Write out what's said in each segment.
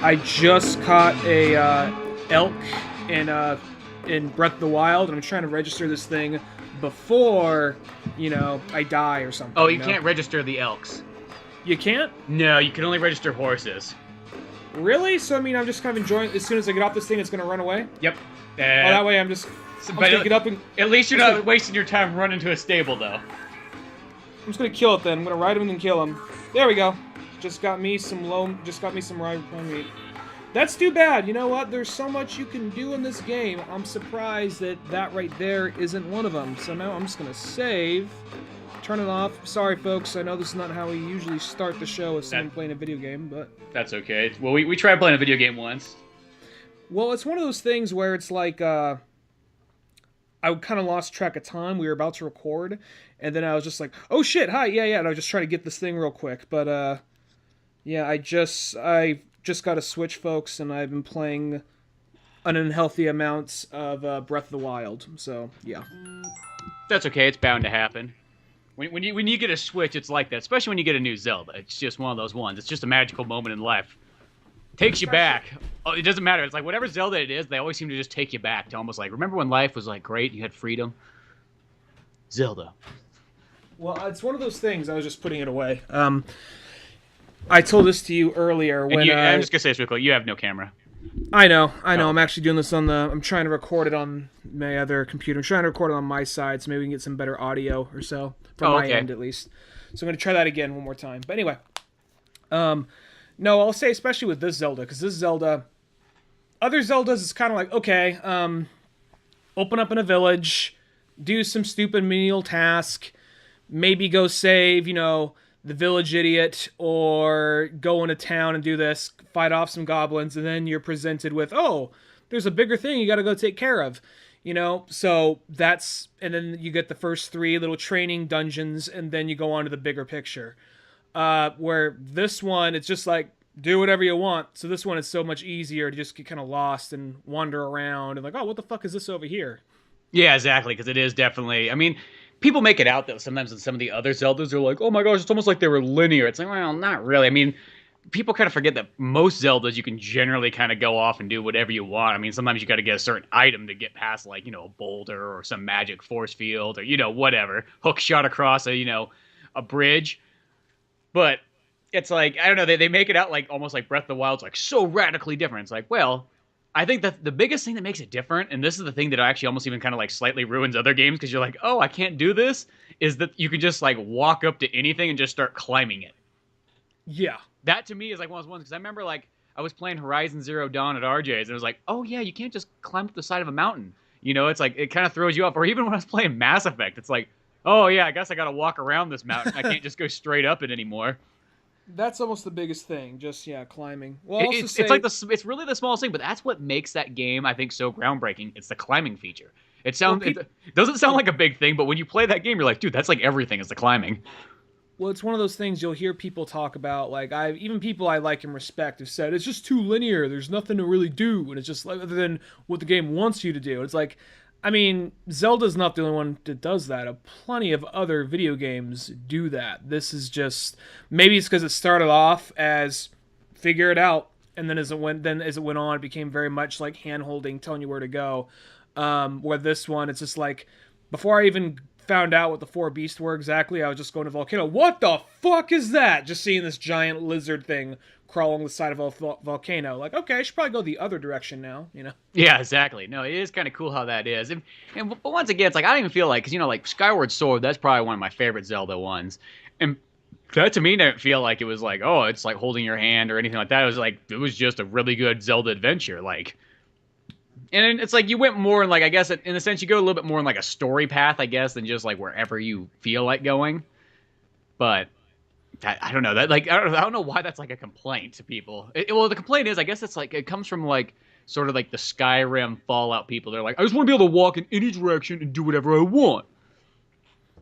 I just caught a elk in Breath of the Wild, and I'm trying to register this thing before, I die or something. Oh, you can't register the elks. You can't? No, you can only register horses. Really? So, I mean, I'm just kind of enjoying, as soon as I get off this thing, it's going to run away? Yep. That way I'm just going to get up and... At least you're not wasting your time running to a stable, though. I'm just going to kill it then. I'm going to ride him and then kill him. There we go. Just got me some rye meat. That's too bad. You know what? There's so much you can do in this game. I'm surprised that right there isn't one of them. So now I'm just going to save, turn it off. Sorry, folks. I know this is not how we usually start the show with someone playing a video game, but... That's okay. Well, we tried playing a video game once. Well, it's one of those things where it's like, I kind of lost track of time. We were about to record, and then I was just like, oh shit, hi, yeah, and I was just trying to get this thing real quick, but, yeah, I just got a Switch, folks, and I've been playing an unhealthy amount of Breath of the Wild. So yeah, that's okay. It's bound to happen. When you get a Switch, it's like that. Especially when you get a new Zelda. It's just one of those ones. It's just a magical moment in life. Takes you back. Oh, it doesn't matter. It's like whatever Zelda it is, they always seem to just take you back to almost like, remember when life was like great? You had freedom. Zelda. Well, it's one of those things. I was just putting it away. I told this to you earlier when I'm just gonna say this real quick. You have no camera. I know. Oh. I'm actually doing this I'm trying to record it on my other computer. I'm trying to record it on my side, so maybe we can get some better audio or so from my end at least. So I'm gonna try that again one more time. But anyway, no, I'll say especially with this Zelda, because this Zelda, other Zeldas is kind of like okay, open up in a village, do some stupid menial task, maybe go save, the village idiot, or go into town and do this, fight off some goblins, and then you're presented with, oh, there's a bigger thing you gotta go take care of, so that's, and then you get the first 3 little training dungeons, and then you go on to the bigger picture, where this one, it's just like, do whatever you want, so this one is so much easier to just get kind of lost and wander around, and like, oh, what the fuck is this over here? Yeah, exactly, because it is definitely, I mean, people make it out that sometimes in some of the other Zeldas are like, oh my gosh, it's almost like they were linear. It's like, well, not really. I mean, people kind of forget that most Zeldas you can generally kind of go off and do whatever you want. I mean, sometimes you got to get a certain item to get past, like, a boulder or some magic force field or, whatever. Hook shot across a bridge. But it's like, I don't know, they make it out like almost like Breath of the Wild's like so radically different. It's like, well, I think that the biggest thing that makes it different, and this is the thing that actually almost even kind of like slightly ruins other games because you're like, oh, I can't do this, is that you can just like walk up to anything and just start climbing it. Yeah. That to me is like one of those ones, because I remember like I was playing Horizon Zero Dawn at RJ's and it was like, oh yeah, you can't just climb up the side of a mountain. It's like, it kind of throws you off. Or even when I was playing Mass Effect, it's like, oh yeah, I guess I got to walk around this mountain. I can't just go straight up it anymore. That's almost the biggest thing, just climbing. Well, it's like it's really the smallest thing, but that's what makes that game, I think, so groundbreaking. It's the climbing feature. It doesn't sound like a big thing, but when you play that game, you're like, dude, that's like everything is the climbing. Well, it's one of those things you'll hear people talk about. Like even people I like and respect have said it's just too linear. There's nothing to really do, and it's just like other than what the game wants you to do. It's like, I mean, Zelda's not the only one that does that. Plenty of other video games do that. This is just, maybe it's because it started off as figure it out, and then as it went on, it became very much like hand-holding, telling you where to go. Where this one, it's just like, before I even found out what the 4 beasts were exactly, I was just going to volcano. What the fuck is that? Just seeing this giant lizard thing crawl along the side of a volcano. Like, okay, I should probably go the other direction now, Yeah, exactly. No, it is kind of cool how that is. But once again, it's like, I don't even feel like, because, like Skyward Sword, that's probably one of my favorite Zelda ones. And that to me didn't feel like it was like, oh, it's like holding your hand or anything like that. It was like, it was just a really good Zelda adventure. Like, and it's like you went more in like, I guess in a sense you go a little bit more in like a story path, I guess, than just like wherever you feel like going. But I don't know that, like, I don't know why that's like a complaint to people. Well, the complaint is, I guess it's like, it comes from like sort of like the Skyrim Fallout people. They're like, I just want to be able to walk in any direction and do whatever I want.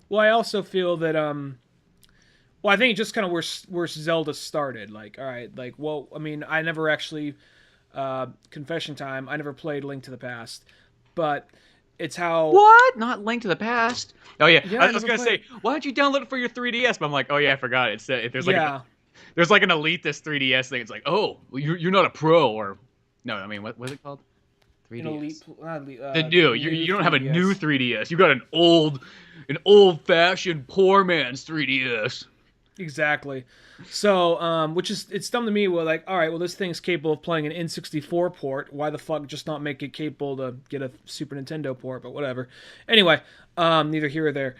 Well, I also feel that well, I think it's just kind of where Zelda started. Like, all right, like, well, I mean, I never actually confession time, I never played Link to the Past, but it's how... What? Not Link to the Past? Oh, yeah. Yeah, I was going to say, why don't you download it for your 3DS? But I'm like, oh, yeah, I forgot. It's there's like There's like an elitist 3DS thing. It's like, oh, well, you're not a pro, or no, I mean, what's it called? 3DS. The new. You don't have a new 3DS. You got an old-fashioned poor man's 3DS. Exactly. So, which is, it's dumb to me. Well, like, all right, well, this thing's capable of playing an N64 port. Why the fuck just not make it capable to get a Super Nintendo port? But whatever. Anyway, neither here or there.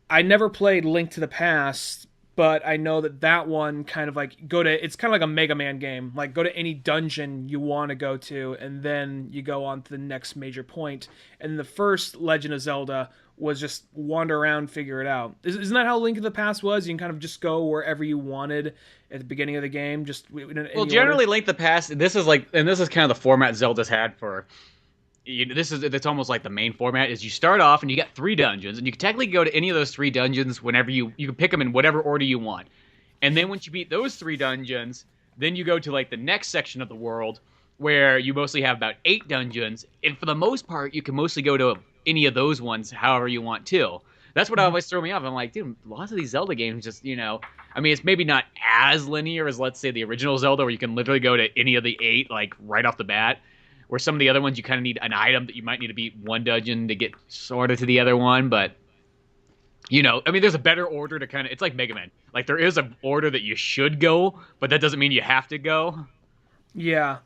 I never played Link to the Past, but I know that one kind of like it's kind of like a Mega Man game. Like, go to any dungeon you want to go to, and then you go on to the next major point. And the first Legend of Zelda was just wander around, figure it out. Isn't that how Link to the Past was? You can kind of just go wherever you wanted at the beginning of the game. Well, generally, Link to the Past. This is kind of the format Zelda's had for. It's almost like the main format is you start off and you get 3 dungeons, and you can technically go to any of those 3 dungeons whenever you can pick them in whatever order you want. And then once you beat those 3 dungeons, then you go to like the next section of the world where you mostly have about 8 dungeons, and for the most part, you can mostly go to any of those ones however you want to. That's what always threw me off. I'm like, dude, lots of these Zelda games just, I mean, it's maybe not as linear as, let's say, the original Zelda, where you can literally go to any of the 8, like, right off the bat. Where some of the other ones, you kind of need an item that you might need to beat one dungeon to get sort of to the other one. But, I mean, there's a better order to kind of, it's like Mega Man. Like, there is an order that you should go, but that doesn't mean you have to go. Yeah.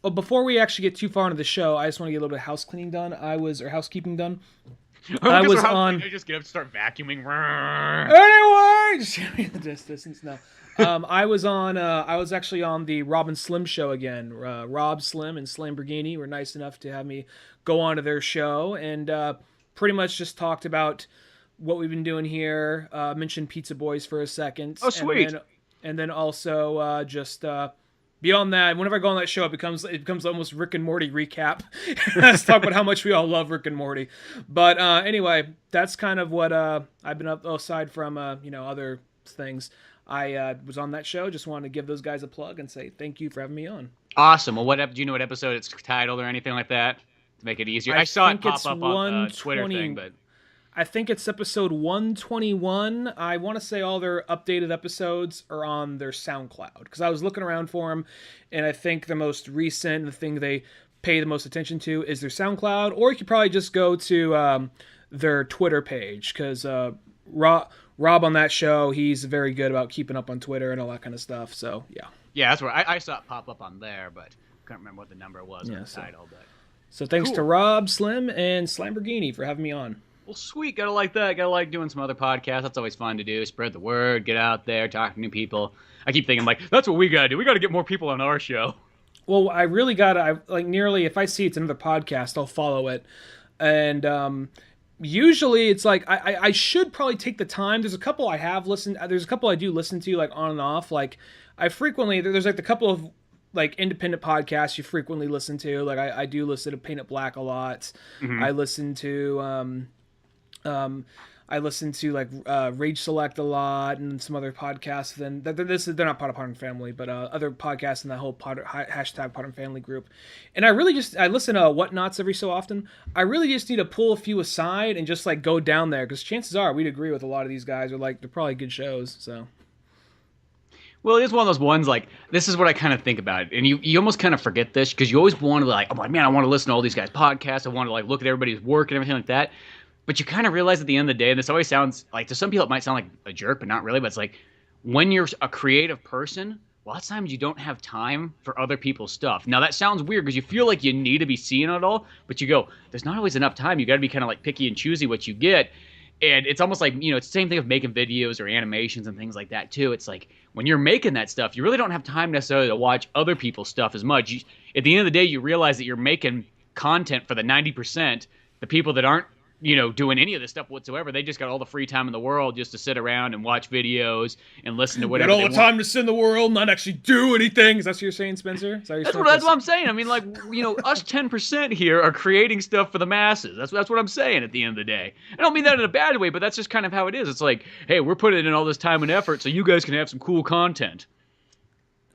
Well, before we actually get too far into the show, I just want to get a little bit of house cleaning done. Housekeeping done. I was on. I just get up and start vacuuming. Anyway, just the distance now. I was actually on the Rob and Slim show again. Rob, Slim, and Slamborghini were nice enough to have me go on to their show, and pretty much just talked about what we've been doing here. Mentioned Pizza Boys for a second. Oh, sweet. And then also just beyond that, whenever I go on that show, it becomes almost Rick and Morty recap. Let's talk about how much we all love Rick and Morty. But anyway, that's kind of what I've been up, aside from other things. I was on that show. Just wanted to give those guys a plug and say thank you for having me on. Awesome. Well, do you know what episode it's titled or anything like that to make it easier? I saw it pop up on the Twitter thing, but I think it's episode 121. I want to say all their updated episodes are on their SoundCloud, because I was looking around for them, and I think the most recent, the thing they pay the most attention to, is their SoundCloud, or you could probably just go to their Twitter page, because Rob on that show, he's very good about keeping up on Twitter and all that kind of stuff. So yeah, that's where I saw it pop up on there, but I can't remember what the number was or the title. But so thanks to Rob, Slim, and Slamborghini for having me on. Well, sweet. Gotta like that. Gotta like doing some other podcasts. That's always fun to do. Spread the word. Get out there. Talk to new people. I keep thinking, like, that's what we gotta do. We gotta get more people on our show. Well, I really gotta, nearly, if I see it's another podcast, I'll follow it. And usually it's like, I should probably take the time. There's a couple I have listened. There's a couple I do listen to, like, on and off. Like, I frequently, there's like the couple of, like, independent podcasts you frequently listen to. Like, I do listen to Paint It Black a lot. Mm-hmm. I listen to like Rage Select a lot, and some other podcasts. Then they're not part of Podern Family, but other podcasts in that whole hashtag Podern Family group. And I listen to Whatnots every so often. I really just need to pull a few aside and just like go down there, because chances are we'd agree with a lot of these guys. Are like, they're probably good shows. So. Well, it is one of those ones, like, this is what I kind of think about. And you almost kind of forget this, because you always want to, like, oh, man, I want to listen to all these guys' podcasts. I want to, like, look at everybody's work and everything like that. But you kind of realize at the end of the day, and this always sounds, like, to some people it might sound like a jerk, but not really. But it's like, when you're a creative person, lots of times you don't have time for other people's stuff. Now, that sounds weird, because you feel like you need to be seeing it all. But you go, there's not always enough time. You got to be kind of, like, picky and choosy what you get. And it's almost like, it's the same thing of making videos or animations and things like that, too. It's like, when you're making that stuff, you really don't have time necessarily to watch other people's stuff as much. At the end of the day, you realize that you're making content for the 90%. The people that aren't, doing any of this stuff whatsoever, they just got all the free time in the world just to sit around and watch videos and listen to whatever they want. All the time to sit in the world, not actually do anything. Is that what you're saying, Spencer? That's what I'm saying. I mean, like, us 10% here are creating stuff for the masses. That's what I'm saying at the end of the day. I don't mean that in a bad way, but that's just kind of how it is. It's like, hey, we're putting in all this time and effort so you guys can have some cool content.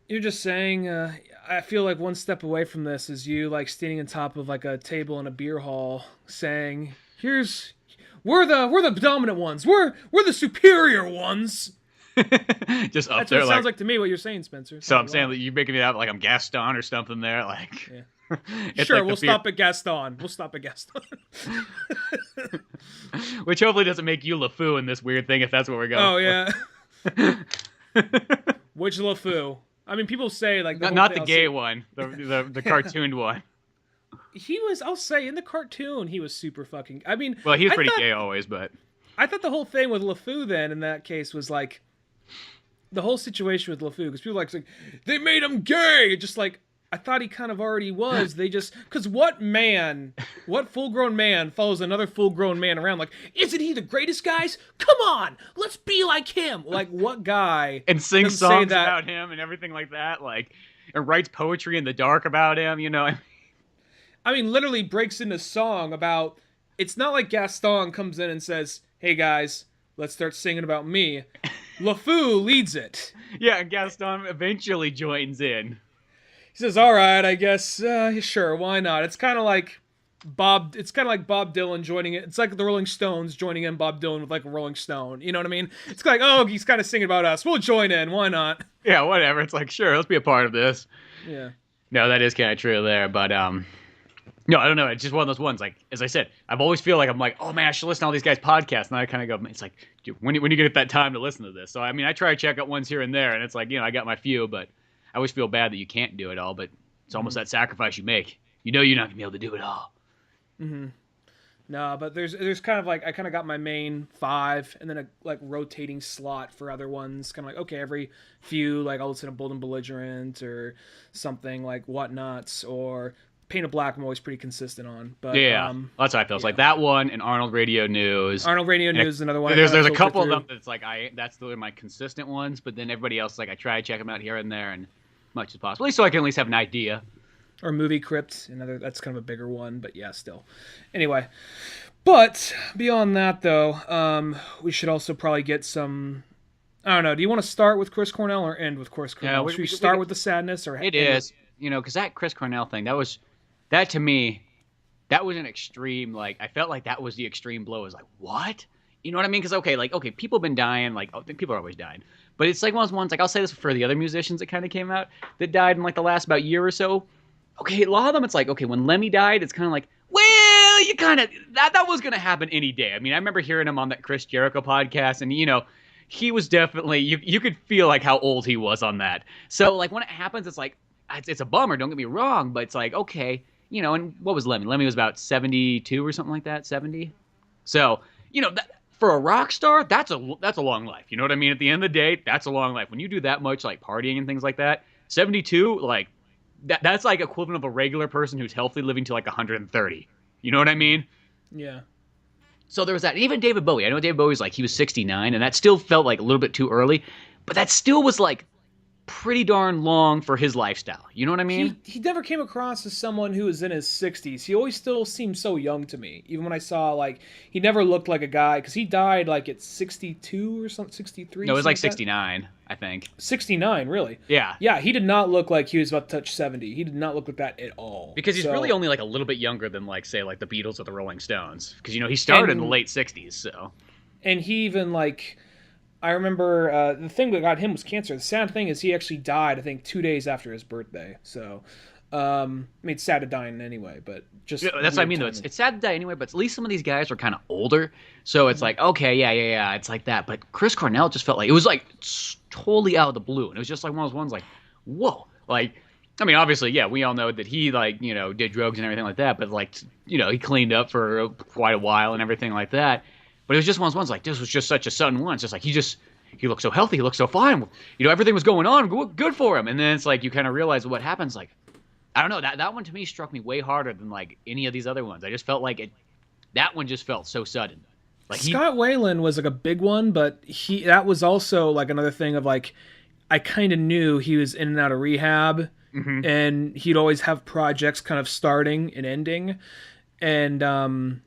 You're just saying, I feel like one step away from this is you, like, standing on top of, like, a table in a beer hall saying, we're the dominant ones. We're the superior ones. Just up That's there. what it sounds like to me. What you're saying, Spencer. So I'm saying that you're making it out like I'm Gaston or something there. Like, yeah. Sure, like we'll stop at Gaston. We'll stop at Gaston. Which hopefully doesn't make you LeFou in this weird thing if that's what we're going. Oh yeah. Which LeFou? I mean, people say like not the gay one, the cartooned one. He was. I'll say in the cartoon he was super fucking. I mean, well, he was pretty gay always, but I thought the whole thing with LeFou then in that case was like the whole situation with LeFou because people like they made him gay. Just like I thought he kind of already was. They just because what full-grown man follows another full-grown man around like, isn't he the greatest, guys? Come on, let's be like him. Like what guy and sing songs about him and everything like that, like and writes poetry in the dark about him. You know, I mean, literally breaks into song about. It's not like Gaston comes in and says, "Hey guys, let's start singing about me." LeFou leads it. Yeah, and Gaston eventually joins in. He says, "All right, I guess, sure, why not?" It's kind of like Bob Dylan joining it. It's like the Rolling Stones joining in Bob Dylan with like a Rolling Stone. You know what I mean? It's like, oh, he's kind of singing about us. We'll join in. Why not? Yeah, whatever. It's like, sure, let's be a part of this. Yeah. No, that is kind of true there, but no, I don't know. It's just one of those ones. Like as I said, I've always feel like I'm like, oh man, I should listen to all these guys' podcasts. And I kind of go, it's like, dude, when you get that time to listen to this? So I mean, I try to check out ones here and there, and it's like, I got my few, but I always feel bad that you can't do it all. But it's almost that sacrifice you make. You know, you're not gonna be able to do it all. Mm-hmm. No, but there's kind of like I kind of got my main 5, and then a like rotating slot for other ones. Kind of like okay, every few like I'll listen to Bold and Belligerent or something like Whatnots or. Paint of Black I'm always pretty consistent on. But yeah, that's how I feel. It's like that one and Arnold Radio News. Arnold Radio News is another one. There's a couple of them that's like that's my consistent ones, but then everybody else like I try to check them out here and there and as much as possible, so I can at least have an idea. Or Movie Crypt, that's kind of a bigger one, but yeah, still. Anyway, but beyond that though, we should also probably get some. I don't know. Do you want to start with Chris Cornell or end with Chris Cornell? Should we start with the sadness or? It is, because that Chris Cornell thing that to me, that was an extreme, like, I felt like that was the extreme blow. It was like, what? You know what I mean? Because, okay, people have been dying, like, people are always dying. But it's like one of those ones, like, I'll say this for the other musicians that kind of came out that died in, like, the last about year or so. Okay, a lot of them, it's like, okay, when Lemmy died, it's kind of like, well, you kind of, that was going to happen any day. I mean, I remember hearing him on that Chris Jericho podcast, and, he was definitely, you could feel, like, how old he was on that. So, like, when it happens, it's like, it's a bummer, don't get me wrong, but it's like, okay, and what was Lemmy? Lemmy was about 72 or something like that, 70. So, for a rock star, that's a long life. You know what I mean? At the end of the day, that's a long life. When you do that much, like, partying and things like that, 72, like, that's like equivalent of a regular person who's healthy living to, like, 130. You know what I mean? Yeah. So there was that. And even David Bowie. I know David Bowie's, like, he was 69, and that still felt, like, a little bit too early. But that still was, like, pretty darn long for his lifestyle. You know what I mean? He never came across as someone who was in his 60s. He always still seemed so young to me. Even when I saw, like, he never looked like a guy, because he died, like, at 62 or something, 63? No, it was like 69, I think. 69, really? Yeah. Yeah, he did not look like he was about to touch 70. He did not look like that at all. Because he's really only, like, a little bit younger than, like, say, like, the Beatles or the Rolling Stones. Because, he started in the late 60s, so. And he even, like... I remember the thing that got him was cancer. The sad thing is he actually died, I think, 2 days after his birthday. So, I mean, it's sad to die anyway, but just... That's what I mean, though. It's sad to die anyway, but at least some of these guys are kind of older. So it's like, okay, yeah, it's like that. But Chris Cornell just felt like... It was, like, totally out of the blue. And it was just like one of those ones, like, whoa. Like, I mean, obviously, yeah, we all know that he, like, did drugs and everything like that. But, like, he cleaned up for quite a while and everything like that. But it was just one of those ones, like, this was just such a sudden one. It's just like, he looked so healthy. He looked so fine. Everything was going on. Good for him. And then it's like, you kind of realize what happens. Like, I don't know. That one to me struck me way harder than, like, any of these other ones. I just felt like that one just felt so sudden. Like Scott Weiland was, like, a big one, but that was also, like, another thing of, like, I kind of knew he was in and out of rehab. Mm-hmm. And he'd always have projects kind of starting and ending. And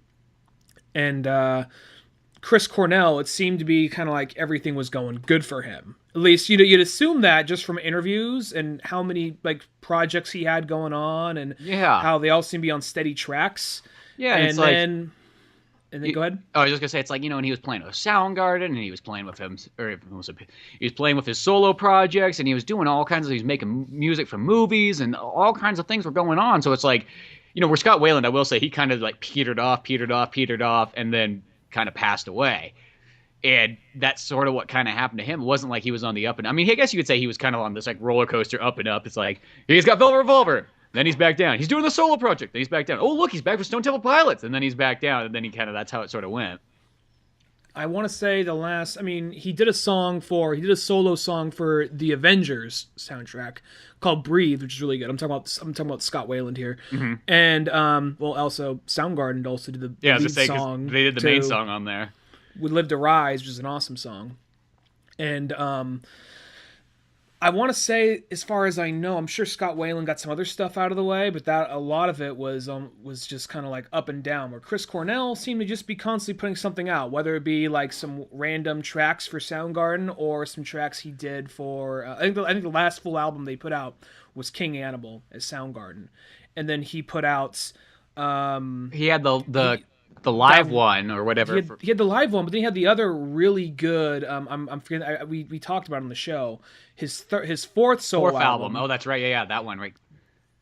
Chris Cornell, it seemed to be kind of like everything was going good for him. At least you'd assume that just from interviews and how many, like, projects he had going on and how they all seem to be on steady tracks. Yeah, and then And then go ahead. Oh, I was just gonna say it's like, and he was playing with Soundgarden, and he was playing with him, or he was playing with his solo projects, and he was doing all kinds of. He was making music for movies, and all kinds of things were going on. So it's like, where Scott Weiland, I will say, he kind of like petered off, and then kind of passed away. And that's sort of what kind of happened to him. It wasn't like he was on the up and. I mean, I guess you could say he was kind of on this like roller coaster, up and up. It's like he's got Velvet Revolver. Then he's back down. He's doing the solo project. Then he's back down. Oh, look, he's back with Stone Temple Pilots. And then he's back down. And then that's how it sort of went. I want to say he did a solo song for the Avengers soundtrack called Breathe, which is really good. I'm talking about Scott Weiland here. Mm-hmm. And, also Soundgarden also did the lead song. They did the main song on there. We Live to Rise, which is an awesome song. And, I want to say, as far as I know, I'm sure Scott Weiland got some other stuff out of the way, but a lot of it was just kind of like up and down. Where Chris Cornell seemed to just be constantly putting something out, whether it be like some random tracks for Soundgarden or some tracks he did for. I think the last full album they put out was King Animal as Soundgarden, and then he put out. He had the live one or whatever. He had the live one, but then he had the other really good. I'm forgetting. We talked about it on the show. His fourth solo album. Oh, that's right. Yeah, that one, right.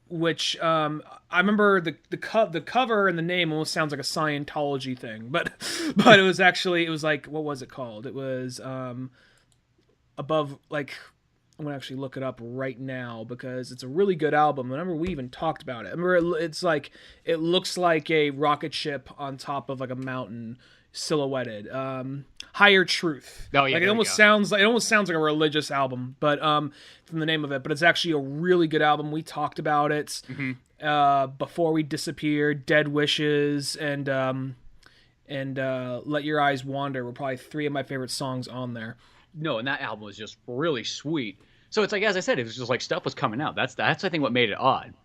Which I remember the cover and the name almost sounds like a Scientology thing, but it was like, what was it called? It was above, like, I'm gonna actually look it up right now because it's a really good album. I remember we even talked about it. I remember it's like, it looks like a rocket ship on top of like a mountain silhouetted. Higher Truth. Oh yeah, like it almost sounds like a religious album, but from the name of it. But it's actually a really good album. We talked about it Before We Disappeared, Dead Wishes, and Let Your Eyes Wander were probably three of my favorite songs on there. No, and that album was just really sweet. So it's like, as I said, it was just like stuff was coming out. That's I think what made it odd.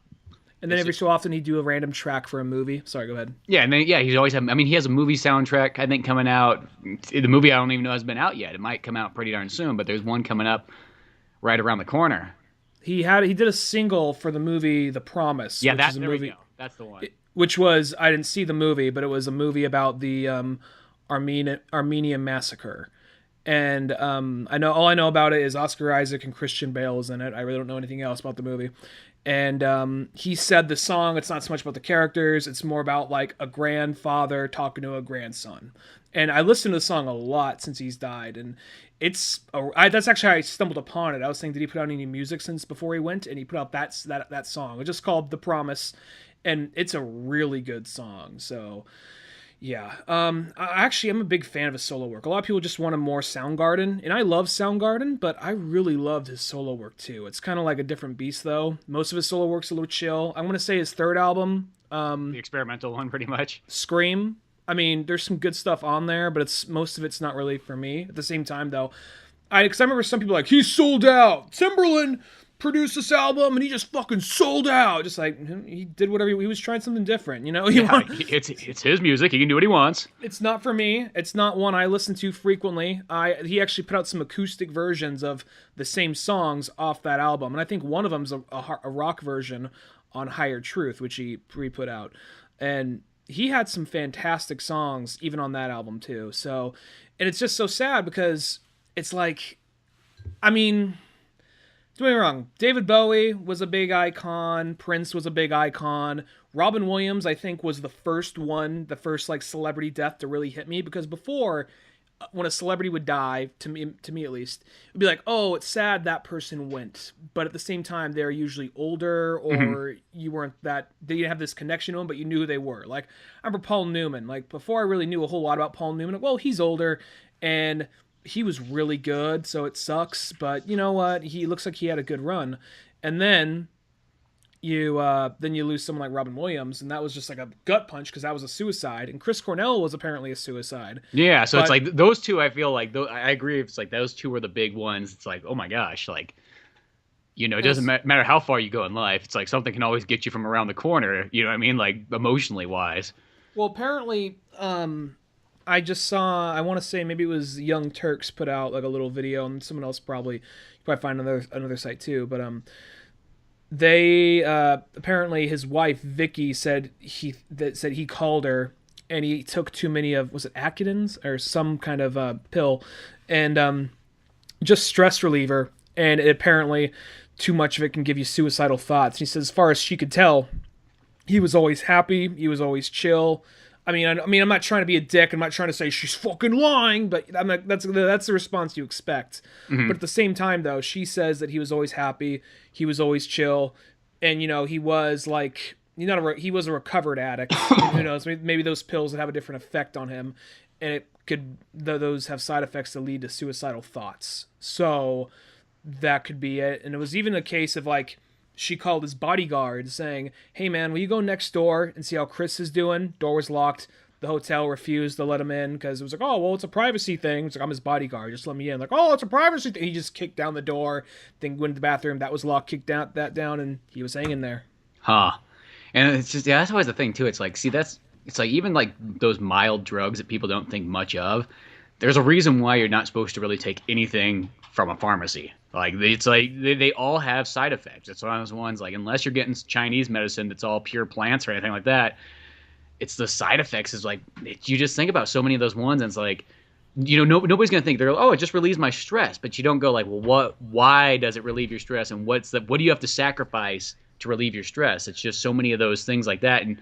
And then every so often he'd do a random track for a movie. Sorry, go ahead. Yeah, and then he's always had. I mean, he has a movie soundtrack I think coming out. The movie I don't even know has been out yet. It might come out pretty darn soon, but there's one coming up right around the corner. He did a single for the movie The Promise. Yeah, there we go. That's the one. Which was, I didn't see the movie, but it was a movie about the Armenian massacre. And all I know about it is Oscar Isaac and Christian Bale is in it. I really don't know anything else about the movie. And he said the song, it's not so much about the characters, it's more about like a grandfather talking to a grandson. And I listened to the song a lot since he's died, and that's actually how I stumbled upon it. I was saying, did he put out any music since before he went? And he put out that song. It's just called The Promise, and it's a really good song. So yeah, I'm a big fan of his solo work. A lot of people just want more Soundgarden, and I love Soundgarden, but I really loved his solo work too. It's kind of like a different beast, though. Most of his solo work's a little chill. I'm going to say his third album, the experimental one, pretty much. Scream. I mean, there's some good stuff on there, but most of it's not really for me. At the same time, though, because I remember some people like, he's sold out. Timberland produced this album and he just fucking sold out. Just like, he did whatever he was trying something different, It's his music. He can do what he wants. It's not for me. It's not one I listen to frequently. He actually put out some acoustic versions of the same songs off that album, and I think one of them's a rock version on Higher Truth, which he put out, and he had some fantastic songs even on that album too. So, and it's just so sad because it's like, I mean, don't get me wrong, David Bowie was a big icon, Prince was a big icon, Robin Williams I think was the first like celebrity death to really hit me, because before, when a celebrity would die, to me at least, it would be like, oh, it's sad that person went, but at the same time they're usually older, or you didn't have this connection to them, but you knew who they were. Like, I remember Paul Newman, like before I really knew a whole lot about Paul Newman, well, he's older and he was really good, so it sucks, but you know what? He looks like he had a good run. And then you lose someone like Robin Williams, and that was just like a gut punch because that was a suicide. And Chris Cornell was apparently a suicide. Yeah, so it's like those two, I feel like, I agree. It's like those two were the big ones. It's like, oh my gosh, like, it doesn't matter how far you go in life. It's like something can always get you from around the corner, you know what I mean? Like, emotionally wise. Well, apparently, I just saw, I want to say maybe it was Young Turks put out like a little video, and someone else probably find another site too, but they apparently his wife Vicky said he called her and he took too many of, was it Accutans or some kind of pill, and just stress reliever, and apparently too much of it can give you suicidal thoughts. He says, as far as she could tell, he was always happy, he was always chill. I mean, I'm not trying to be a dick. I'm not trying to say she's fucking lying, but that's the response you expect. Mm-hmm. But at the same time, though, she says that he was always happy, he was always chill, and he was like, he was a recovered addict. Who knows? Maybe those pills would have a different effect on him, and it could those have side effects that lead to suicidal thoughts. So that could be it. And it was even a case of like, she called his bodyguard saying, hey man, will you go next door and see how Chris is doing? Door was locked. The hotel refused to let him in because it was like, oh, well, it's a privacy thing. It's like, I'm his bodyguard, just let me in. Like, oh, it's a privacy thing. He just kicked down the door, then went to the bathroom. That was locked, kicked that down, and he was hanging there. Huh. And it's just, that's always the thing too. It's like, see, it's like even like those mild drugs that people don't think much of. There's a reason why you're not supposed to really take anything from a pharmacy. Like, it's like they all have side effects. It's one of those ones, like, unless you're getting Chinese medicine that's all pure plants or anything like that, it's the side effects is like, you just think about so many of those ones, and it's like, nobody's going to think, they're like, oh, it just relieves my stress. But you don't go like, well, why does it relieve your stress? And what do you have to sacrifice to relieve your stress? It's just so many of those things like that. And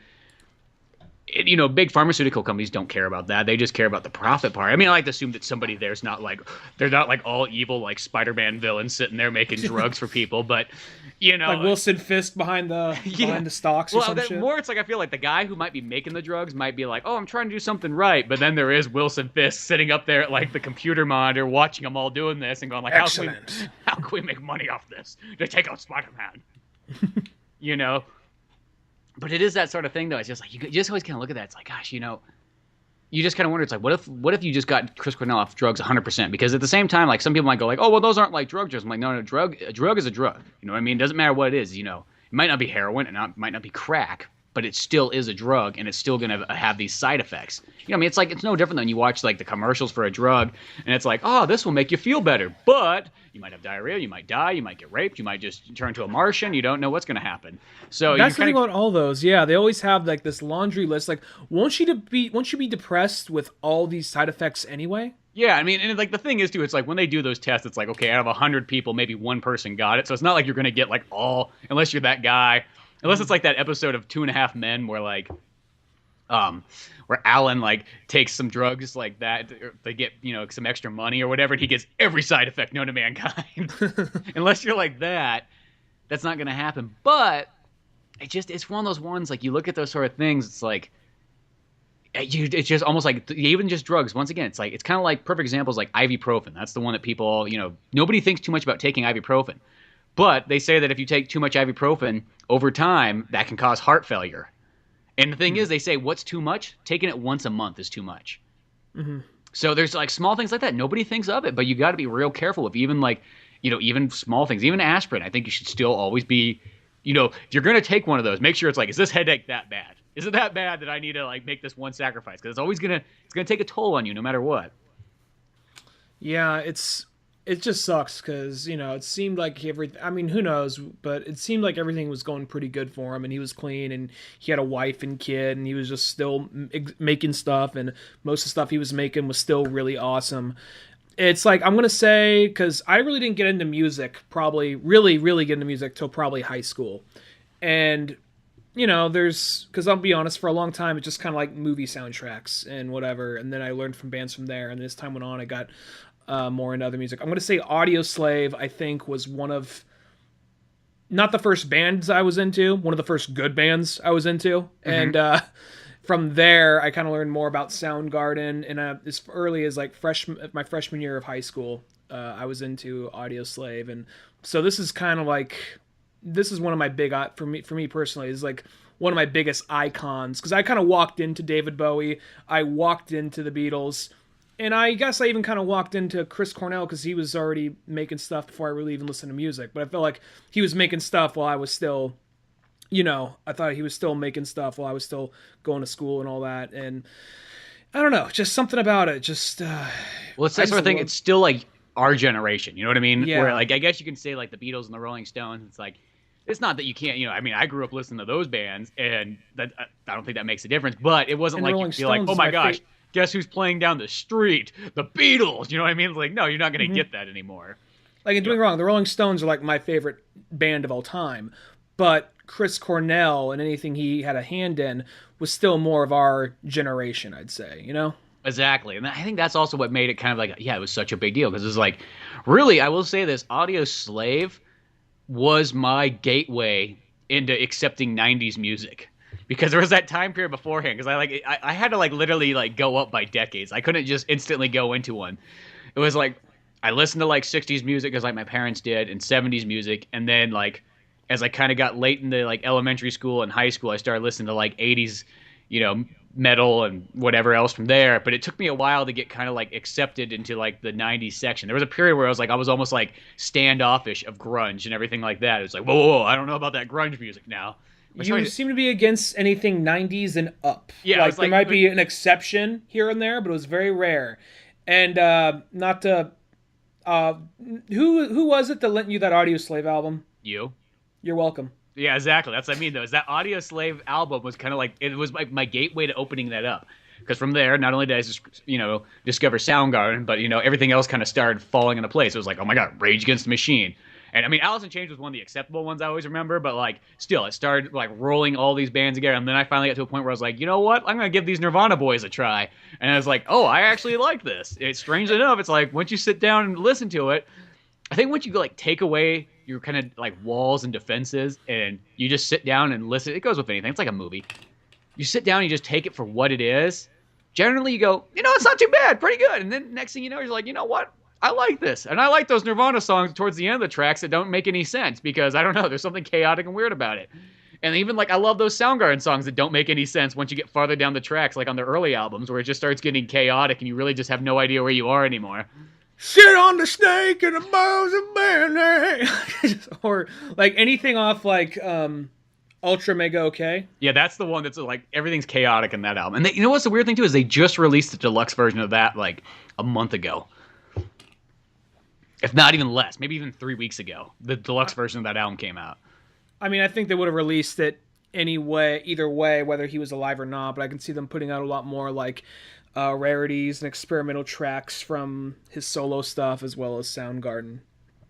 big pharmaceutical companies don't care about that. They just care about the profit part. I mean, I like to assume that somebody there's not like, they're not like all evil, like Spider-Man villains sitting there making drugs for people, but like Wilson Fisk behind the stocks or some shit. More, it's like, I feel like the guy who might be making the drugs might be like, oh, I'm trying to do something right. But then there is Wilson Fisk sitting up there at like the computer monitor watching them all doing this and going like, how can we make money off this? To take out Spider-Man. But it is that sort of thing, though. It's just like, you just always kind of look at that. It's like, gosh, you just kind of wonder. It's like, what if you just got Chris Cornell off drugs 100%? Because at the same time, like, some people might go like, oh, well, those aren't like drugs. I'm like, no, a drug is a drug. You know what I mean? It doesn't matter what it is. It might not be heroin, and it might not be crack, but it still is a drug, and it's still going to have these side effects. I mean, it's like, it's no different than you watch like the commercials for a drug, and it's like, oh, this will make you feel better, but you might have diarrhea, you might die, you might get raped, you might just turn to a Martian. You don't know what's going to happen. So that's the thing about all those. Yeah, they always have like this laundry list. Like, won't you be depressed with all these side effects anyway? Yeah, I mean, and like the thing is too, it's like when they do those tests, it's like, okay, out of 100 people, maybe one person got it. So it's not like you're going to get like all, unless you're that guy. Unless it's like that episode of 2.5 Men where like, where Alan like takes some drugs like that, they get some extra money or whatever, and he gets every side effect known to mankind. Unless you're like that, that's not gonna happen. But it's one of those ones, like, you look at those sort of things, it's like, it's just almost like even just drugs. Once again, it's kind of like perfect examples like ibuprofen. That's the one that people nobody thinks too much about taking ibuprofen. But they say that if you take too much ibuprofen over time, that can cause heart failure. And the thing is, they say, what's too much? Taking it once a month is too much. Mm-hmm. So there's like small things like that. Nobody thinks of it, but you got to be real careful with even like, even small things, even aspirin. I think you should still always be, if you're going to take one of those, make sure it's like, is this headache that bad? Is it that bad that I need to like make this one sacrifice? Because it's going to take a toll on you no matter what. Yeah, it just sucks because, it seemed like everything, I mean, who knows, but it seemed like everything was going pretty good for him, and he was clean, and he had a wife and kid, and he was just still making stuff, and most of the stuff he was making was still really awesome. It's like, I'm going to say, because I really didn't get into music, probably really, really get into music till probably high school. And, because I'll be honest, for a long time, it's just kind of like movie soundtracks and whatever, and then I learned from bands from there, and as time went on, I got more into other music. I'm going to say Audioslave, I think, was one of, not the first bands I was into, one of the first good bands I was into. Mm-hmm. And from there, I kind of learned more about Soundgarden. And as early as like my freshman year of high school, I was into Audioslave. And so this is kind of like, this is one of my big, for me personally, is like one of my biggest icons. Because I kind of walked into David Bowie. I walked into the Beatles. And I guess I even kind of walked into Chris Cornell because he was already making stuff before I really even listened to music. But I felt like he was making stuff while I was still, I thought he was still making stuff while I was still going to school and all that. And I don't know, just something about it. Just well, it's that sort of thing. It's still like our generation. You know what I mean? Yeah. Where like I guess you can say like the Beatles and the Rolling Stones. It's like it's not that you can't, I mean, I grew up listening to those bands, and that I don't think that makes a difference. But it wasn't like you feel like, oh my gosh, guess who's playing down the street? The Beatles. You know what I mean? It's like, no, you're not going to get that anymore. Like, and doing wrong, the Rolling Stones are like my favorite band of all time, but Chris Cornell and anything he had a hand in was still more of our generation, I'd say, Exactly. And I think that's also what made it kind of like, yeah, it was such a big deal, because it was like, really, I will say this, Audio Slave was my gateway into accepting 90s music, because there was that time period beforehand, because I had to like literally like go up by decades. I couldn't just instantly go into one. It was like I listened to like 60s music, because like my parents did, and 70s music, and then like as I kind of got late into like elementary school and high school, I started listening to like 80s, metal and whatever else from there. But it took me a while to get kind of like accepted into like the 90s section. There was a period where I was almost like standoffish of grunge and everything like that. It was like, whoa, I don't know about that grunge music now. You seem to be against anything 90s and up. Yeah, like there might be an exception here and there, but it was very rare. And not to who was it that lent you that Audio Slave album? You. You're welcome. Yeah, exactly. That's what I mean, though. Is that Audio Slave album was kind of like, it was my gateway to opening that up. Because from there, not only did I just, discover Soundgarden, but, everything else kind of started falling into place. It was like, oh my God, Rage Against the Machine. And I mean, Alice in Chains was one of the acceptable ones I always remember, but like, still, it started like rolling all these bands together. And then I finally got to a point where I was like, you know what? I'm going to give these Nirvana boys a try. And I was like, oh, I actually like this. It's strange enough. It's like, once you sit down and listen to it, I think once you like take away your kind of like walls and defenses, and you just sit down and listen, it goes with anything. It's like a movie. You sit down and you just take it for what it is. Generally, you go, it's not too bad, pretty good. And then next thing you know, you're like, you know what? I like this. And I like those Nirvana songs towards the end of the tracks that don't make any sense, because I don't know, there's something chaotic and weird about it. And even like I love those Soundgarden songs that don't make any sense once you get farther down the tracks, like on their early albums, where it just starts getting chaotic and you really just have no idea where you are anymore. Sit on the snake and the bows of mayonnaise. Or like anything off like Ultra Mega OK. Yeah, that's the one that's like everything's chaotic in that album. And you know what's the weird thing too is they just released the deluxe version of that like a month ago. If not even less, maybe even 3 weeks ago. The deluxe version of that album came out. I mean, I think they would have released it anyway, either way, whether he was alive or not, but I can see them putting out a lot more like rarities and experimental tracks from his solo stuff as well as Soundgarden.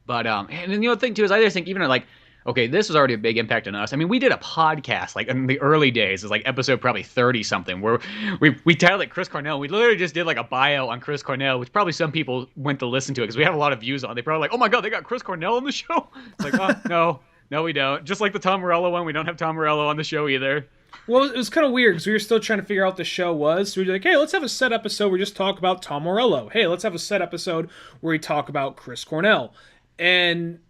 But and then the other thing too is I just think even like, okay, this was already a big impact on us. I mean, we did a podcast like in the early days, it's like episode probably 30 something, where we titled it Chris Cornell. We literally just did like a bio on Chris Cornell, which probably some people went to listen to it because we had a lot of views on. They probably like, oh my God, they got Chris Cornell on the show. It's like, well, no, we don't. Just like the Tom Morello one, we don't have Tom Morello on the show either. Well, it was kind of weird because we were still trying to figure out what the show was. So we were like, hey, let's have a set episode where we just talk about Tom Morello. Hey, let's have a set episode where we talk about Chris Cornell. And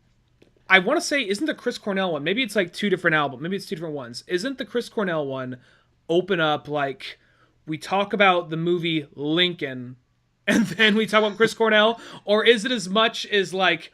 I want to say, isn't the Chris Cornell one, maybe it's like two different albums, maybe it's two different ones. Isn't the Chris Cornell one open up like we talk about the movie Lincoln and then we talk about Chris Cornell? Or is it as much as like,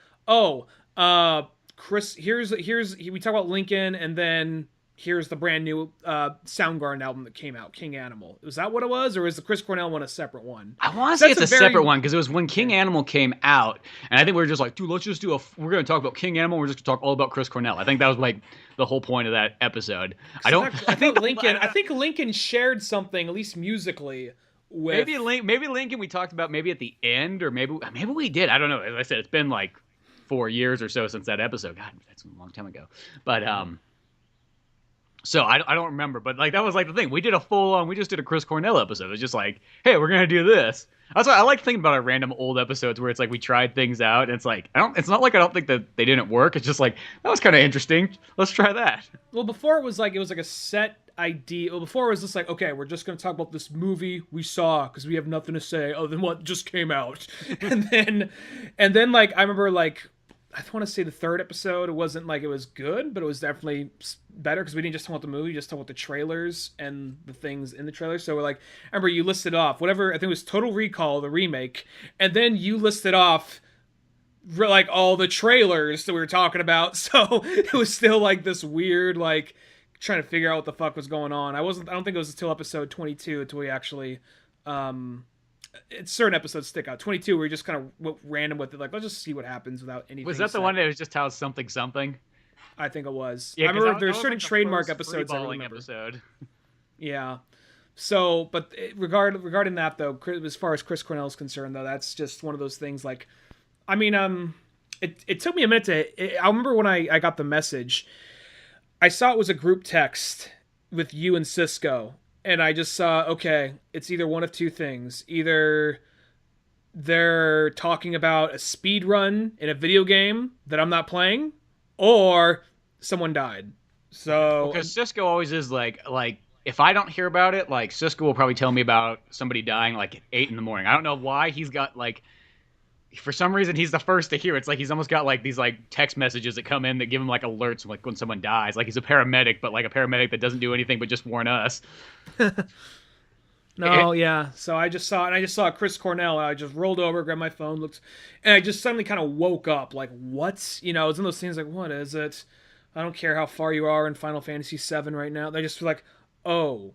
Chris, here's we talk about Lincoln and then here's the brand new Soundgarden album that came out, King Animal. Was that what it was, or is the Chris Cornell one a separate one? I want to say it's a separate one because it was when King Animal came out, and I think we were just like, dude, let's just we're going to talk about King Animal. We're just going to talk all about Chris Cornell. I think that was like the whole point of that episode. I think Lincoln shared something, at least musically. With... Maybe Lincoln we talked about maybe at the end, or maybe we did. I don't know. As I said, it's been like 4 years or so since that episode. God, that's a long time ago. But so I don't remember, but like that was like the thing. We did we just did a Chris Cornell episode. It was just like, hey, we're gonna do this. That's why I like thinking about our random old episodes where it's like we tried things out. And it's like it's not like I don't think that they didn't work. It's just like that was kind of interesting. Let's try that. Well, before it was like a set idea. Well, before it was just like, okay, we're just gonna talk about this movie we saw because we have nothing to say other than what just came out. and then like I remember like. I want to say the third episode, it wasn't like it was good, but it was definitely better because we didn't just talk about the movie, just talk about the trailers and the things in the trailers. So we're like, I remember you listed off whatever, I think it was Total Recall, the remake, and then you listed off like all the trailers that we were talking about. So it was still like this weird, like trying to figure out what the fuck was going on. I don't think it was until episode 22 until we actually, it's certain episodes stick out. 22, where we just kind of went random with it, like let's just see what happens without anything. Was that the one that was just how something? I think it was. Yeah, I remember that there's was certain like the trademark first episodes I freeballing remember. episode. Yeah. So, but regarding that though, as far as Chris Cornell's concerned, though, that's just one of those things. Like, I mean, it took me a minute I remember when I got the message, I saw it was a group text with you and Cisco, and I just saw, okay, it's either one of two things. Either they're talking about a speed run in a video game that I'm not playing, or someone died. Well, So because Cisco always is like if I don't hear about it, like Cisco will probably tell me about somebody dying like at 8 in the morning. I don't know why he's got like for some reason he's the first to hear. It's like he's almost got like these like text messages that come in that give him like alerts like when someone dies. Like he's a paramedic, but like a paramedic that doesn't do anything but just warn us. no, yeah. So I just saw it, and I just saw Chris Cornell, and I just rolled over, grabbed my phone, looked, and I just suddenly kind of woke up. Like, what? You know, it's one of those things like, what is it? I don't care how far you are in Final Fantasy VII right now. They just feel like, oh,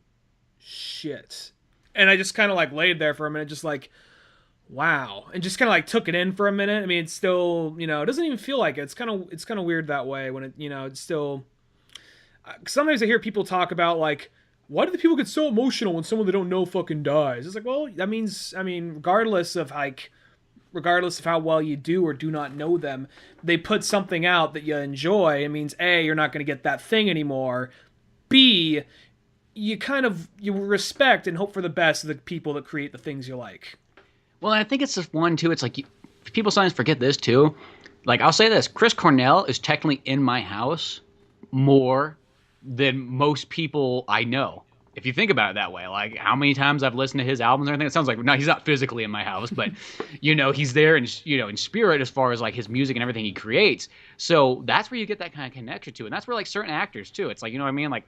shit. And I just kind of like laid there for a minute, just like, wow, and just kind of like took it in for a minute. I mean, it's still, you know, it doesn't even feel like it. It's kind of weird that way when it, you know, it's still. Sometimes I hear people talk about like, why do the people get so emotional when someone they don't know fucking dies? It's like, well, that means, I mean, regardless of how well you do or do not know them, they put something out that you enjoy. It means A, you're not going to get that thing anymore. B, you respect and hope for the best of the people that create the things you like. Well, I think it's just one too. It's like people sometimes forget this too. Like I'll say this: Chris Cornell is technically in my house more than most people I know. If you think about it that way, like how many times I've listened to his albums or anything, it sounds like no, he's not physically in my house, but you know, he's there in in spirit as far as like his music and everything he creates. So that's where you get that kind of connection to, and that's where like certain actors too. It's like, you know what I mean? Like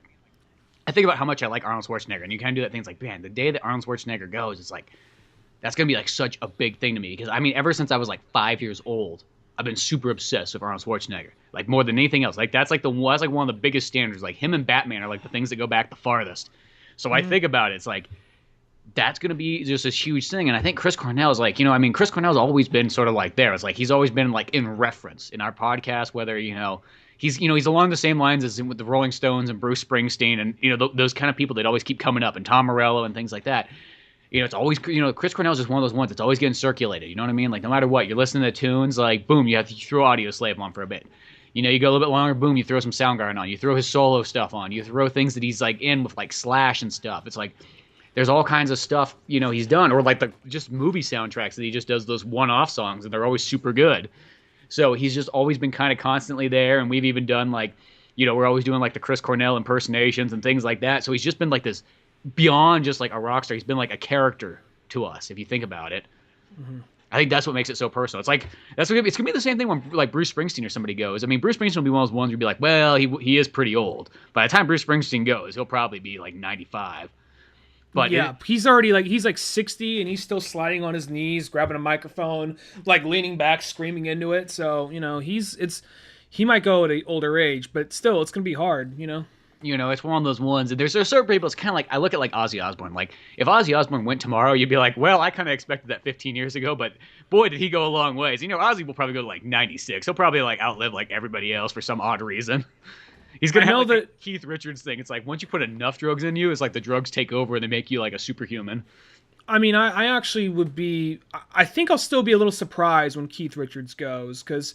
I think about how much I like Arnold Schwarzenegger, and you kind of do that thing. It's like, man, the day that Arnold Schwarzenegger goes, it's like that's gonna be like such a big thing to me because I mean, ever since I was like 5 years old, I've been super obsessed with Arnold Schwarzenegger, like more than anything else. Like that's like one of the biggest standards. Like him and Batman are like the things that go back the farthest. So I think about it, it's like that's gonna be just this huge thing. And I think Chris Cornell is like, you know, I mean, Chris Cornell's always been sort of like there. It's like he's always been like in reference in our podcast, whether he's along the same lines as with the Rolling Stones and Bruce Springsteen and those kind of people that always keep coming up and Tom Morello and things like that. It's always, Chris Cornell's just one of those ones that's always getting circulated. You know what I mean? Like, no matter what, you're listening to tunes, like, boom, you throw Audio Slave on for a bit. You go a little bit longer, boom, you throw some Soundgarden on. You throw his solo stuff on. You throw things that he's, like, in with, like, Slash and stuff. It's like, there's all kinds of stuff, he's done. Or, like, just movie soundtracks that he just does those one-off songs, and they're always super good. So he's just always been kind of constantly there, and we've even done, like, we're always doing, like, the Chris Cornell impersonations and things like that. So he's just been, like, this beyond just like a rock star, he's been like a character to us if you think about it. I think that's what makes it so personal. It's like it's gonna be the same thing when like Bruce Springsteen or somebody goes. I mean, Bruce Springsteen will be one of those ones who'd be like, well, he is pretty old. By the time Bruce Springsteen goes, he'll probably be like 95. But yeah, he's already he's like 60 and he's still sliding on his knees, grabbing a microphone, like leaning back, screaming into it. So he might go at an older age, but still, it's gonna be hard. It's one of those ones. There's certain people. It's kind of like I look at like Ozzy Osbourne. Like if Ozzy Osbourne went tomorrow, you'd be like, well, I kind of expected that 15 years ago, but boy, did he go a long ways. Ozzy will probably go to like 96. He'll probably like outlive like everybody else for some odd reason. He's gonna have like, the Keith Richards thing. It's like once you put enough drugs in you, it's like the drugs take over and they make you like a superhuman. I mean, I actually would be. I think I'll still be a little surprised when Keith Richards goes because,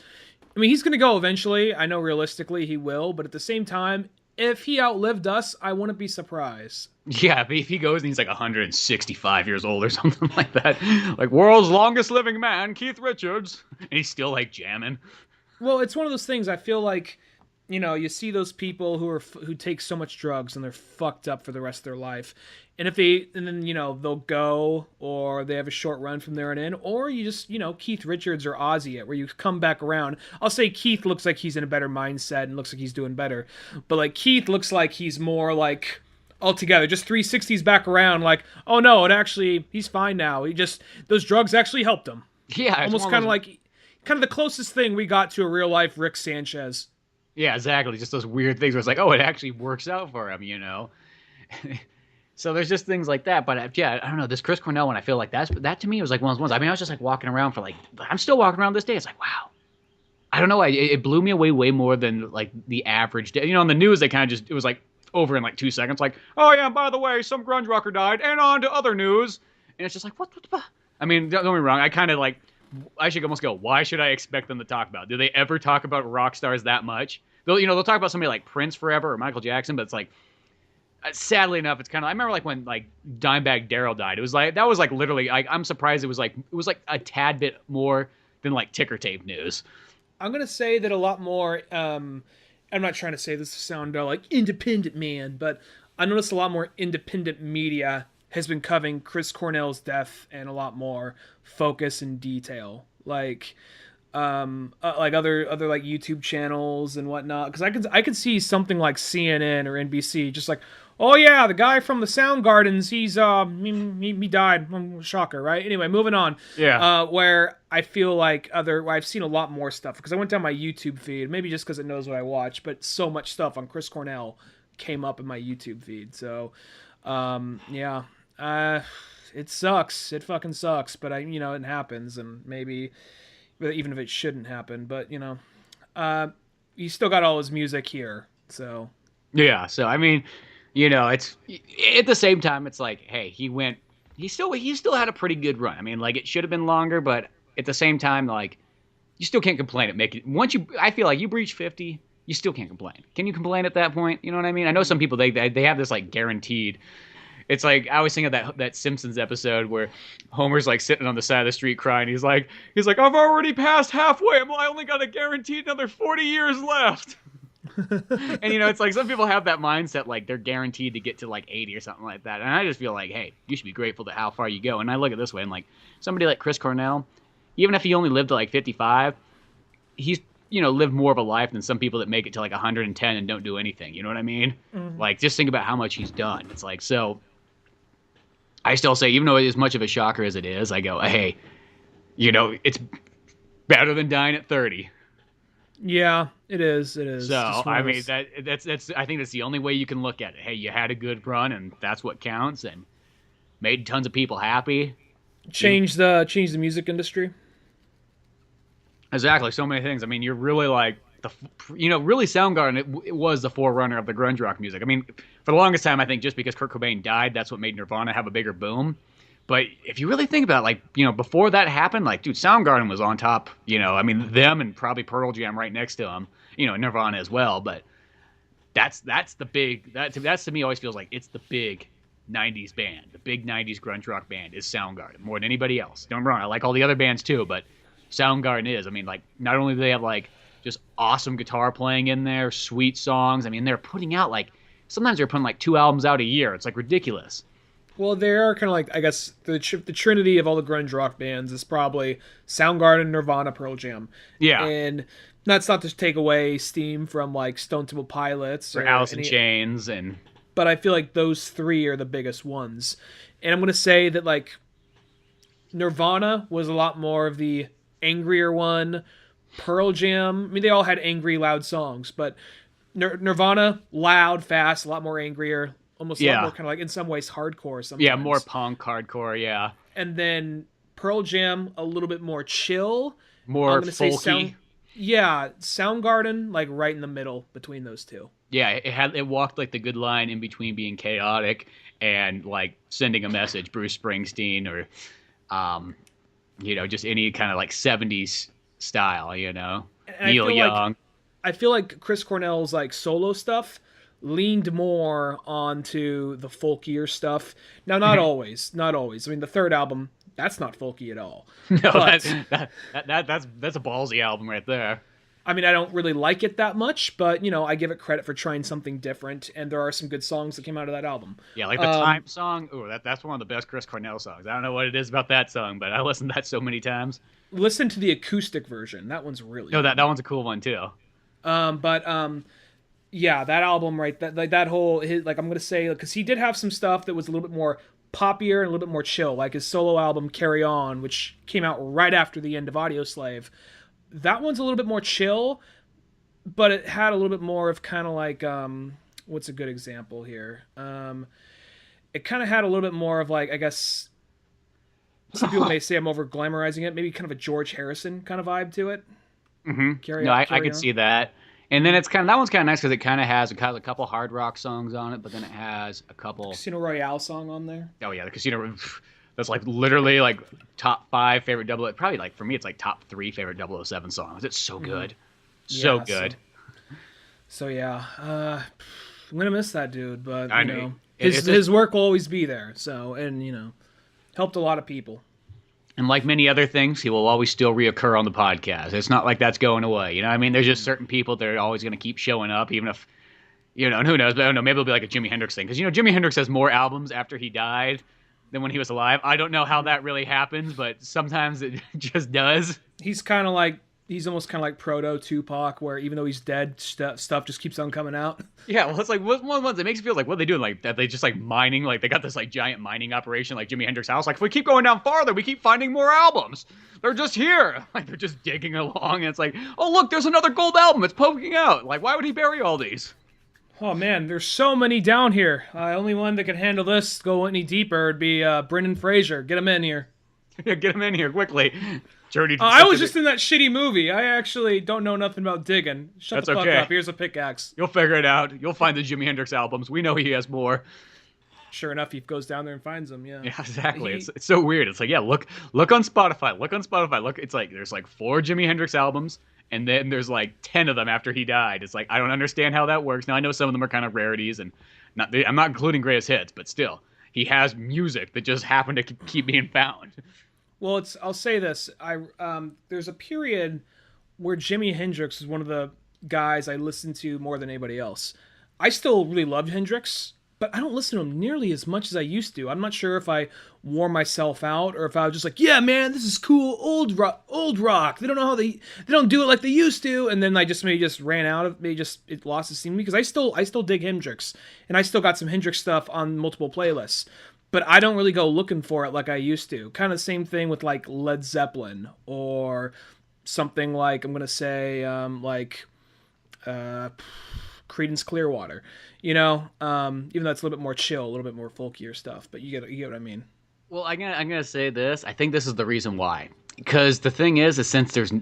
I mean, he's gonna go eventually. I know realistically he will, but at the same time, if he outlived us, I wouldn't be surprised. Yeah, if he goes and he's like 165 years old or something like that. Like, world's longest living man, Keith Richards. And he's still, like, jamming. Well, it's one of those things. I feel like, you see those people who take so much drugs and they're fucked up for the rest of their life. And then they'll go, or they have a short run from there and in, or you just, Keith Richards or Ozzy it, where you come back around. I'll say Keith looks like he's in a better mindset and looks like he's doing better. But, like, Keith looks like he's more, like, altogether, just 360s back around, like, oh, no, he's fine now. Those drugs actually helped him. Yeah. Almost kind of the closest thing we got to a real-life Rick Sanchez. Yeah, exactly. Just those weird things where it's like, oh, it actually works out for him, So there's just things like that. But yeah, I don't know. This Chris Cornell one, I feel like that to me was like one of those ones. I mean, I was just like walking around I'm still walking around this day. It's like, wow, I don't know. It blew me away way more than like the average day. You know, on the news, they kind of just, it was like over in like 2 seconds. Like, oh yeah, by the way, some grunge rocker died, and on to other news. And it's just like, what the? I mean, don't get me wrong. I kind of like, I should almost go, why should I expect them to talk about? Do they ever talk about rock stars that much? They'll talk about somebody like Prince forever or Michael Jackson, but it's like, sadly enough, it's kind of. I remember like when like Dimebag Darrell died. It was like that was like literally. I'm surprised it was like a tad bit more than like ticker tape news. I'm gonna say that a lot more. I'm not trying to say this to sound like independent man, but I noticed a lot more independent media has been covering Chris Cornell's death and a lot more focus and detail, like other like YouTube channels and whatnot. Because I could see something like CNN or NBC just like, oh yeah, the guy from the Soundgardens, he died. Shocker, right? Anyway, moving on. Yeah. Where I feel like I've seen a lot more stuff because I went down my YouTube feed, maybe just because it knows what I watch, but so much stuff on Chris Cornell came up in my YouTube feed. So, yeah, it sucks. It fucking sucks. But it happens, and maybe even if it shouldn't happen, but he still got all his music here. So Yeah. So I mean, it's at the same time, it's like, hey, he still had a pretty good run. I mean, like it should have been longer, but at the same time, like you still can't complain at making I feel like you breach 50, you still can't complain. Can you complain at that point? You know what I mean? I know some people they have this like guaranteed. It's like I always think of that Simpsons episode where Homer's like sitting on the side of the street crying. He's like I've already passed halfway. I only got a guaranteed another 40 years left. And it's like some people have that mindset like they're guaranteed to get to like 80 or something like that. And I just feel like, hey, you should be grateful to how far you go. And I look at it this way, and like somebody like Chris Cornell, even if he only lived to like 55, he's lived more of a life than some people that make it to like 110 and don't do anything. You know what I mean? Mm-hmm. Like just think about how much he's done. It's like, so I still say, even though it is much of a shocker as it is, I go, hey, it's better than dying at 30. Yeah, it is. It is. So I mean that's I think that's the only way you can look at it. Hey, you had a good run, and that's what counts, and made tons of people happy. Change the music industry. Exactly, so many things. I mean, you're really like really Soundgarden. It was the forerunner of the grunge rock music. I mean, for the longest time, I think just because Kurt Cobain died, that's what made Nirvana have a bigger boom. But if you really think about it, like, before that happened, like, dude, Soundgarden was on top, I mean, them and probably Pearl Jam right next to them, Nirvana as well. But that's the big, that's to me always feels like it's the big 90s band. The big 90s grunge rock band is Soundgarden more than anybody else. Don't get me wrong, I like all the other bands too, but Soundgarden is. I mean, like, not only do they have, like, just awesome guitar playing in there, sweet songs. I mean, they're putting out, like, sometimes they're putting, like, 2 albums out a year. It's, like, ridiculous. Well, they are kind of like, I guess, the trinity of all the grunge rock bands is probably Soundgarden, Nirvana, Pearl Jam. Yeah. And that's not to take away steam from, like, Stone Temple Pilots. Or Alice in Chains. But I feel like those three are the biggest ones. And I'm going to say that, like, Nirvana was a lot more of the angrier one. Pearl Jam, I mean, they all had angry, loud songs. But Nirvana, loud, fast, a lot more angrier. Almost a lot more kind of like, in some ways, hardcore sometimes. Yeah, more punk, hardcore, yeah. And then Pearl Jam, a little bit more chill. More folky. Soundgarden, like right in the middle between those two. Yeah, it walked like the good line in between being chaotic and like sending a message, Bruce Springsteen or, just any kind of like 70s style, Neil Young. I feel like Chris Cornell's like solo stuff leaned more onto the folkier stuff. Now, not always. I mean, the third album, that's not folky at all. No, but that's a ballsy album right there. I mean, I don't really like it that much, but, I give it credit for trying something different, and there are some good songs that came out of that album. Yeah, like the Time song. Ooh, that's one of the best Chris Cornell songs. I don't know what it is about that song, but I listened to that so many times. Listen to the acoustic version. That one's really good. That one's a cool one, too. Yeah, that album, right? That whole, I'm gonna say, because he did have some stuff that was a little bit more poppier and a little bit more chill, like his solo album "Carry On," which came out right after the end of Audioslave. That one's a little bit more chill, but it had a little bit more of kind of like, what's a good example here? It kind of had a little bit more of like, I guess, some people may say I'm over glamorizing it, maybe kind of a George Harrison kind of vibe to it. Mm-hmm. No, I could see that. And then it's that one's kind of nice because it kind of has a couple hard rock songs on it, but then it has a couple Casino Royale song on there. Oh yeah, the Casino. That's like literally like top 5 favorite probably like for me it's like top 3 favorite 007 songs. It's so good, so good. So yeah, I'm gonna miss that dude, but I you know his work will always be there. So and helped a lot of people. And like many other things, he will always still reoccur on the podcast. It's not like that's going away. You know what I mean? There's just certain people that are always going to keep showing up, even if, and who knows? But I don't know. Maybe it'll be like a Jimi Hendrix thing. Because, Jimi Hendrix has more albums after he died than when he was alive. I don't know how that really happens, but sometimes it just does. He's almost kind of like proto Tupac, where even though he's dead, stuff just keeps on coming out. Yeah, well, it's like one it makes you feel like what are they doing? Like that they just like mining, like they got this like giant mining operation, like Jimi Hendrix's house. Like if we keep going down farther, we keep finding more albums. They're just here, like they're just digging along. And it's like, oh look, there's another gold album. It's poking out. Like why would he bury all these? Oh man, there's so many down here. Only one that could handle this, go any deeper, would be Brendan Fraser. Get him in here. Yeah, get him in here quickly. I was just in that shitty movie. I actually don't know nothing about digging. Shut the fuck up. Here's a pickaxe. You'll figure it out. You'll find the Jimi Hendrix albums. We know he has more. Sure enough, he goes down there and finds them. Yeah. Yeah, exactly. It's so weird. It's like, yeah, look on Spotify. Look on Spotify. Look, it's like there's like 4 Jimi Hendrix albums, and then there's like 10 of them after he died. It's like I don't understand how that works. Now I know some of them are kind of rarities, and I'm not including greatest hits, but still, he has music that just happened to keep being found. Well, I'll say this. There's a period where Jimi Hendrix is one of the guys I listen to more than anybody else. I still really love Hendrix, but I don't listen to him nearly as much as I used to. I'm not sure if I wore myself out or if I was just like, yeah, man, this is cool, old rock. They don't know how they don't do it like they used to, and then I just maybe just ran out of it lost its steam because I still dig Hendrix, and I still got some Hendrix stuff on multiple playlists. But I don't really go looking for it like I used to. Kind of the same thing with like Led Zeppelin or something like I'm gonna say Creedence Clearwater. Even though it's a little bit more chill, a little bit more folkier stuff. But you get what I mean. Well, I'm gonna say this. I think this is the reason why. Because the thing is since there's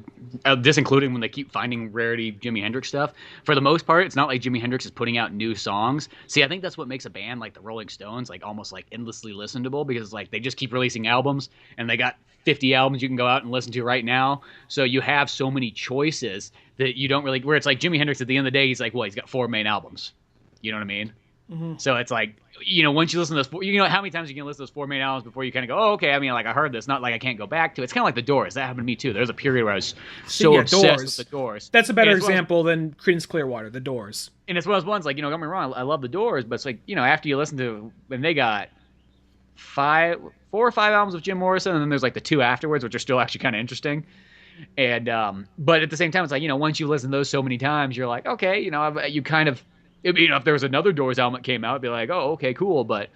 this including when they keep finding rarity Jimi Hendrix stuff, for the most part, it's not like Jimi Hendrix is putting out new songs. See, I think that's what makes a band like the Rolling Stones like almost like endlessly listenable because like they just keep releasing albums and they got 50 albums you can go out and listen to right now. So you have so many choices that you don't really where it's like Jimi Hendrix at the end of the day, he's like, well, he's got 4 main albums. You know what I mean? Mm-hmm. So it's like, once you listen to those, how many times you can listen to those 4 main albums before you kind of go, oh, okay, I mean, like I heard this, not like I can't go back to it. It's kind of like the Doors. That happened to me too. There was a period where I was so obsessed with the Doors. That's a better example than Creedence Clearwater, the Doors. And it's one of those ones, like, don't get me wrong, I love the Doors, but it's like, after you listen to, when they got 4 or 5 albums of Jim Morrison, and then there's like the 2 afterwards, which are still actually kind of interesting. And, but at the same time, it's like, once you listen to those so many times, you're like, okay, you kind of, if there was another Doors album that came out, it'd be like, oh, okay, cool. But,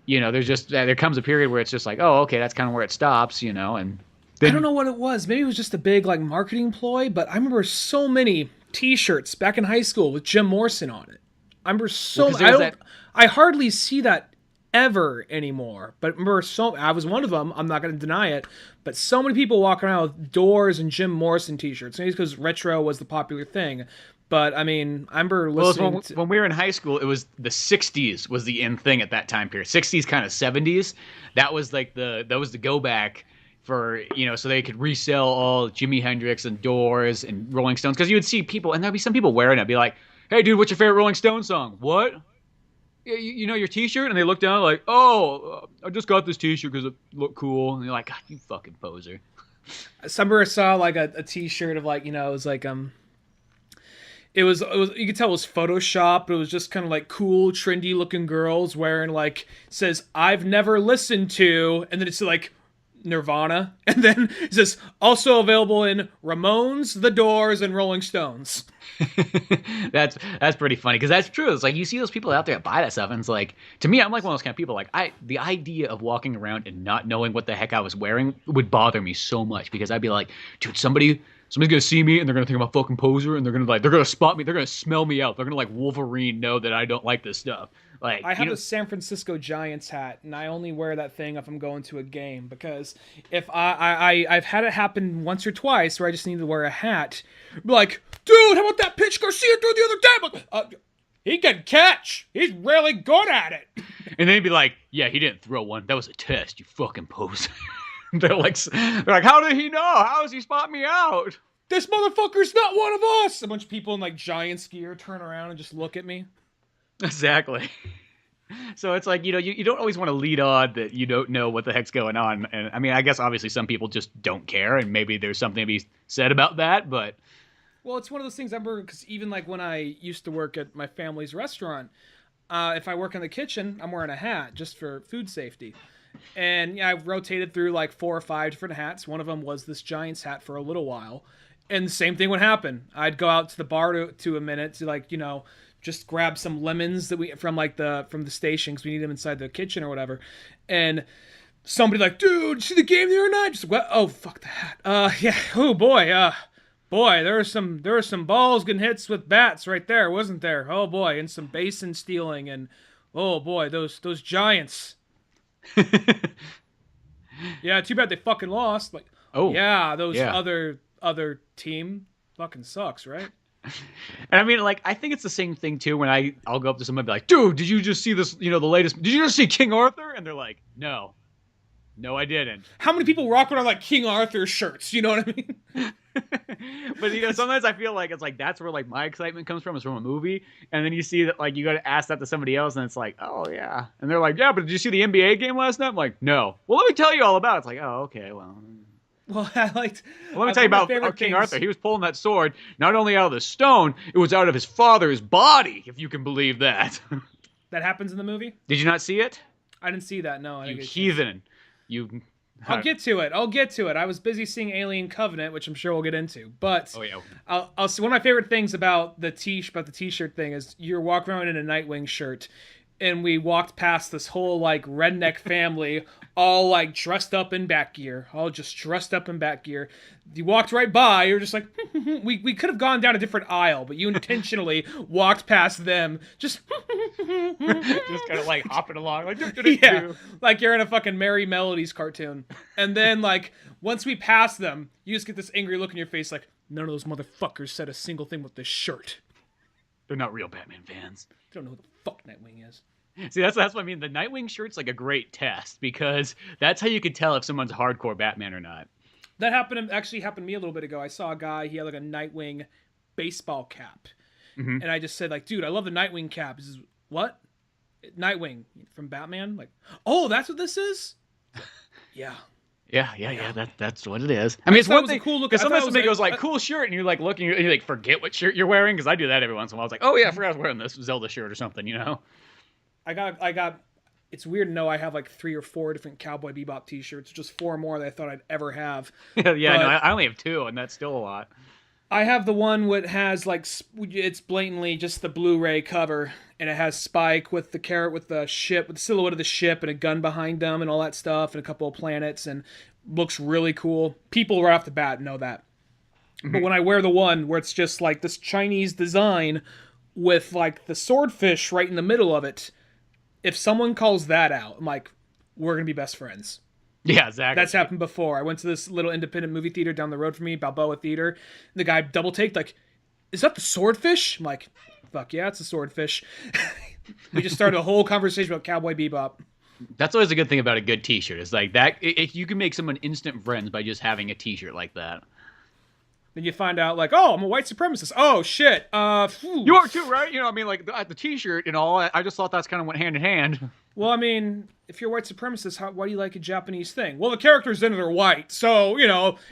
there comes a period where it's just like, oh, okay, that's kind of where it stops, and then, I don't know what it was. Maybe it was just a big, like, marketing ploy, but I remember so many T-shirts back in high school with Jim Morrison on it. I remember I hardly see that ever anymore. But remember, I was one of them. I'm not going to deny it. But so many people walk around with Doors and Jim Morrison T-shirts. Maybe because retro was the popular thing. But, I mean, I remember listening when we were in high school, it was the 60s was the in thing at that time period. 60s, kind of 70s. That was like that was the go back for, so they could resell all Jimi Hendrix and Doors and Rolling Stones. Because you would see people, and there'd be some people wearing it, be like, hey, dude, what's your favorite Rolling Stone song? What? You know your T-shirt? And they look down like, oh, I just got this T-shirt because it looked cool. And you're like, God, you fucking poser. Somewhere I saw like a T-shirt of like, it was like, it was you could tell it was Photoshop, but it was just kind of like cool, trendy looking girls wearing like, says, I've never listened to, and then it's like Nirvana, and then it says, also available in Ramones, The Doors, and Rolling Stones. That's pretty funny, because that's true. It's like you see those people out there that buy that stuff, and it's like, to me, I'm like one of those kind of people, like the idea of walking around and not knowing what the heck I was wearing would bother me so much, because I'd be like, dude, somebody's gonna see me and they're gonna think I'm a fucking poser, and they're gonna spot me, they're gonna smell me out, they're gonna like Wolverine know that I don't like this stuff. Like, I have a San Francisco Giants hat, and I only wear that thing if I'm going to a game, because if I've had it happen once or twice where I just need to wear a hat. Be like, dude, how about that pitch Garcia threw the other day? I'm like, he can catch. He's really good at it. And they'd be like, yeah, he didn't throw one. That was a test, you fucking poser. they're like, how did he know? How does he spot me out? This motherfucker's not one of us. A bunch of people in like Giants gear turn around and just look at me. Exactly. So it's like, you don't always want to lead on that you don't know what the heck's going on. And I mean, I guess obviously some people just don't care, and maybe there's something to be said about that, but... Well, it's one of those things I remember, because even like when I used to work at my family's restaurant, if I work in the kitchen, I'm wearing a hat just for food safety. And yeah, I've rotated through like 4 or 5 different hats. One of them was this Giants hat for a little while. And the same thing would happen. I'd go out to the bar to a minute to like, just grab some lemons that from the station, because we need them inside the kitchen or whatever. And somebody like, dude, see the game the other night? Just what? Oh, fuck the hat. Yeah. Oh boy. Boy, there were some balls getting hits with bats right there, wasn't there? Oh boy, and some basin stealing, and oh boy, those Giants. Yeah, too bad they fucking lost. Like, oh yeah, other team fucking sucks, right? And I mean, like, I think it's the same thing too when I'll go up to somebody and be like, dude, did you just see this, the latest, did you just see King Arthur? And they're like, no, I didn't. How many people rock around like King Arthur shirts? You know what I mean? But sometimes I feel like it's like that's where like my excitement comes from, is from a movie, and then you see that like you got to ask that to somebody else, and it's like, oh yeah, and they're like, yeah, but did you see the NBA game last night? I'm like, no. Well, let me tell you all about it. It's like, oh, okay, well. Well, let me tell you about King Arthur. He was pulling that sword not only out of the stone, it was out of his father's body, if you can believe that. That happens in the movie? Did you not see it? I didn't see that. No, you heathen. I'll get to it. I was busy seeing Alien Covenant, which I'm sure we'll get into. But oh yeah, I'll see. One of my favorite things about the t-shirt thing is you're walking around in a Nightwing shirt, and we walked past this whole like redneck family, all like dressed up in bat gear, You walked right by. You're just like, we could have gone down a different aisle, but you intentionally walked past them, just kind of like hopping along, like yeah, like you're in a fucking Merry Melodies cartoon. And then like once we pass them, you just get this angry look in your face, like none of those motherfuckers said a single thing with this shirt. They're not real Batman fans. They don't know who the fuck Nightwing is. See, that's what I mean. The Nightwing shirt's like a great test, because that's how you could tell if someone's hardcore Batman or not. That actually happened to me a little bit ago. I saw a guy, he had like a Nightwing baseball cap. Mm-hmm. And I just said like, dude, I love the Nightwing cap. He says, what? Nightwing from Batman? Like, oh, that's what this is? Yeah. Yeah. That's what it is. I mean, it's one thing. Cool look. Because sometimes somebody goes like, "Cool shirt," and you're like looking, and you like forget what shirt you're wearing. Because I do that every once in a while. I was like, "Oh yeah, I forgot I was wearing this Zelda shirt or something," I got. It's weird to know I have like 3 or 4 different Cowboy Bebop T-shirts. Just 4 more that I thought I'd ever have. No, I only have 2, and that's still a lot. I have the one that has like it's blatantly just the Blu-ray cover, and it has Spike with the carrot with the ship, with the silhouette of the ship and a gun behind them and all that stuff, and a couple of planets, and looks really cool. People right off the bat know that. Mm-hmm. But when I wear the one where it's just like this Chinese design with like the swordfish right in the middle of it, if someone calls that out, I'm like, we're gonna be best friends. Yeah, exactly. That's happened before. I went to this little independent movie theater down the road from me, Balboa Theater. And the guy double taked, like, is that the swordfish? I'm like, fuck yeah, it's a swordfish. We just started a whole conversation about Cowboy Bebop. That's always a good thing about a good T-shirt. It's like that. If you can make someone instant friends by just having a T-shirt like that. Then you find out, like, oh, I'm a white supremacist. Oh, shit. You are too, right? I mean, like, the T-shirt and all, I just thought that's kind of went hand in hand. Well, I mean, if you're a white supremacist, why do you like a Japanese thing? Well, the characters in it are white, so,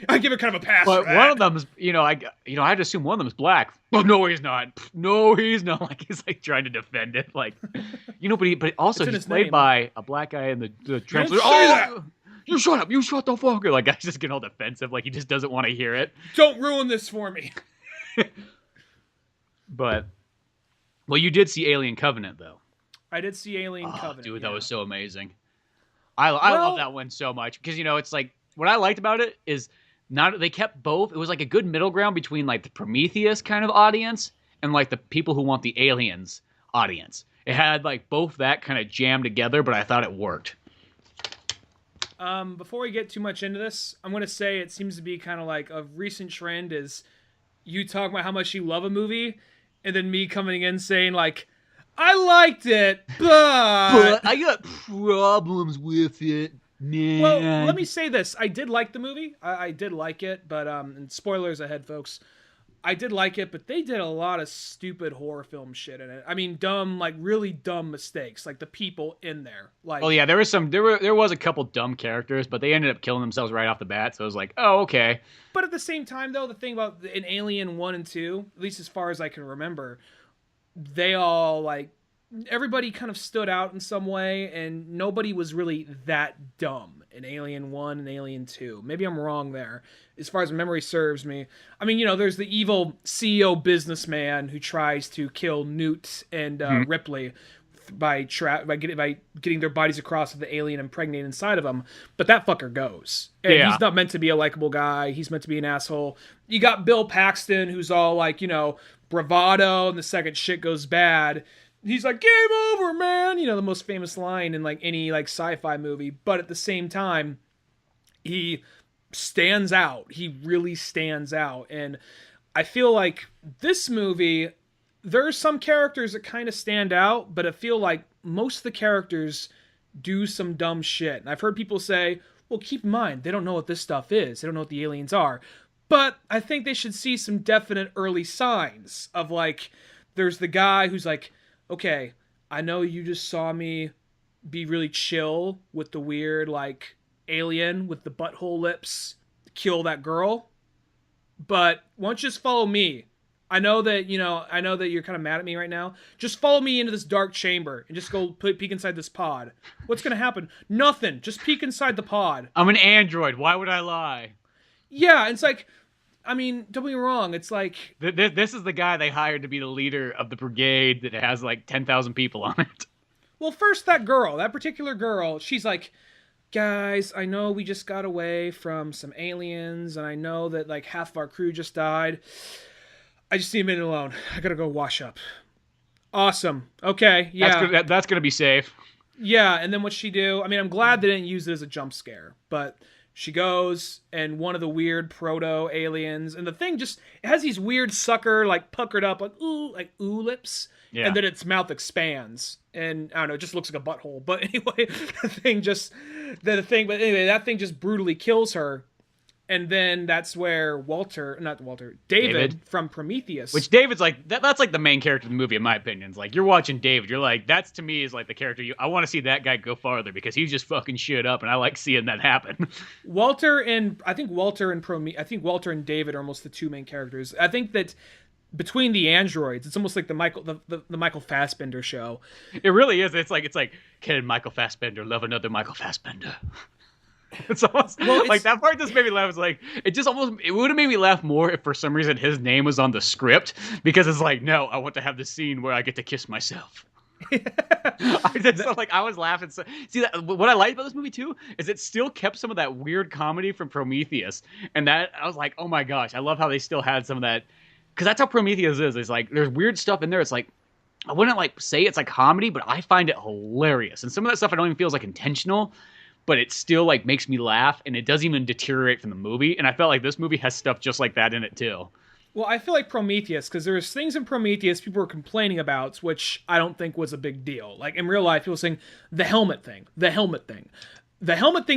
I give it kind of a pass for that. One of them's, I had to assume one of them is black. Oh, no, he's not. No, he's not. Like, he's, like, trying to defend it. Like, but also he's played by a black guy in the translator. Oh! You shut up! You shut the fuck up! Like, guy's just getting all defensive, like he just doesn't want to hear it. Don't ruin this for me. But, well, you did see Alien Covenant, though. I did see Alien Covenant. Dude, that was so amazing. I love that one so much because it's like what I liked about it is they kept both. It was like a good middle ground between like the Prometheus kind of audience and like the people who want the aliens audience. It had like both that kind of jammed together, but I thought it worked. Before we get too much into this, I'm gonna say it seems to be kind of like a recent trend is you talk about how much you love a movie, and then me coming in saying like, I liked it, but I got problems with it, man. Well, let me say this: I did like the movie. I did like it, but and spoilers ahead, folks. I did like it, but they did a lot of stupid horror film shit in it. I mean, dumb, like really dumb mistakes, like the people in there. Like, oh yeah, there was a couple dumb characters, but they ended up killing themselves right off the bat. So I was like, oh okay. But at the same time, though, the thing about in Alien 1 and 2, at least as far as I can remember, they all like everybody kind of stood out in some way, and nobody was really that dumb in Alien 1 and Alien 2. Maybe I'm wrong there, as far as memory serves me. I mean, there's the evil CEO businessman who tries to kill Newt and Ripley by getting their bodies across with the alien impregnated inside of them, but that fucker goes. And he's not meant to be a likable guy. He's meant to be an asshole. You got Bill Paxton, who's all like, bravado, and the second shit goes bad, he's like, game over, man! The most famous line in like any like sci-fi movie. But at the same time, he stands out. He really stands out. And I feel like this movie, there are some characters that kind of stand out, but I feel like most of the characters do some dumb shit. And I've heard people say, well, keep in mind, they don't know what this stuff is. They don't know what the aliens are. But I think they should see some definite early signs of like, there's the guy who's like, okay, I know you just saw me be really chill with the weird, like, alien with the butthole lips kill that girl, but why don't you just follow me? I know that you're kind of mad at me right now. Just follow me into this dark chamber and just go peek inside this pod. What's going to happen? Nothing. Just peek inside the pod. I'm an android. Why would I lie? Yeah, it's like, I mean, don't be wrong. It's like... This is the guy they hired to be the leader of the brigade that has like 10,000 people on it. Well, first that particular girl, she's like, guys, I know we just got away from some aliens, and I know that like half of our crew just died. I just need a minute alone. I gotta go wash up. Awesome. Okay, yeah. That's gonna be safe. Yeah, and then what's she do? I mean, I'm glad they didn't use it as a jump scare, but... She goes, and one of the weird proto-aliens, and the thing just, it has these weird sucker, like, puckered up, like ooh lips, and then its mouth expands, and, I don't know, it just looks like a butthole, but anyway, that thing just brutally kills her, and then that's where David from Prometheus. Which David's like, that's like the main character of the movie, in my opinion. It's like, you're watching David, you're like, that's to me is like the character I want to see that guy go farther because he's just fucking shit up and I like seeing that happen. Walter and David are almost the two main characters. I think that between the androids, it's almost like the Michael Fassbender show. It really is. It's like, can Michael Fassbender love another Michael Fassbender? It's almost like that part just made me laugh. It's like it would have made me laugh more if for some reason his name was on the script because it's like, no, I want to have the scene where I get to kiss myself. I was laughing. See, what I liked about this movie too is it still kept some of that weird comedy from Prometheus, and that I was like, oh my gosh, I love how they still had some of that because that's how Prometheus is. It's like there's weird stuff in there. It's like I wouldn't like say it's like comedy, but I find it hilarious, and some of that stuff I don't even feel is like intentional. But it still like makes me laugh, and it doesn't even deteriorate from the movie. And I felt like this movie has stuff just like that in it too. Well, I feel like Prometheus, because there's things in Prometheus people were complaining about, which I don't think was a big deal. Like in real life, people saying the helmet thing. The helmet thing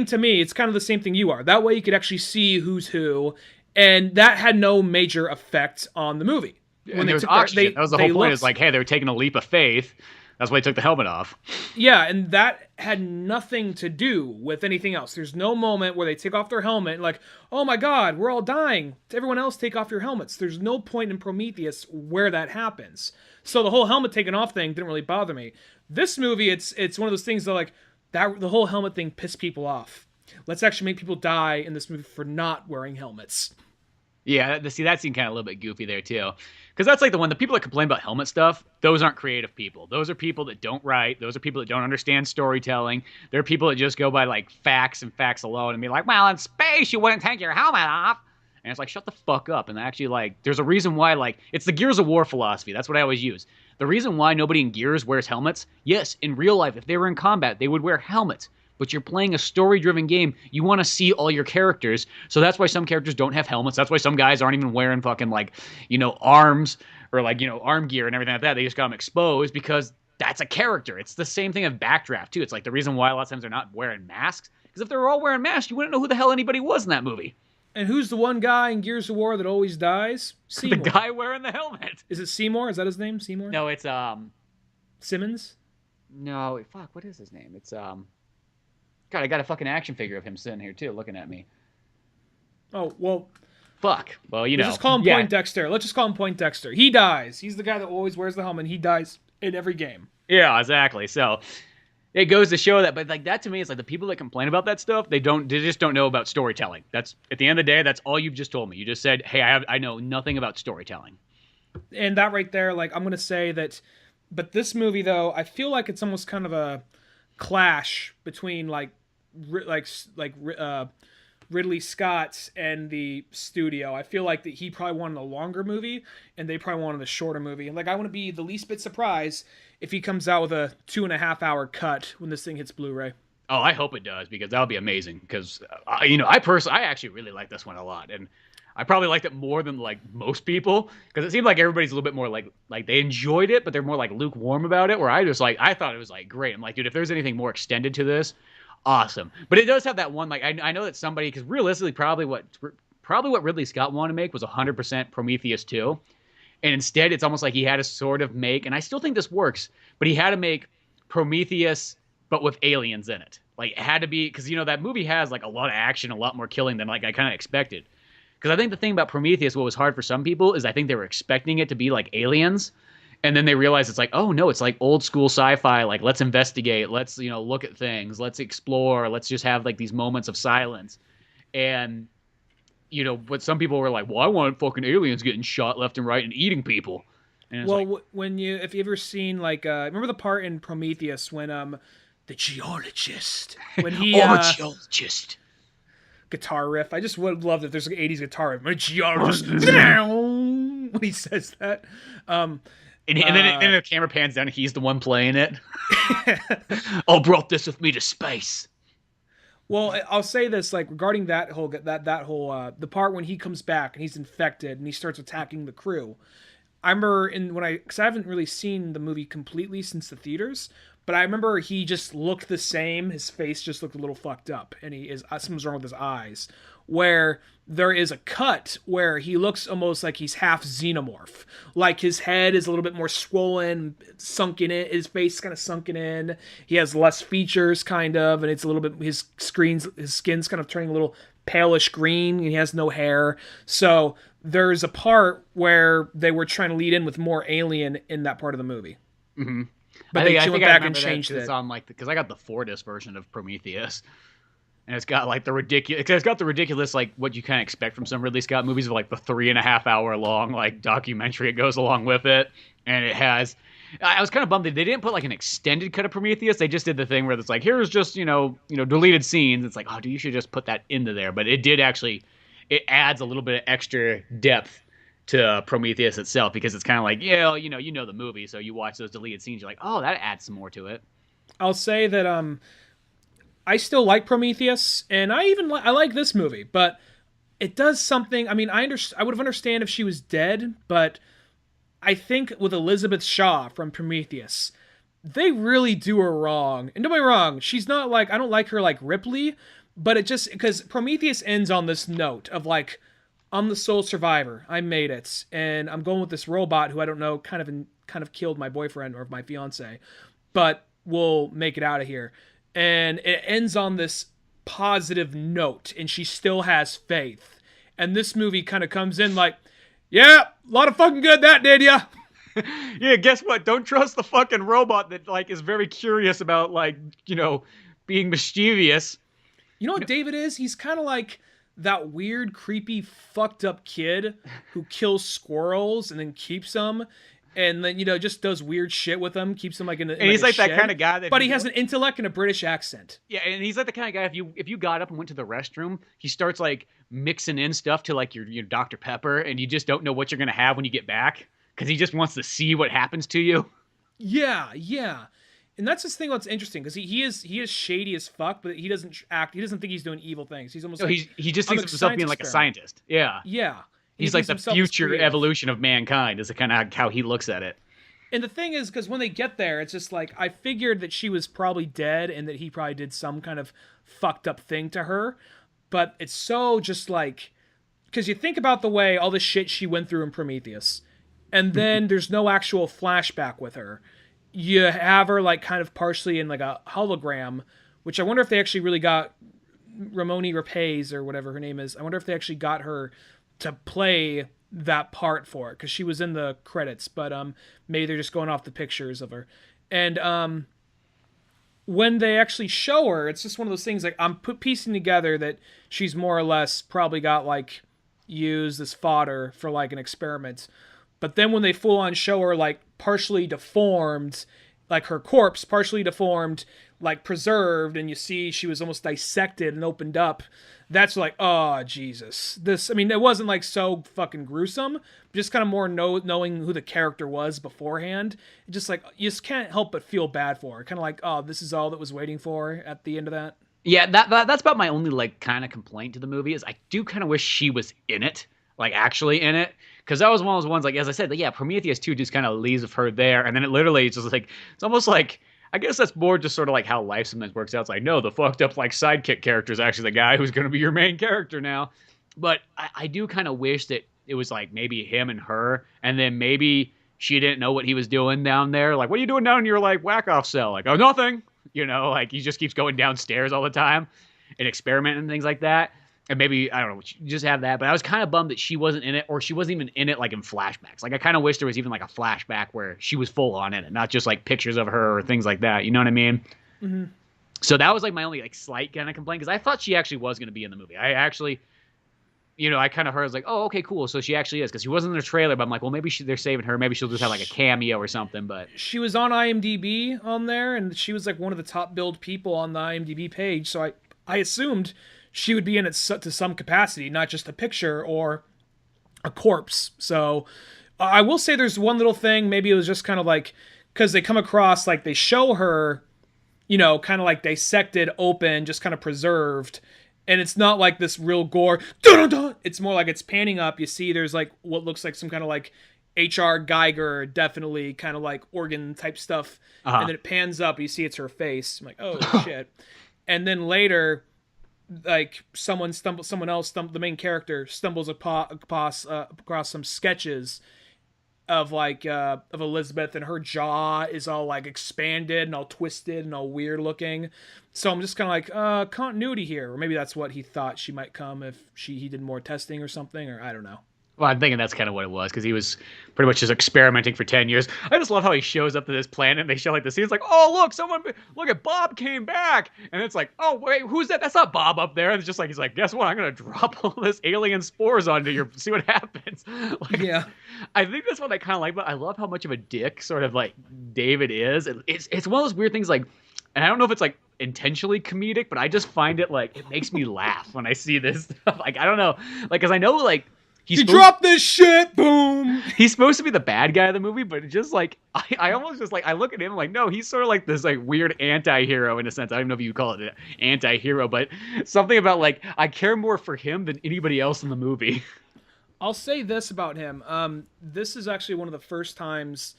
to me, it's kind of the same thing you are. That way you could actually see who's who, and that had no major effect on the movie. When there was oxygen. That was the whole point. Is like, hey, they were taking a leap of faith. That's why he took the helmet off. Yeah, and that had nothing to do with anything else. There's no moment where they take off their helmet and like, oh my god, we're all dying. Everyone else take off your helmets. There's no point in Prometheus where that happens. So the whole helmet taken off thing didn't really bother me. This movie, it's one of those things that like, the whole helmet thing pissed people off. Let's actually make people die in this movie for not wearing helmets. Yeah, see, that seemed kind of a little bit goofy there, too. Because that's like the people that complain about helmet stuff, those aren't creative people. Those are people that don't write. Those are people that don't understand storytelling. They're people that just go by, like, facts and facts alone and be like, well, in space, you wouldn't take your helmet off. And it's like, shut the fuck up. And actually, like, there's a reason why, like, it's the Gears of War philosophy. That's what I always use. The reason why nobody in Gears wears helmets, yes, in real life, if they were in combat, they would wear helmets. But you're playing a story-driven game. You want to see all your characters. So that's why some characters don't have helmets. That's why some guys aren't even wearing fucking, like, arms or, like, arm gear and everything like that. They just got them exposed because that's a character. It's the same thing of Backdraft, too. It's like the reason why a lot of times they're not wearing masks. Because if they were all wearing masks, you wouldn't know who the hell anybody was in that movie. And who's the one guy in Gears of War that always dies? Seymour. The guy wearing the helmet. Is it Seymour? Is that his name? Seymour? No, it's Simmons? No, fuck, what is his name? It's God, I got a fucking action figure of him sitting here too, looking at me. Oh, well. Fuck. Well, Let's just call him Poindexter. Let's just call him Poindexter. He dies. He's the guy that always wears the helmet. He dies in every game. Yeah, exactly. So it goes to show that, but like that to me, it's like the people that complain about that stuff, they just don't know about storytelling. That's at the end of the day, that's all you've just told me. You just said, hey, I know nothing about storytelling. And that right there, like I'm gonna say that, but this movie though, I feel like it's almost kind of a clash between Ridley Scott's and the studio. I feel like that he probably wanted a longer movie and they probably wanted a shorter movie. And like I want to be the least bit surprised if he comes out with a 2.5-hour cut when this thing hits Blu-ray. Oh, I hope it does, because that would be amazing. Because I actually really like this one a lot, and I probably liked it more than like most people, because it seemed like everybody's a little bit more like they enjoyed it, but they're more like lukewarm about it. Where I thought it was like great. I'm like, dude, if there's anything more extended to this, awesome. But it does have that one, like I know that somebody, because realistically, probably what Ridley Scott wanted to make was 100% Prometheus 2. And instead, it's almost like he had to sort of make, and I still think this works, but he had to make Prometheus, but with aliens in it. Like, it had to be, because, that movie has, like, a lot of action, a lot more killing than, like, I kind of expected. Because I think the thing about Prometheus, what was hard for some people, is I think they were expecting it to be, like, aliens. And then they realized it's like, oh, no, it's like old school sci-fi. Like, let's investigate. Let's, look at things. Let's explore. Let's just have, like, these moments of silence. And but some people were like, well, I want fucking aliens getting shot left and right and eating people. And well, if you ever seen, like, remember the part in Prometheus when the geologist, when he geologist guitar riff. I just would love that there's an 80s guitar riff. My geologist when he says that. And then the camera pans down and he's the one playing it. I brought this with me to space. Well, I'll say this, like, regarding that whole the part when he comes back and he's infected and he starts attacking the crew. I remember because I haven't really seen the movie completely since the theaters, but I remember he just looked the same. His face just looked a little fucked up, and something's wrong with his eyes. Where there is a cut where he looks almost like he's half Xenomorph. Like his head is a little bit more swollen, sunken in. His face is kind of sunken in. He has less features, kind of, and it's a little bit, his skin's kind of turning a little palish green, and he has no hair. So there's a part where they were trying to lead in with more alien in that part of the movie. Mm-hmm. But they went back and changed it. It's on because I got the 4-disc version of Prometheus. And it's got like the ridiculous, like what you kind of expect from some Ridley Scott movies, of like the 3.5-hour long like documentary it goes along with it. And it has, I was kind of bummed that they didn't put like an extended cut of Prometheus. They just did the thing where it's like, here's just, deleted scenes. It's like, oh, dude, you should just put that into there. But it did actually, it adds a little bit of extra depth to Prometheus itself, because it's kind of like, yeah, you know the movie, so you watch those deleted scenes, you're like, oh, that adds some more to it. I'll say that I still like Prometheus, and I like this movie, but it does something. I mean, I would have understand if she was dead, but I think with Elizabeth Shaw from Prometheus, they really do her wrong. And don't get me wrong, she's not like, I don't like her like Ripley, but it just, because Prometheus ends on this note of like, I'm the sole survivor. I made it, and I'm going with this robot who I don't know kind of killed my boyfriend or my fiance, but we'll make it out of here. And it ends on this positive note, and she still has faith. And this movie kind of comes in like, yeah, a lot of fucking good that did ya. Yeah, guess what? Don't trust the fucking robot that like is very curious about like, being mischievous. You know what David is? He's kind of like that weird, creepy, fucked up kid who kills squirrels and then keeps them. and then just does weird shit with him, keeps him like in and he's like that kind of guy that. But he has an intellect and a British accent. Yeah, and he's like the kind of guy if you got up and went to the restroom, he starts like mixing in stuff to like your Dr. Pepper, and you just don't know what you're gonna have when you get back because he just wants to see what happens to you. Yeah. And that's his thing. What's interesting because he is shady as fuck, but he doesn't act. He doesn't think he's doing evil things. He's almost he just thinks of himself being like a scientist. Yeah. He's like the future evolution of mankind. Is kind of how he looks at it. And the thing is, because when they get there, it's just like I figured that she was probably dead and that he probably did some kind of fucked up thing to her. But it's so just like because you think about the way all the shit she went through in Prometheus, and then there's no actual flashback with her. You have her like kind of partially in like a hologram, which I wonder if they actually really got Ramoni Rapace or whatever her name is. I wonder if they actually got her to play that part for it because she was in the credits, but maybe they're just going off the pictures of her. And when they actually show her, it's just one of those things like I'm piecing together that she's more or less probably got like used as fodder for like an experiment. But then when they full on show her like partially deformed, like her corpse partially deformed, like preserved, and you see she was almost dissected and opened up, that's like, oh, Jesus. It wasn't like so fucking gruesome, just kind of more knowing who the character was beforehand. Just like, you just can't help but feel bad for her. Kind of like, oh, this is all that was waiting for her at the end of that. Yeah, that's about my only like kind of complaint to the movie is I do kind of wish she was in it, like actually in it. Because that was one of those ones, like, as I said, like, yeah, Prometheus 2 just kind of leaves with her there. And then it literally is just like, it's almost like, I guess that's more just sort of like how life sometimes works out. It's like, no, the fucked up, like, sidekick character is actually the guy who's going to be your main character now. But I do kind of wish that it was like maybe him and her. And then maybe she didn't know what he was doing down there. Like, what are you doing down in your, like, whack-off cell? Like, oh, nothing. Like, he just keeps going downstairs all the time and experimenting and things like that. And maybe, I don't know, just have that. But I was kind of bummed that she wasn't in it, or she wasn't even in it, like, in flashbacks. Like, I kind of wish there was even, like, a flashback where she was full on in it, not just, like, pictures of her or things like that. You know what I mean? Mm-hmm. So that was, like, my only, like, slight kind of complaint, because I thought she actually was going to be in the movie. I actually, I kind of heard, I was like, oh, okay, cool. So she actually is, because she wasn't in the trailer, but I'm like, well, maybe they're saving her. Maybe she'll just have, like, a cameo or something, but... She was on IMDb on there, and she was, like, one of the top billed people on the IMDb page, so I assumed... she would be in it to some capacity, not just a picture or a corpse. So I will say there's one little thing. Maybe it was just kind of like, because they come across, like they show her, kind of like dissected, open, just kind of preserved. And it's not like this real gore. Dun-dun-dun! It's more like it's panning up. You see there's like what looks like some kind of like H.R. Geiger, definitely kind of like organ type stuff. Uh-huh. And then it pans up. You see it's her face. I'm like, oh, shit. And then later... like the main character stumbles across some sketches of like of Elizabeth, and her jaw is all like expanded and all twisted and all weird looking. So I'm just kind of like continuity here, or maybe that's what he thought she might come if he did more testing or something, or I don't know. Well, I'm thinking that's kind of what it was, because he was pretty much just experimenting for 10 years. I just love how he shows up to this planet, and they show, like, the scenes, like, oh, look at Bob came back! And it's like, oh, wait, who's that? That's not Bob up there. And it's just like, he's like, guess what? I'm going to drop all this alien spores onto you, see what happens. Like, yeah. I think that's what I kind of like, but I love how much of a dick, sort of, like, David is. It's one of those weird things, like, and I don't know if it's, like, intentionally comedic, but I just find it, like, it makes me laugh when I see this stuff. Like, I don't know. Like, because I know, like, he dropped this shit, boom! He's supposed to be the bad guy of the movie, but just like, I almost just like, I look at him like, no, he's sort of like this like weird anti-hero in a sense. I don't know if you call it an anti-hero, but something about like, I care more for him than anybody else in the movie. I'll say this about him. This is actually one of the first times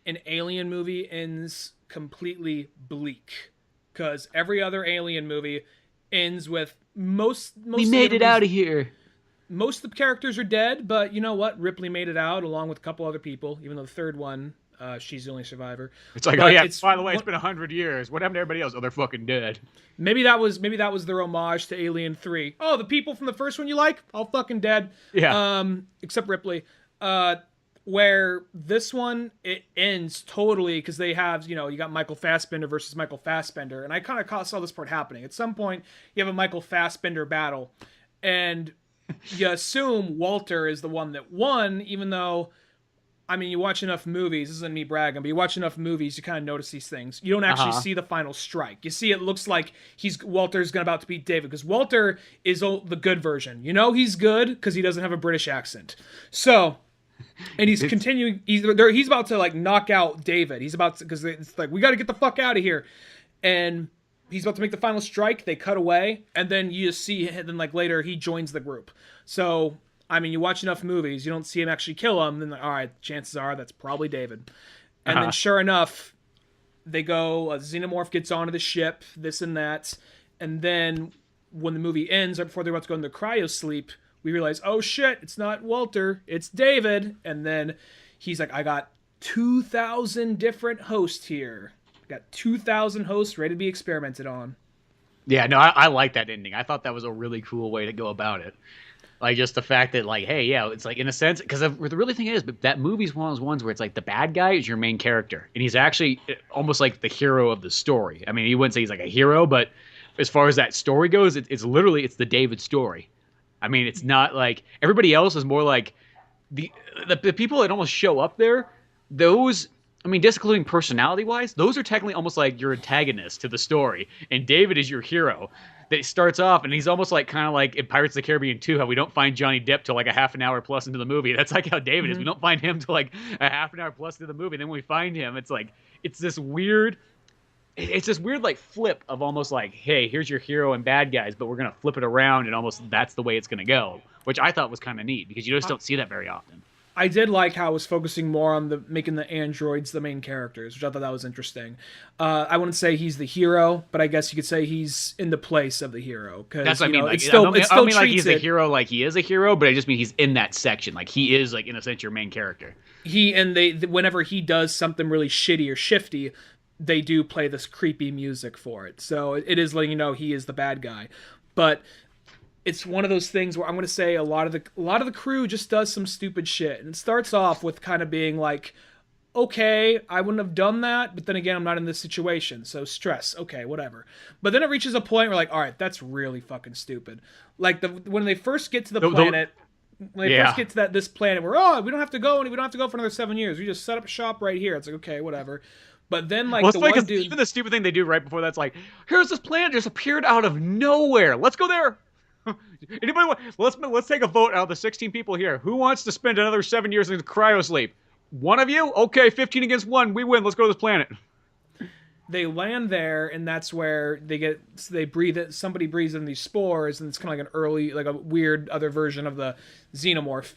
an Alien movie ends completely bleak. Because every other Alien movie ends with most we made it out of here. Most of the characters are dead, but you know what? Ripley made it out along with a couple other people, even though the third one, she's the only survivor. It's like, but oh yeah, by the way, it's been 100 years. What happened to everybody else? Oh, they're fucking dead. Maybe that was their homage to Alien 3. Oh, the people from the first one you like? All fucking dead. Yeah. Except Ripley. Where this one, it ends totally because they have, you got Michael Fassbender versus Michael Fassbender. And I kind of saw this part happening. At some point, you have a Michael Fassbender battle. And... you assume Walter is the one that won, even though I mean, you watch enough movies, this isn't me bragging, but you watch enough movies, you kind of notice these things. You don't actually see the final strike. You see it looks like Walter's about to beat David, because Walter is the good version. You know he's good because he doesn't have a British accent. So, and he's continuing, he's about to like knock out David. He's about to, because it's like, we got to get the fuck out of here. And he's about to make the final strike, they cut away, and then you just see, and then like later, he joins the group. So, I mean, you watch enough movies, you don't see him actually kill him, then, all right, chances are that's probably David. And then, sure enough, they go, a Xenomorph gets onto the ship, this and that, and then when the movie ends, right before they're about to go into cryosleep, we realize, oh shit, it's not Walter, it's David. And then he's like, I got 2,000 different hosts here. I got 2,000 hosts ready to be experimented on. Yeah, no, I like that ending. I thought that was a really cool way to go about it. Like, just the fact that, like, hey, yeah, it's like, in a sense, because the really thing is, that movie's one of those ones where it's like the bad guy is your main character, and he's actually almost like the hero of the story. I mean, you wouldn't say he's like a hero, but as far as that story goes, it's literally, it's the David story. I mean, it's not like, everybody else is more like, the people that almost show up there, those, I mean, just including personality-wise, those are technically almost like your antagonist to the story, and David is your hero. That starts off, and he's almost like kind of like in Pirates of the Caribbean 2, how we don't find Johnny Depp till like a half an hour plus into the movie. That's like how David is. We don't find him till like a half an hour plus into the movie. Then when we find him, it's like it's this weird like flip of almost like, hey, here's your hero and bad guys, but we're gonna flip it around, and almost that's the way it's gonna go, which I thought was kind of neat because you just don't see that very often. I did like how it was focusing more on making the androids the main characters, which I thought that was interesting. I wouldn't say he's the hero, but I guess you could say he's in the place of the hero. That's what I mean. Like, I don't mean like he's a hero, like he is a hero, but I just mean he's in that section. Like he is, like in a sense, your main character. Whenever he does something really shitty or shifty, they do play this creepy music for it. So it is letting you know he is the bad guy, but. It's one of those things where I'm going to say a lot of the crew just does some stupid shit. And it starts off with kind of being like, okay, I wouldn't have done that, but then again, I'm not in this situation, so stress, okay, whatever. But then it reaches a point where like, all right, that's really fucking stupid. Like when they first get to the planet, first get to this planet where, we don't have to go for another 7 years. We just set up shop right here. It's like, okay, whatever. But then like even the stupid thing they do right before that's like, here's this planet just appeared out of nowhere. Let's go there. Anybody want? Let's take a vote out of the 16 people here. Who wants to spend another 7 years in cryosleep? One of you? Okay, 15 against 1. We win. Let's go to this planet. They land there, and that's where they breathe it. Somebody breathes in these spores, and it's kind of like a weird other version of the Xenomorph.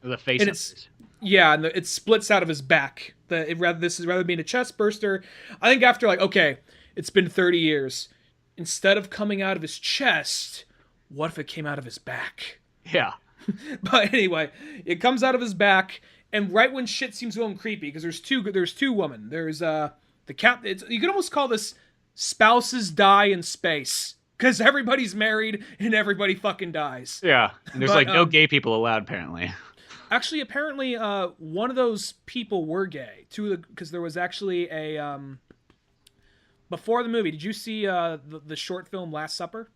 The face. And it splits out of his back. This is rather being a chest burster. I think after like, okay, it's been 30 years. Instead of coming out of his chest, what if it came out of his back? Yeah. But anyway, it comes out of his back, and right when shit seems to him creepy, because there's two women. There's the cat. You could almost call this spouses die in space, because everybody's married and everybody fucking dies. Yeah. And there's no gay people allowed, apparently. Actually, apparently, one of those people were gay. Because there was actually a before the movie. Did you see the short film Last Supper?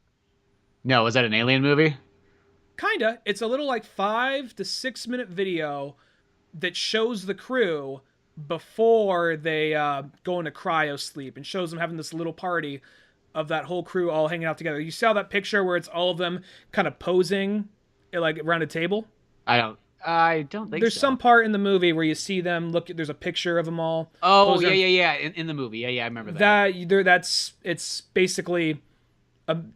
No, was that an alien movie? Kinda. It's a little like 5 to 6 minute video that shows the crew before they go into cryo sleep, and shows them having this little party of that whole crew all hanging out together. You saw that picture where it's all of them kind of posing like around a table? I don't think there's some part in the movie where you see them there's a picture of them all. Oh, yeah. In the movie. Yeah, I remember that. It's basically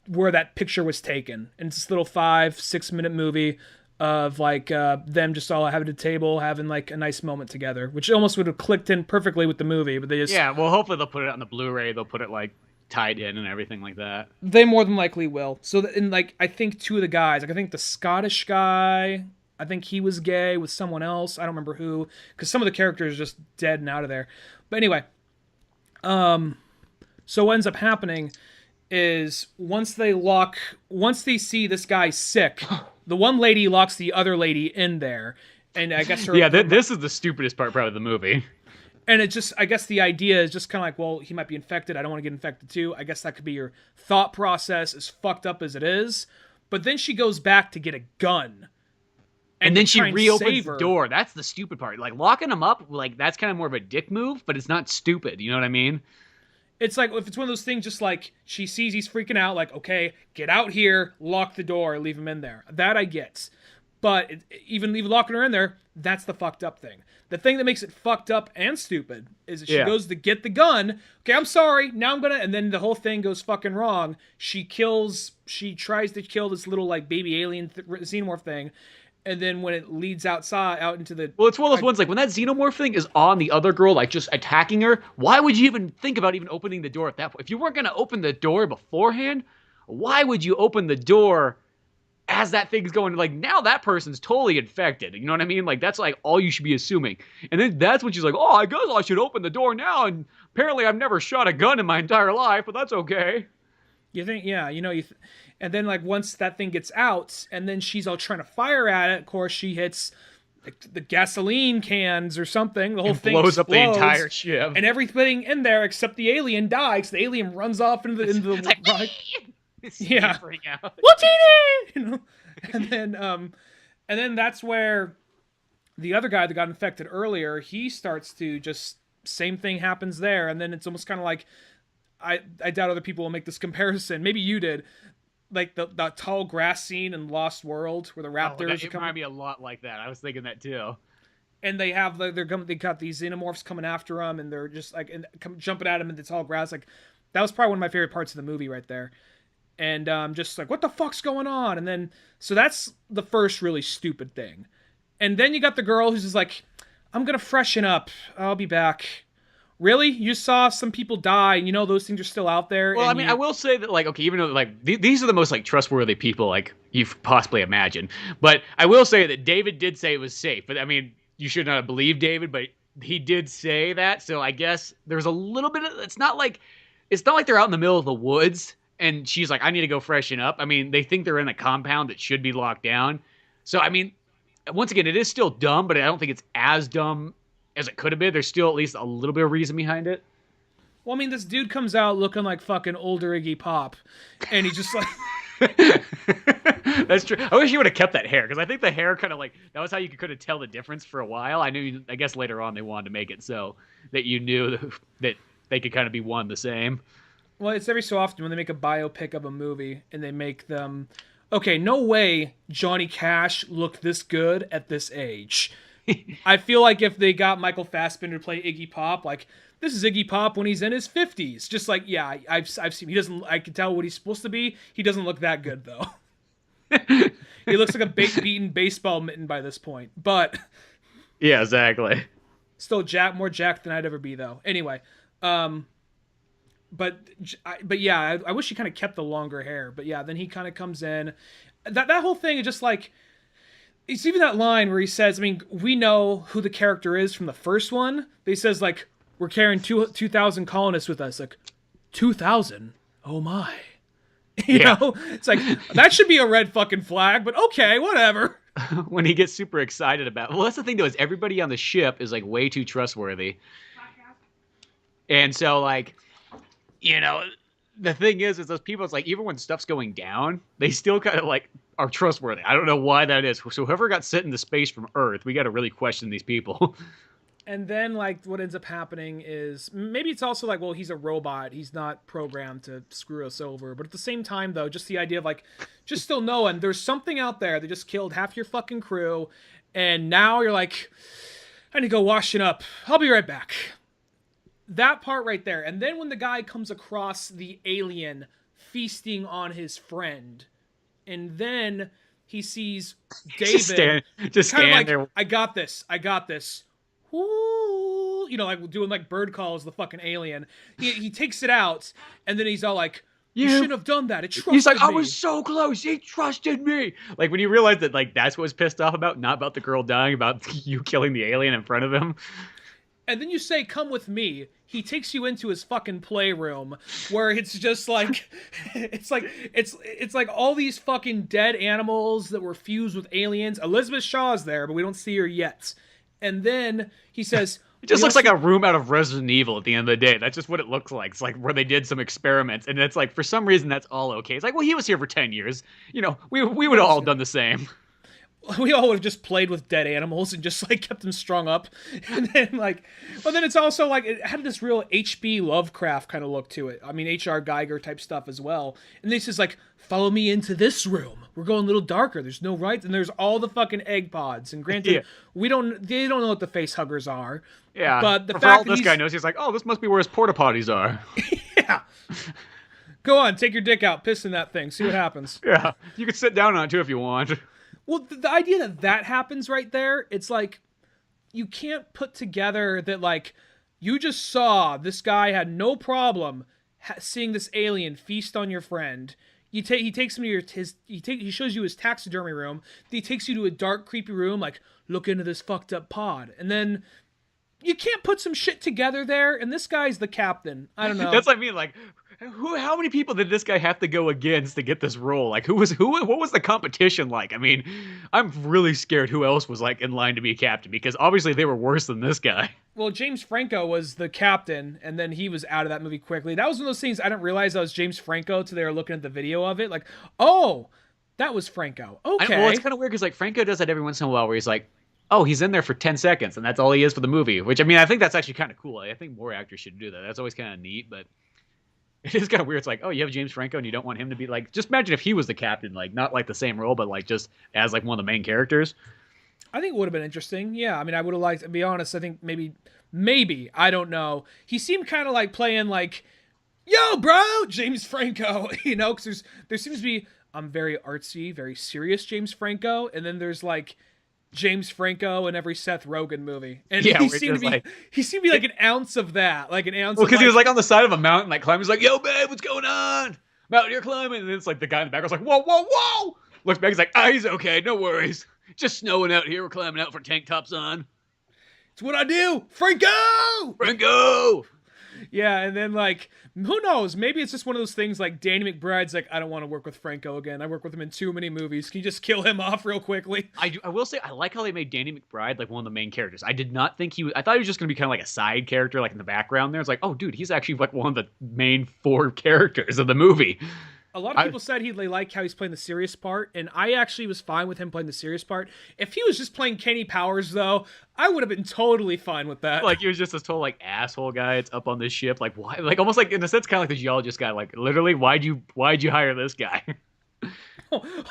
where that picture was taken. And it's this little 5-6 minute movie of like them just all having a table, having like a nice moment together, which almost would have clicked in perfectly with the movie, but they just... Yeah, well, hopefully they'll put it on the Blu-ray. They'll put it like tied in and everything like that. They more than likely will. So, I think two of the guys, like I think the Scottish guy, I think he was gay with someone else. I don't remember who, because some of the characters are just dead and out of there. But anyway, so what ends up happening is once they see this guy sick, the one lady locks the other lady in there, and I guess this is the stupidest part probably of the movie. And it just, I guess the idea is just kind of like, well, he might be infected. I don't want to get infected too. I guess that could be your thought process, as fucked up as it is. But then she goes back to get a gun. And then she reopens the door. That's the stupid part. Like, locking him up, like, that's kind of more of a dick move, but it's not stupid. You know what I mean? It's like, if it's one of those things, just like, she sees he's freaking out, like, okay, get out here, lock the door, leave him in there. That I get. But even locking her in there, that's the fucked up thing. The thing that makes it fucked up and stupid is that she goes to get the gun. Okay, I'm sorry. Now I'm gonna... And then the whole thing goes fucking wrong. She tries to kill this little, like, baby alien xenomorph thing. And then when it leads outside, out into the... Well, it's one of those ones, like, when that xenomorph thing is on the other girl, like, just attacking her, why would you even think about even opening the door at that point? If you weren't going to open the door beforehand, why would you open the door as that thing's going? Like, now that person's totally infected. You know what I mean? Like, that's, like, all you should be assuming. And then that's when she's like, oh, I guess I should open the door now, and apparently I've never shot a gun in my entire life, but that's okay. You think, yeah, you know, and then, like, once that thing gets out, and then she's all trying to fire at it, of course, she hits the gasoline cans or something. The whole thing blows up the entire ship. And everything in there except the alien dies. The alien runs off into the like, yeah. What's in it? You know? And then that's where the other guy that got infected earlier, he starts to just... Same thing happens there, and then it's almost kind of like... I doubt other people will make this comparison. Maybe you did. Like the tall grass scene in Lost World where the raptors it might be a lot like that. I was thinking that too. And they have they got these xenomorphs coming after them, and they're just like jumping at them in the tall grass. Like, that was probably one of my favorite parts of the movie right there. And just like, what the fuck's going on? And then so that's the first really stupid thing. And then you got the girl who's just like, I'm gonna freshen up. I'll be back. Really? You saw some people die, and you know those things are still out there? Well, I mean, I will say that, like, okay, even though, like, these are the most, like, trustworthy people, like, you've possibly imagined. But I will say that David did say it was safe. But, I mean, you should not have believed David, but he did say that. So I guess there's a little bit of... It's not like they're out in the middle of the woods, and she's like, I need to go freshen up. I mean, they think they're in a compound that should be locked down. So, I mean, once again, it is still dumb, but I don't think it's as dumb as it could have been. There's still at least a little bit of reason behind it. Well, I mean, this dude comes out looking like fucking older Iggy Pop, and he's just like... That's true. I wish you would have kept that hair, because I think the hair kind of like... That was how you could have tell the difference for a while. I guess later on they wanted to make it so that you knew that they could kind of be one the same. Well, it's every so often when they make a biopic of a movie, and they make them... Okay, no way Johnny Cash looked this good at this age. I feel like if they got Michael Fassbender to play Iggy Pop, like, this is Iggy Pop when he's in his 50s. Just like, yeah, I've seen... He doesn't... I can tell what he's supposed to be. He doesn't look that good, though. He looks like a beaten baseball mitten by this point. But... Yeah, exactly. Still more jacked than I'd ever be, though. Anyway. But yeah, I wish he kind of kept the longer hair. But yeah, then he kind of comes in. That whole thing is just like... It's even that line where he says, I mean, we know who the character is from the first one. But he says, like, we're carrying 2,000 colonists with us. Like, 2,000? Oh my. You know? It's like, that should be a red fucking flag, but okay, whatever. When he gets super excited about it. Well, that's the thing, though, is everybody on the ship is, like, way too trustworthy. And so, like, you know... The thing is those people, it's like, even when stuff's going down, they still kind of, like, are trustworthy. I don't know why that is. So whoever got sent into space from Earth, we got to really question these people. And then, like, what ends up happening is, maybe it's also like, well, he's a robot. He's not programmed to screw us over. But at the same time, though, just the idea of, like, just still knowing there's something out there that just killed half your fucking crew. And now you're like, I need to go wash it up. I'll be right back. That part right there. And then when the guy comes across the alien feasting on his friend, and then he sees David just stand there. Like, I got this. Ooh, you know, like doing like bird calls, the fucking alien. He takes it out, and then he's all like, you shouldn't have done that. It trusted me. He's like, I was so close. He trusted me. Like, when you realize that, like, that's what was pissed off about, not about the girl dying, about you killing the alien in front of him. And then you say, come with me. He takes you into his fucking playroom where it's just like, it's like all these fucking dead animals that were fused with aliens. Elizabeth Shaw's there, but we don't see her yet. And then he says... It just looks like a room out of Resident Evil at the end of the day. That's just what it looks like. It's like where they did some experiments, and it's like, for some reason, that's all okay. It's like, well, he was here for 10 years. You know, we would have all done the same. we all would have just played with dead animals and just like kept them strung up. And then like, but then it's also like it had this real H.P. Lovecraft kind of look to it. I mean, H.R. Geiger type stuff as well. And this is like, follow me into this room. We're going a little darker. There's no right, and there's all the fucking egg pods. And granted, they don't know what the face huggers are. Yeah, but the for fact all that this guy knows, he's like, oh, this must be where his porta potties are. Yeah. Go on, take your dick out, piss in that thing, see what happens. Yeah, you can sit down on it too if you want. Well, the idea that happens right there, it's like, you can't put together that, like, you just saw this guy had no problem seeing this alien feast on your friend. He takes him to he shows you his taxidermy room. He takes you to a dark, creepy room, like, look into this fucked up pod. And then you can't put some shit together there, and this guy's the captain. I don't know. That's what I mean, like, how many people did this guy have to go against to get this role? Like, what was the competition like? I mean, I'm really scared who else was like in line to be a captain, because obviously they were worse than this guy. Well, James Franco was the captain, and then he was out of that movie quickly. That was one of those things I didn't realize that was James Franco until they were looking at the video of it. Like, oh, that was Franco. Okay. Well, it's kind of weird because like Franco does that every once in a while where he's like, oh, he's in there for 10 seconds, and that's all he is for the movie. Which, I mean, I think that's actually kind of cool. I think more actors should do that. That's always kind of neat, but it is kind of weird. It's like, oh, you have James Franco and you don't want him to be like, just imagine if he was the captain, like not like the same role, but like just as like one of the main characters. I think it would have been interesting. Yeah, I mean, I would have liked, to be honest, I think maybe, I don't know. He seemed kind of like playing like, yo, bro, James Franco, you know, because there seems to be, very artsy, very serious James Franco, and then there's like James Franco in every Seth Rogen movie, and yeah, he seemed to be like an ounce of that, like an ounce. Well, because like, he was like on the side of a mountain, like climbing. He's like, "Yo, babe, what's going on? I'm out here climbing." And then it's like the guy in the background's like, "Whoa, whoa, whoa!" Looks back, he's like, "Ah, he's okay, no worries. Just snowing out here. We're climbing out for tank tops on. It's what I do, Franco. Franco." Yeah, and then like, who knows? Maybe it's just one of those things like Danny McBride's like, I don't want to work with Franco again. I work with him in too many movies. Can you just kill him off real quickly? I will say I like how they made Danny McBride like one of the main characters. I did not think I thought he was just gonna be kind of like a side character, like in the background there. It's like, oh, dude, he's actually like one of the main 4 characters of the movie. A lot of people said they like how he's playing the serious part, and I actually was fine with him playing the serious part. If he was just playing Kenny Powers, though, I would have been totally fine with that. Like, he was just this total, like, asshole guy that's up on this ship. Like, why? Like, almost like, in a sense, kind of like the geologist guy. Like, literally, why'd you hire this guy?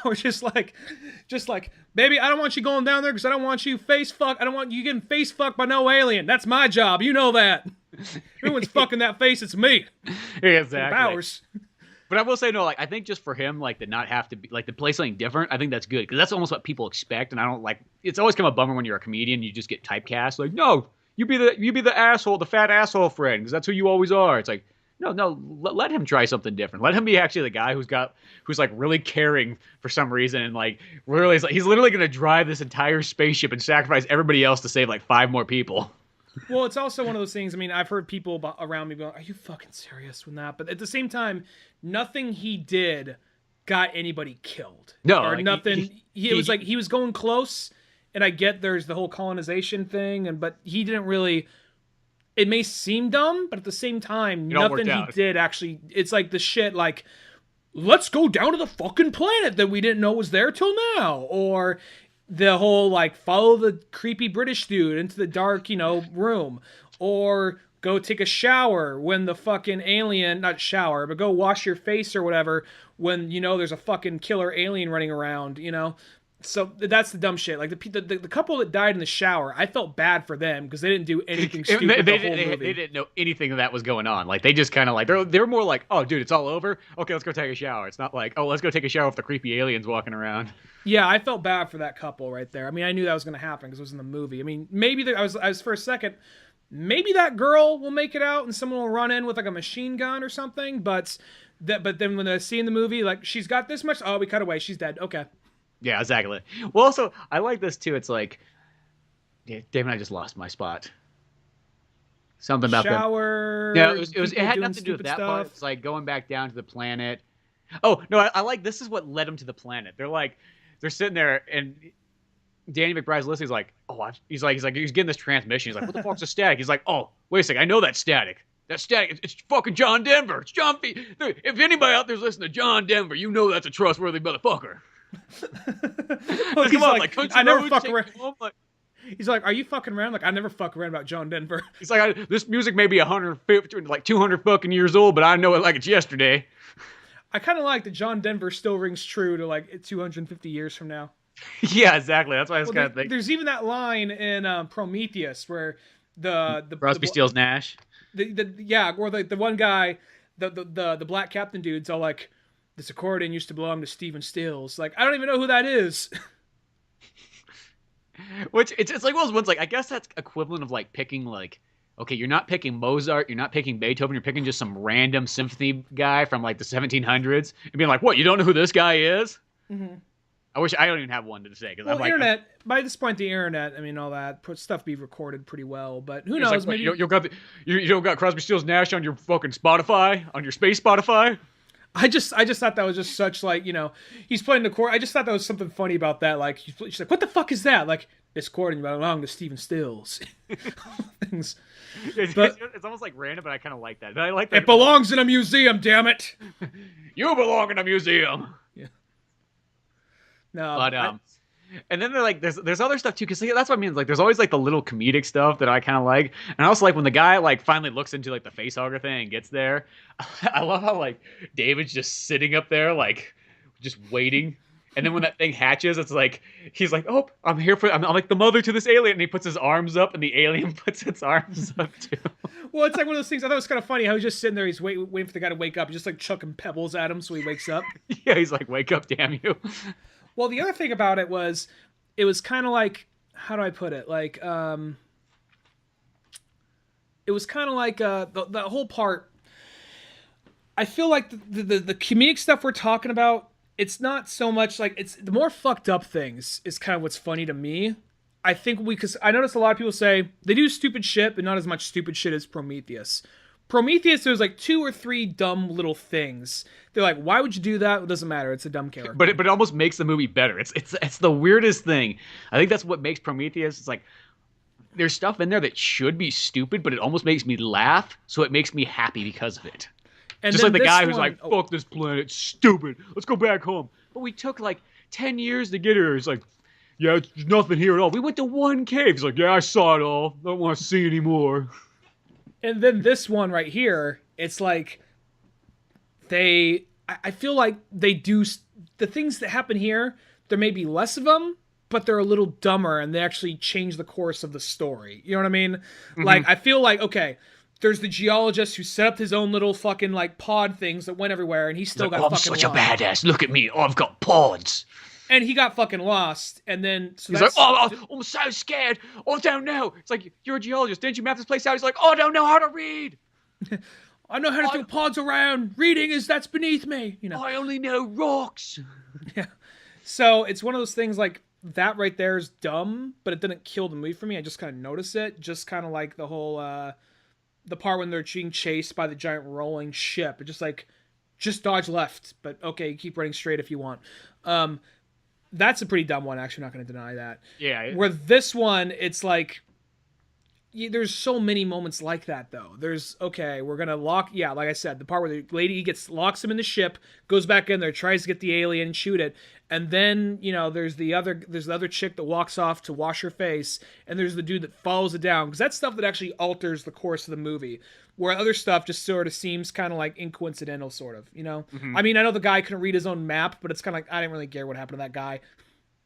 Or just like, baby, I don't want you going down there because I don't want you I don't want you getting face fucked by no alien. That's my job. You know that. If anyone's fucking that face, it's me. Yeah, exactly. Powers. But I will say, no, like, I think just for him, like, to not have to be, like, to play something different, I think that's good. Because that's almost what people expect, and I don't, like, it's always kind of a bummer when you're a comedian, you just get typecast. Like, no, you be the asshole, the fat asshole friend, because that's who you always are. It's like, no, let him try something different. Let him be actually the guy who's, like, really caring for some reason, and, like, really, he's literally going to drive this entire spaceship and sacrifice everybody else to save, like, 5 more people. Well, it's also one of those things. I mean, I've heard people around me going, "Are you fucking serious with that?" But at the same time, nothing he did got anybody killed. No, or like, nothing. It was like he was going close, and I get there's the whole colonization thing, but he didn't really. It may seem dumb, but at the same time, nothing he did actually. It's like the shit like, let's go down to the fucking planet that we didn't know was there till now, or the whole like follow the creepy British dude into the dark, room, or go take a shower when the fucking alien, not shower, but go wash your face or whatever when there's a fucking killer alien running around, So that's the dumb shit. Like the couple that died in the shower, I felt bad for them because they didn't do anything stupid the whole movie. They didn't know anything of that was going on. Like, they just kind of like, they're more like, oh, dude, it's all over. Okay, let's go take a shower. It's not like, oh, let's go take a shower with the creepy aliens walking around. Yeah, I felt bad for that couple right there. I mean, I knew that was going to happen because it was in the movie. I mean, maybe I was for a second, maybe that girl will make it out and someone will run in with like a machine gun or something. But then when I see in the movie, like, she's got this much. Oh, we cut away. She's dead. Okay. Yeah, exactly. Well, also, I like this too. It's like, yeah, Dave and I just lost my spot. Something about shower. Yeah, it had nothing to do with that part. It's like going back down to the planet. Oh no, I like this is what led them to the planet. They're sitting there and Danny McBride's listening. He's like, oh, he's getting this transmission. He's like, what the fuck's a static? He's like, oh, wait a second, I know that static. That static, it's fucking John Denver. It's John. If anybody out there's listening to John Denver, you know that's a trustworthy motherfucker. Well, he's like, I never fuck around. Like, he's like, are you fucking around? Like, I never fuck around about John Denver. He's like, this music may be 150, like 200 fucking years old, but I know it like it's yesterday. I kind of like that John Denver still rings true to like 250 years from now. Yeah, exactly. That's why I was kind of thinking. There's even that line in Prometheus where the Crosby, Stills, Nash. Or the one guy, the black captain dude's all like, this accordion used to belong to Stephen Stills. Like, I don't even know who that is. Which it's like one of those ones, like, I guess that's equivalent of like picking like, okay, you're not picking Mozart, you're not picking Beethoven, you're picking just some random symphony guy from like the 1700s and being like, what, you don't know who this guy is? Mm-hmm. I wish I don't even have one to say. Well, I'm like, internet, by this point, the internet, I mean, all that stuff be recorded pretty well, but who knows? Like, maybe you don't got Crosby, Stills, Nash on your fucking Spotify, on your space Spotify? I just thought that was just such, like, you know, he's playing the chord. I just thought that was something funny about that. Like, she's like, what the fuck is that? Like, this accordion belonged to Stephen Stills. Things. It's almost like random, but I kind of like that. And I like that. It belongs in a museum, damn it. You belong in a museum. Yeah. No, but and then they're like, there's other stuff too, because that's what I mean. Like, there's always like the little comedic stuff that I kind of like, and I also like when the guy like finally looks into like the facehugger thing and gets there. I love how like David's just sitting up there like just waiting, and then when that thing hatches, it's like he's like, oh, I'm like the mother to this alien, and he puts his arms up, and the alien puts its arms up too. Well, it's like one of those things. I thought it was kind of funny how he's just sitting there, he's waiting for the guy to wake up, just like chucking pebbles at him so he wakes up. Yeah, he's like, wake up, damn you. Well, the other thing about it was kind of like, how do I put it? Like, it was kind of like the whole part. I feel like the comedic stuff we're talking about, it's not so much like, it's the more fucked up things is kind of what's funny to me. I think because I noticed a lot of people say they do stupid shit, but not as much stupid shit as Prometheus. Prometheus, there's like 2 or 3 dumb little things. They're like, why would you do that? It doesn't matter. It's a dumb character. But it almost makes the movie better. It's the weirdest thing. I think that's what makes Prometheus. It's like there's stuff in there that should be stupid, but it almost makes me laugh, so it makes me happy because of it. And just like the guy who's like, fuck this planet, stupid. Let's go back home. But we took like 10 years to get here. It's like, yeah, there's nothing here at all. We went to one cave. He's like, yeah, I saw it all. Don't want to see anymore. And then this one right here, it's like I feel like they do the things that happen here. There may be less of them, but they're a little dumber, and they actually change the course of the story. You know what I mean? Mm-hmm. Like, I feel like, okay, there's the geologist who set up his own little fucking like pod things that went everywhere, and he's still got fucking I'm such a badass. Look at me. I've got pods. And he got fucking lost, and then he's like, "Oh, I'm so scared. I don't know." It's like, you're a geologist. Didn't you map this place out? He's like, "Oh, I don't know how to read. I know how to throw pods around. Reading that's beneath me. You know, I only know rocks." Yeah. So it's one of those things like that right there is dumb, but it didn't kill the movie for me. I just kind of noticed it. Just kind of like the whole the part when they're being chased by the giant rolling ship. It just dodge left, but okay, keep running straight if you want. That's a pretty dumb one. Actually, I'm not going to deny that. Yeah. Where this one, it's like, there's so many moments like that, though. There's, okay, we're going to lock, yeah, like I said, the part where the lady locks him in the ship, goes back in there, tries to get the alien and shoot it. And then, you know, there's the other chick that walks off to wash her face. And there's the dude that follows it down. Because that's stuff that actually alters the course of the movie. Where other stuff just sort of seems kind of like incoincidental, sort of, you know? Mm-hmm. I mean, I know the guy couldn't read his own map, but it's kind of like, I didn't really care what happened to that guy.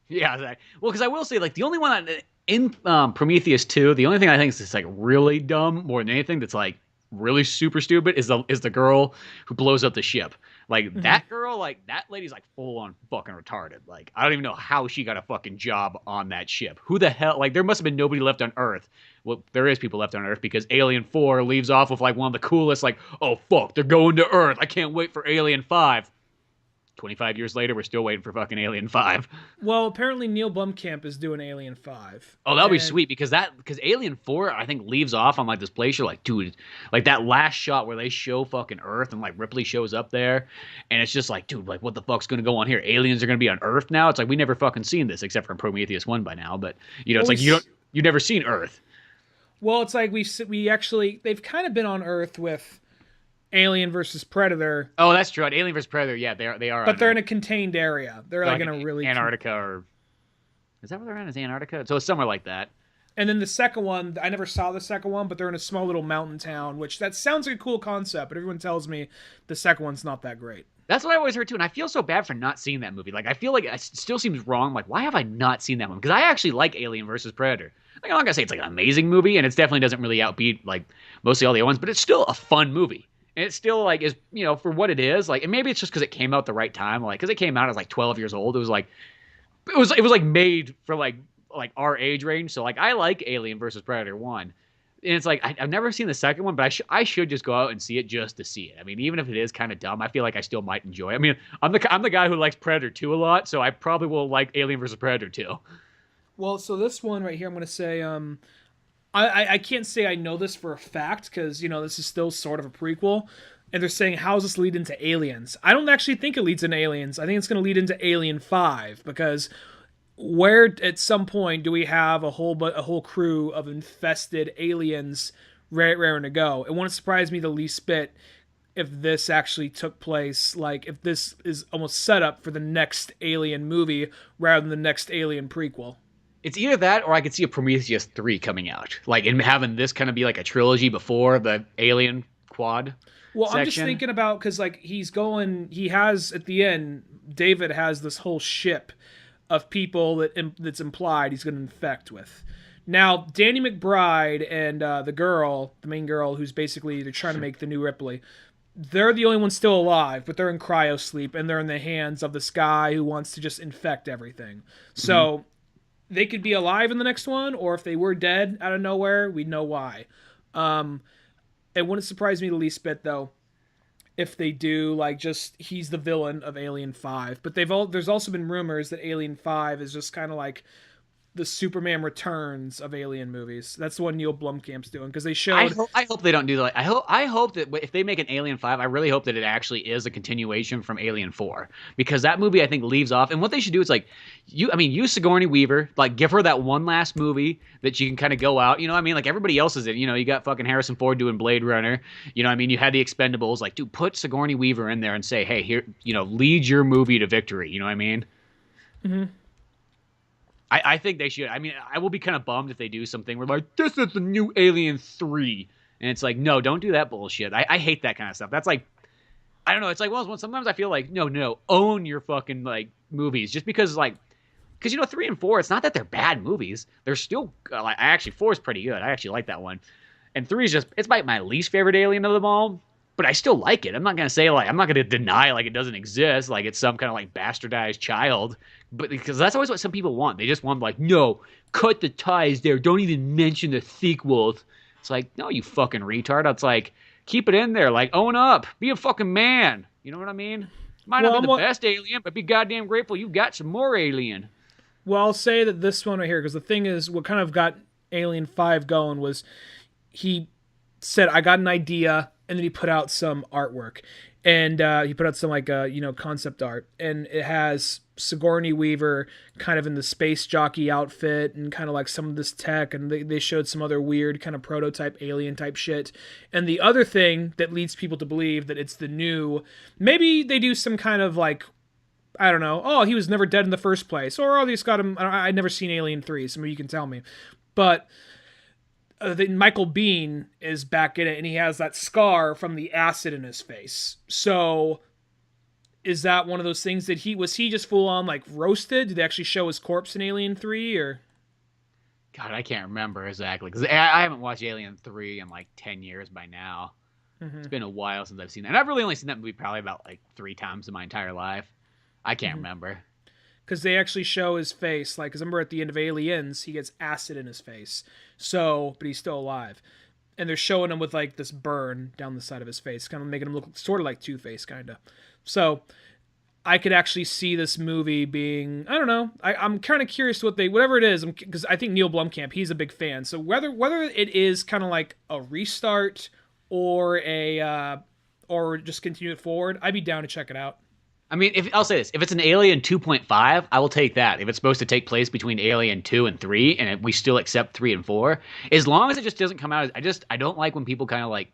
Yeah, exactly. Well, because I will say, like, the only one in Prometheus 2, the only thing I think is just, like, really dumb more than anything that's, like, really super stupid is the girl who blows up the ship. Like, mm-hmm. That girl, like, that lady's, like, full-on fucking retarded. Like, I don't even know how she got a fucking job on that ship. Who the hell? Like, there must have been nobody left on Earth. Well, there is people left on Earth because Alien 4 leaves off with, like, one of the coolest, like, oh, fuck, they're going to Earth. I can't wait for Alien 5. 25 years later, we're still waiting for fucking Alien 5. Well, apparently Neil Blomkamp is doing Alien 5. Oh, that'll be sweet because Alien 4, I think, leaves off on like this place. You're like, dude, like that last shot where they show fucking Earth and like Ripley shows up there. And it's just like, dude, like what the fuck's going to go on here? Aliens are going to be on Earth now? It's like, we never fucking seen this except for Prometheus 1 by now. But, you know, it's like, you've never seen Earth. Well, it's like we actually, they've kind of been on Earth with Alien versus Predator. Oh, that's true. Alien vs Predator. Yeah, they are. But they're in a contained area. They're like in a really Antarctica or is that where they're in? Is Antarctica? So it's somewhere like that. And then the second one, I never saw the second one, but they're in a small little mountain town, which that sounds like a cool concept, but everyone tells me the second one's not that great. That's what I always heard too, and I feel so bad for not seeing that movie. Like I feel like it still seems wrong. Like why have I not seen that one? Because I actually like Alien versus Predator. Like, I'm not gonna say it's like an amazing movie, and it definitely doesn't really outbeat like mostly all the other ones, but it's still a fun movie. And it's still like is for what it is. Like, and maybe it's just because it came out the right time. Like, because it came out as like 12 years old. It was like it was like made for like our age range. So like I like Alien versus Predator 1. And it's like I've never seen the second one, but I should just go out and see it just to see it. I mean, even if it is kind of dumb, I feel like I still might enjoy it. I mean, I'm the guy who likes Predator 2 a lot, so I probably will like Alien versus Predator 2. Well, so this one right here, I'm going to say I can't say I know this for a fact because, this is still sort of a prequel. And they're saying, how does this lead into Aliens? I don't actually think it leads into Aliens. I think it's going to lead into Alien 5 because where at some point do we have a whole crew of infested aliens raring to go? It wouldn't surprise me the least bit if this actually took place, like if this is almost set up for the next Alien movie rather than the next Alien prequel. It's either that or I could see a Prometheus 3 coming out. Like, and having this kind of be like a trilogy before the Alien quad. Well, section. I'm just thinking about, because like he has at the end, David has this whole ship of people that's implied he's going to infect with. Now, Danny McBride and the main girl, who's basically they're trying to make the new Ripley, they're the only ones still alive, but they're in cryo sleep and they're in the hands of this guy who wants to just infect everything. So they could be alive in the next one, or if they were dead out of nowhere, we'd know why. It wouldn't surprise me the least bit, though, if they do, like, just he's the villain of Alien 5. But there's also been rumors that Alien 5 is just kind of like the Superman Returns of Alien movies. That's the one Neil Blomkamp's doing, because they showed... I hope they don't do that. I hope that if they make an Alien 5, I really hope that it actually is a continuation from Alien 4. Because that movie, I think, leaves off... And what they should do is, like, use Sigourney Weaver, like, give her that one last movie that she can kind of go out. You know what I mean? Like, everybody else is in. You got fucking Harrison Ford doing Blade Runner. You know what I mean? You had the Expendables. Like, dude, put Sigourney Weaver in there and say, hey, here, lead your movie to victory. You know what I mean? Mm-hmm. I think they should. I mean, I will be kind of bummed if they do something where like, this is the new Alien 3. And it's like, no, don't do that bullshit. I hate that kind of stuff. That's like, I don't know. It's like, well, sometimes I feel like, no, own your fucking like movies. Just because 3 and 4, it's not that they're bad movies. They're still, like, 4 is pretty good. I actually like that one. And 3 is it's my least favorite Alien of them all. But I still like it. I'm not going to say, like, I'm not going to deny, like, it doesn't exist. Like, it's some kind of, like, bastardized child. But because that's always what some people want. They just want, like, no, cut the ties there. Don't even mention the sequels. It's like, no, you fucking retard. It's like, keep it in there. Like, own up. Be a fucking man. You know what I mean? Might not be the best Alien, but be goddamn grateful you've got some more Alien. Well, I'll say that this one right here, because the thing is, what kind of got Alien 5 going was he said, I got an idea, and then he put out some artwork. And he put out some, like, concept art. And it has Sigourney Weaver kind of in the space jockey outfit and kind of like some of this tech. And they showed some other weird kind of prototype alien type shit. And the other thing that leads people to believe that it's the new... Maybe they do some kind of, like... I don't know. Oh, he was never dead in the first place. Or, oh, they just got him... I've never seen Alien 3, so maybe you can tell me. But... Michael Biehn is back in it, and he has that scar from the acid in his face. So, is that one of those things that was he just full on like roasted? Did they actually show his corpse in Alien 3, or? God, I can't remember exactly because I haven't watched Alien 3 in like 10 years by now. Mm-hmm. It's been a while since I've seen that, and I've really only seen that movie probably about like 3 times in my entire life. I can't remember. Because they actually show his face. Like, because I remember at the end of Aliens, he gets acid in his face. So, but he's still alive. And they're showing him with, like, this burn down the side of his face. Kind of making him look sort of like Two-Face, kind of. So, I could actually see this movie being... I don't know. I'm kind of curious whatever it is. Because I think Neil Blomkamp, he's a big fan. So, whether it is kind of like a restart or or just continue it forward, I'd be down to check it out. I mean, I'll say this. If it's an Alien 2.5, I will take that. If it's supposed to take place between Alien 2 and 3, and we still accept 3 and 4, as long as it just doesn't come out... I don't like when people kind of like...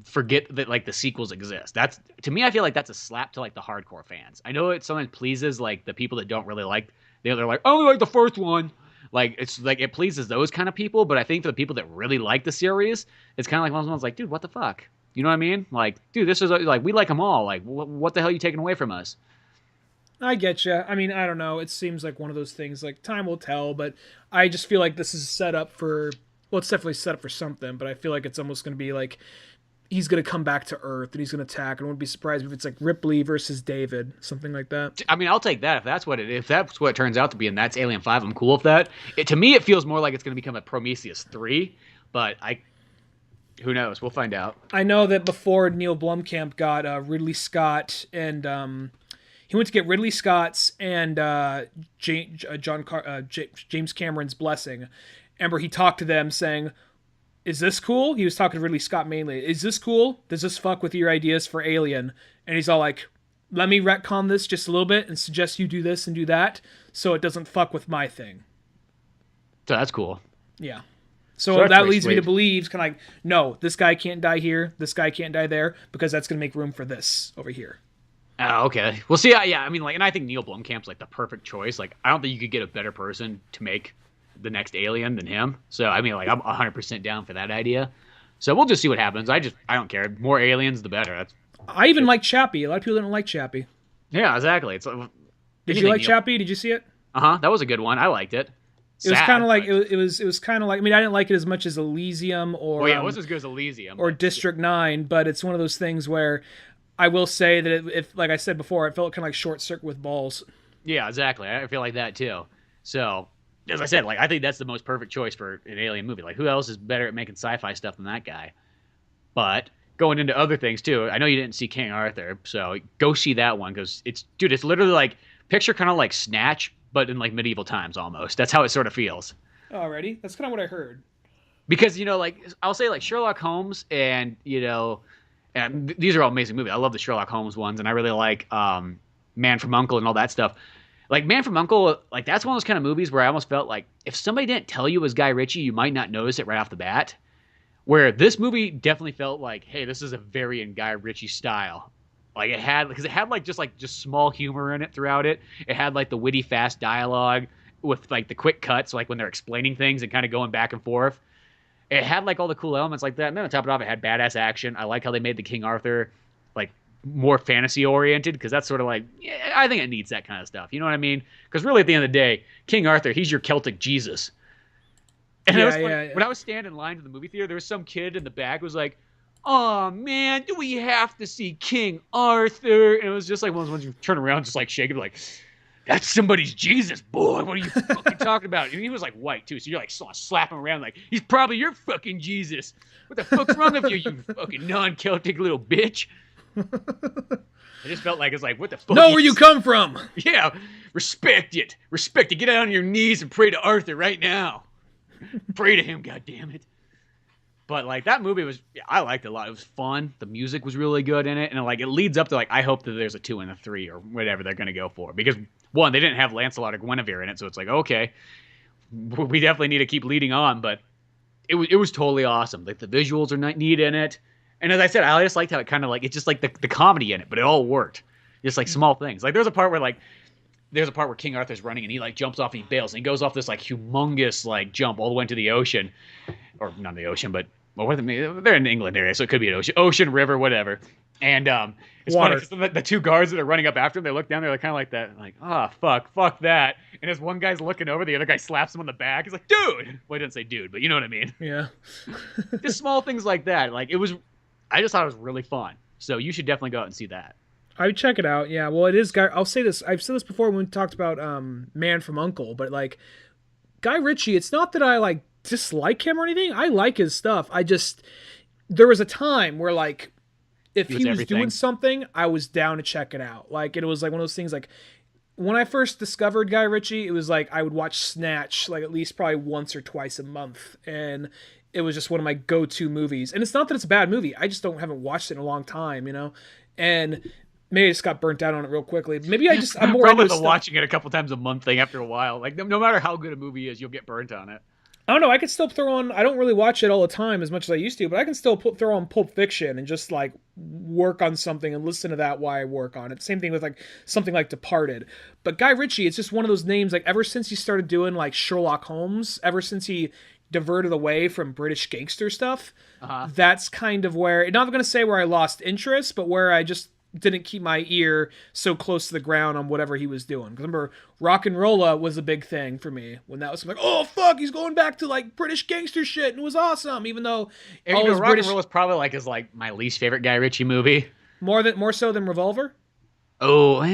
forget that like the sequels exist. That's to me, I feel like that's a slap to like the hardcore fans. I know it sometimes pleases like the people that don't really like. They're like, oh, I like the first one. Like it's like it pleases those kind of people, but I think for the people that really like the series, it's kind of like one of those ones like, dude, what the fuck? You know what I mean? Like, dude, this is like we like them all. Like, what the hell are you taking away from us? I get you. I mean, I don't know. It seems like one of those things. Like time will tell, but I just feel like this is set up for. Well, it's definitely set up for something, but I feel like it's almost going to be like he's going to come back to Earth and he's going to attack. And I wouldn't be surprised if it's like Ripley versus David, something like that. I mean, I'll take that if that's what it turns out to be, and that's Alien 5. I'm cool with that. To me, it feels more like it's going to become a Prometheus 3, but who knows? We'll find out. I know that before Neil Blomkamp got Ridley Scott and he went to get Ridley Scott's and James Cameron's blessing. Remember, he talked to them saying, is this cool? He was talking to Ridley Scott mainly. Is this cool? Does this fuck with your ideas for Alien? And he's all like, let me retcon this just a little bit and suggest you do this and do that so it doesn't fuck with my thing. So that's cool. Yeah. So that leads me to believe, kind of like, no, this guy can't die here. This guy can't die there because that's going to make room for this over here. Oh, okay. Well, see, yeah, I mean, like, and I think Neil Blomkamp's like the perfect choice. Like, I don't think you could get a better person to make the next Alien than him. So, I mean, like, I'm 100% down for that idea. So we'll just see what happens. I don't care. More aliens, the better. I even like Chappie. A lot of people didn't like Chappie. Yeah, exactly. Did you like Chappie? Did you see it? That was a good one. I liked it. It was kind of like it was kind of like, I mean, I didn't like it as much as Elysium or it wasn't as good as Elysium or District 9, but it's one of those things where I will say that if like I said before, it felt kind of like Short Circuit with balls. Yeah, exactly. I feel like that too. So, as I said, like I think that's the most perfect choice for an alien movie. Like, who else is better at making sci-fi stuff than that guy? But going into other things too, I know you didn't see King Arthur, so go see that one because it's literally like picture kind of like Snatch, but in like medieval times almost. That's how it sort of feels. Alrighty, that's kind of what I heard. Because like I'll say like Sherlock Holmes and and these are all amazing movies. I love the Sherlock Holmes ones, and I really like Man from U.N.C.L.E. and all that stuff. Like Man from U.N.C.L.E., like that's one of those kind of movies where I almost felt like if somebody didn't tell you it was Guy Ritchie, you might not notice it right off the bat. Where this movie definitely felt like, hey, this is a very in Guy Ritchie style. Like it had like just small humor in it throughout it. It had like the witty, fast dialogue with like the quick cuts, like when they're explaining things and kind of going back and forth. It had like all the cool elements like that. And then on top of it off, it had badass action. I like how they made the King Arthur like more fantasy oriented because that's sort of like, yeah, I think it needs that kind of stuff. You know what I mean? Because really at the end of the day, King Arthur, he's your Celtic Jesus. And when I was standing in line to the movie theater, there was some kid in the back who was like, oh man, do we have to see King Arthur? And it was just like one of those ones you turn around just like shaking like, that's somebody's Jesus, boy. What are you fucking talking about? And he was like white too, so you're like slapping him around like he's probably your fucking Jesus. What the fuck's wrong with you, you fucking non-Celtic little bitch? I just felt like it's like, what the fuck? Know where you come from. Yeah, respect it. Respect it. Get on your knees and pray to Arthur right now. Pray to him, goddammit. But like that movie I liked it a lot. It was fun. The music was really good in it, and like it leads up to like I hope that there's a 2 and a 3 or whatever they're gonna go for because one, they didn't have Lancelot or Guinevere in it, so it's like okay, we definitely need to keep leading on. But it was totally awesome. Like the visuals are neat in it, and as I said, I just liked how it kind of like it's just like the comedy in it, but it all worked. Just like small things. Like there's a part where King Arthur's running and he like jumps off and he bails and he goes off this like humongous like jump all the way into the ocean, or not the ocean, but well, they're in the England area, so it could be an ocean, river, whatever. And it's Water. funny because the two guards that are running up after him, they look down, they're like, kind of like that, like, fuck that. And as one guy's looking over, the other guy slaps him on the back. He's like, dude. Well, he didn't say dude, but you know what I mean. Yeah. Just small things like that. Like I just thought it was really fun. So you should definitely go out and see that. I would check it out. Yeah. Well, it is Guy. I'll say this. I've said this before when we talked about Man from U.N.C.L.E., but like Guy Ritchie, it's not that I like dislike him or anything. I like his stuff. There was a time where like if he was doing something, I was down to check it out. Like it was like one of those things like when I first discovered Guy Ritchie, it was like I would watch Snatch like at least probably once or twice a month, and it was just one of my go-to movies. And it's not that it's a bad movie. I just haven't watched it in a long time, you know. And maybe I just got burnt out on it real quickly. Maybe I'm more probably the watching it a couple times a month thing after a while. Like no matter how good a movie is, you'll get burnt on it. I don't know. I could still throw on. I don't really watch it all the time as much as I used to, but I can still throw on Pulp Fiction and just like work on something and listen to that while I work on it. Same thing with like something like Departed. But Guy Ritchie, it's just one of those names. Like ever since he started doing like Sherlock Holmes, ever since he diverted away from British gangster stuff, that's kind of where. Not going to say where I lost interest, but where I just didn't keep my ear so close to the ground on whatever he was doing. Because remember, Rock and Rolla was a big thing for me when that was like, oh fuck, he's going back to like British gangster shit, and it was awesome. Even though all his Rock British... and Rolla is probably like is like my least favorite Guy Ritchie movie. More so than Revolver. Oh,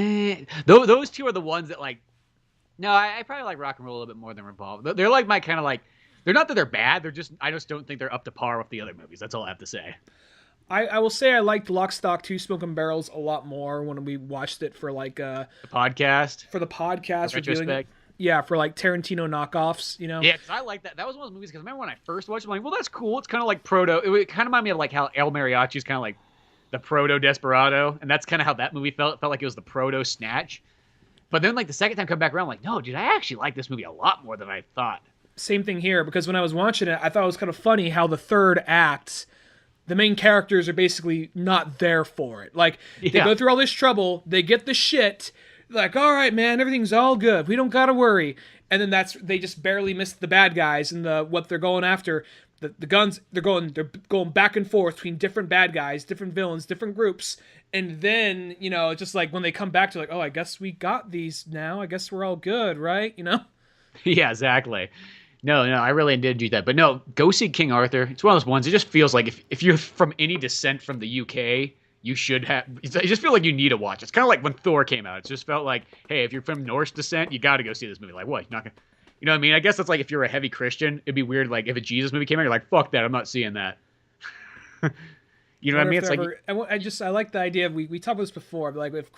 those two are the ones that like. No, I probably like Rock and Roll a little bit more than Revolver. They're like my kind of like. They're not that they're bad. I just don't think they're up to par with the other movies. That's all I have to say. I will say I liked Lock, Stock, Two Smoking Barrels a lot more when we watched it for like the podcast. For the podcast, retrospect. Yeah, for like Tarantino knockoffs, you know. Yeah, because I like that. That was one of those movies. Because remember when I first watched it, I'm like, well, that's cool. It's kind of like proto. It kind of reminded me of like how El Mariachi's kind of like the proto Desperado, and that's kind of how that movie felt. It felt like it was the proto Snatch. But then like the second time come back around, I'm like, no, dude, I actually like this movie a lot more than I thought. Same thing here, because when I was watching it, I thought it was kind of funny how the third act, the main characters are basically not there for it. Like, they go through all this trouble, they get the shit, like, all right, man, everything's all good, we don't gotta worry. And then they just barely miss the bad guys and what they're going after. The guns, they're going back and forth between different bad guys, different villains, different groups. And then, you know, just like when they come back to like, oh, I guess we got these now. I guess we're all good, right? You know? Yeah, exactly. No, I really did do that. But no, go see King Arthur. It's one of those ones. It just feels like if you're from any descent from the UK, you should have. I just feel like you need to watch. It's kind of like when Thor came out. It just felt like, hey, if you're from Norse descent, you got to go see this movie. Like, what? You're not gonna. You know what I mean? I guess that's like if you're a heavy Christian, it'd be weird. Like if a Jesus movie came out, you're like, fuck that. I'm not seeing that. You know what I mean? It's like I like the idea of we talked about this before, but like if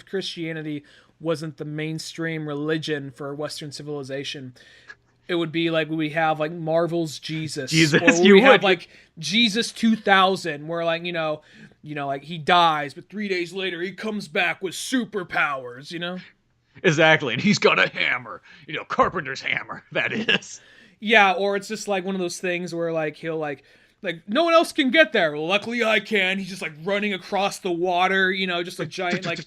Christianity wasn't the mainstream religion for Western civilization, it would be like we have like Marvel's Jesus, or we have like Jesus 2000, where like you know, like he dies, but 3 days later he comes back with superpowers. You know? Exactly, and he's got a hammer. You know, Carpenter's hammer. That is. Yeah, or it's just like one of those things where like he'll like no one else can get there. Well, luckily I can. He's just like running across the water, you know, just a giant like.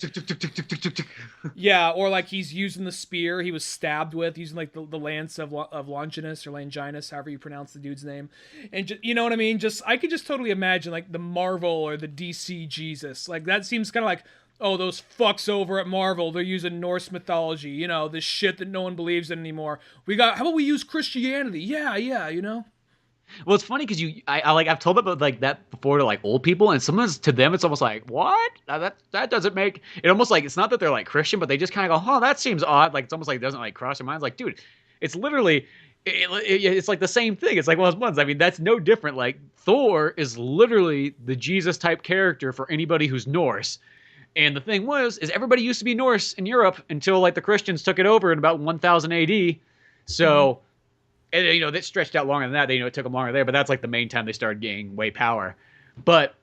Yeah, or like he's using the spear he was stabbed with, using like the lance of Longinus or Longinus, however you pronounce the dude's name, and just, you know what I mean. Just I could just totally imagine like the Marvel or the DC Jesus. Like that seems kind of like. Oh, those fucks over at Marvel, they're using Norse mythology, you know, this shit that no one believes in anymore. How about we use Christianity? Yeah, you know? Well, it's funny because I've told about like that before to like old people, and sometimes to them it's almost like, what? That doesn't make it almost like it's not that they're like Christian, but they just kind of go, oh, that seems odd. Like it's almost like it doesn't like cross their minds. Like, dude, it's literally it's like the same thing. It's like one of those ones. I mean, that's no different. Like Thor is literally the Jesus type character for anybody who's Norse. And the thing is everybody used to be Norse in Europe until like the Christians took it over in about 1000 AD. So, and, you know, that stretched out longer than that. It took them longer there, but that's like the main time they started gaining way power. But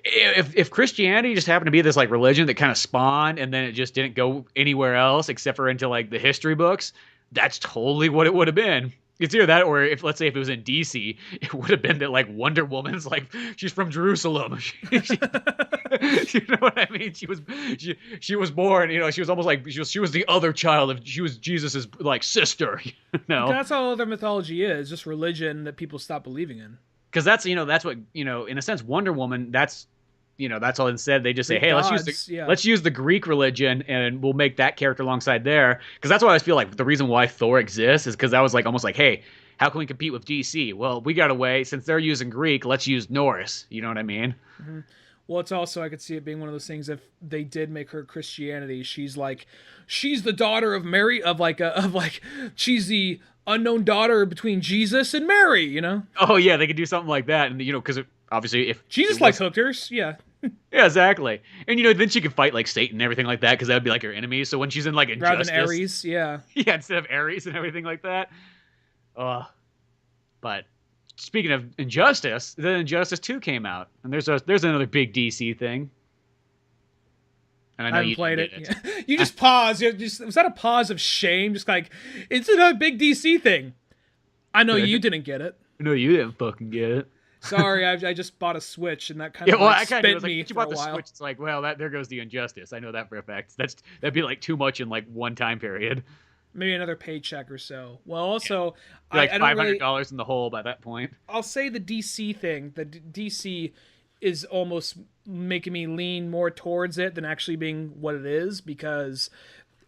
if Christianity just happened to be this like religion that kind of spawned and then it just didn't go anywhere else except for into like the history books, that's totally what it would have been. It's either that, or if let's say if it was in DC, it would have been that like Wonder Woman's like she's from Jerusalem. You know what I mean? She was born. You know, she was almost like she was the other child. She was Jesus's like sister. You know, that's how other mythology is. Just religion that people stop believing in. Because that's what in a sense Wonder Woman. That's all. Instead, they just say, hey, let's use the Greek religion and we'll make that character alongside there. Because that's why I feel like the reason why Thor exists is because that was like almost like, hey, how can we compete with DC? Well, we got a way. Since they're using Greek, let's use Norse. You know what I mean? Mm-hmm. Well, it's also, I could see it being one of those things if they did make her Christianity, she's the daughter of Mary, she's the unknown daughter between Jesus and Mary, you know? Oh, yeah, they could do something like that. And, you know, because obviously if... Jesus likes hookers, yeah. Yeah, exactly. And, you know, then she could fight, like, Satan and everything like that, because that would be, like, her enemy. So when she's in, like, Injustice... Rather than Ares, yeah. Yeah, instead of Ares and everything like that. But... Speaking of Injustice, then Injustice 2 came out, and there's another big DC thing. And I know you played it. Yeah. You just paused. Was that a pause of shame? Just like it's a big DC thing. I know you didn't get it. No, you didn't fucking get it. Sorry, I just bought a Switch, and that kind of spent me for a while. Switch, it's like, well, there goes the injustice. I know that for a fact. That'd be like too much in like one time period. Maybe another paycheck or so. Well, also, like $500 in the hole by that point. I'll say the DC thing. The DC is almost making me lean more towards it than actually being what it is, because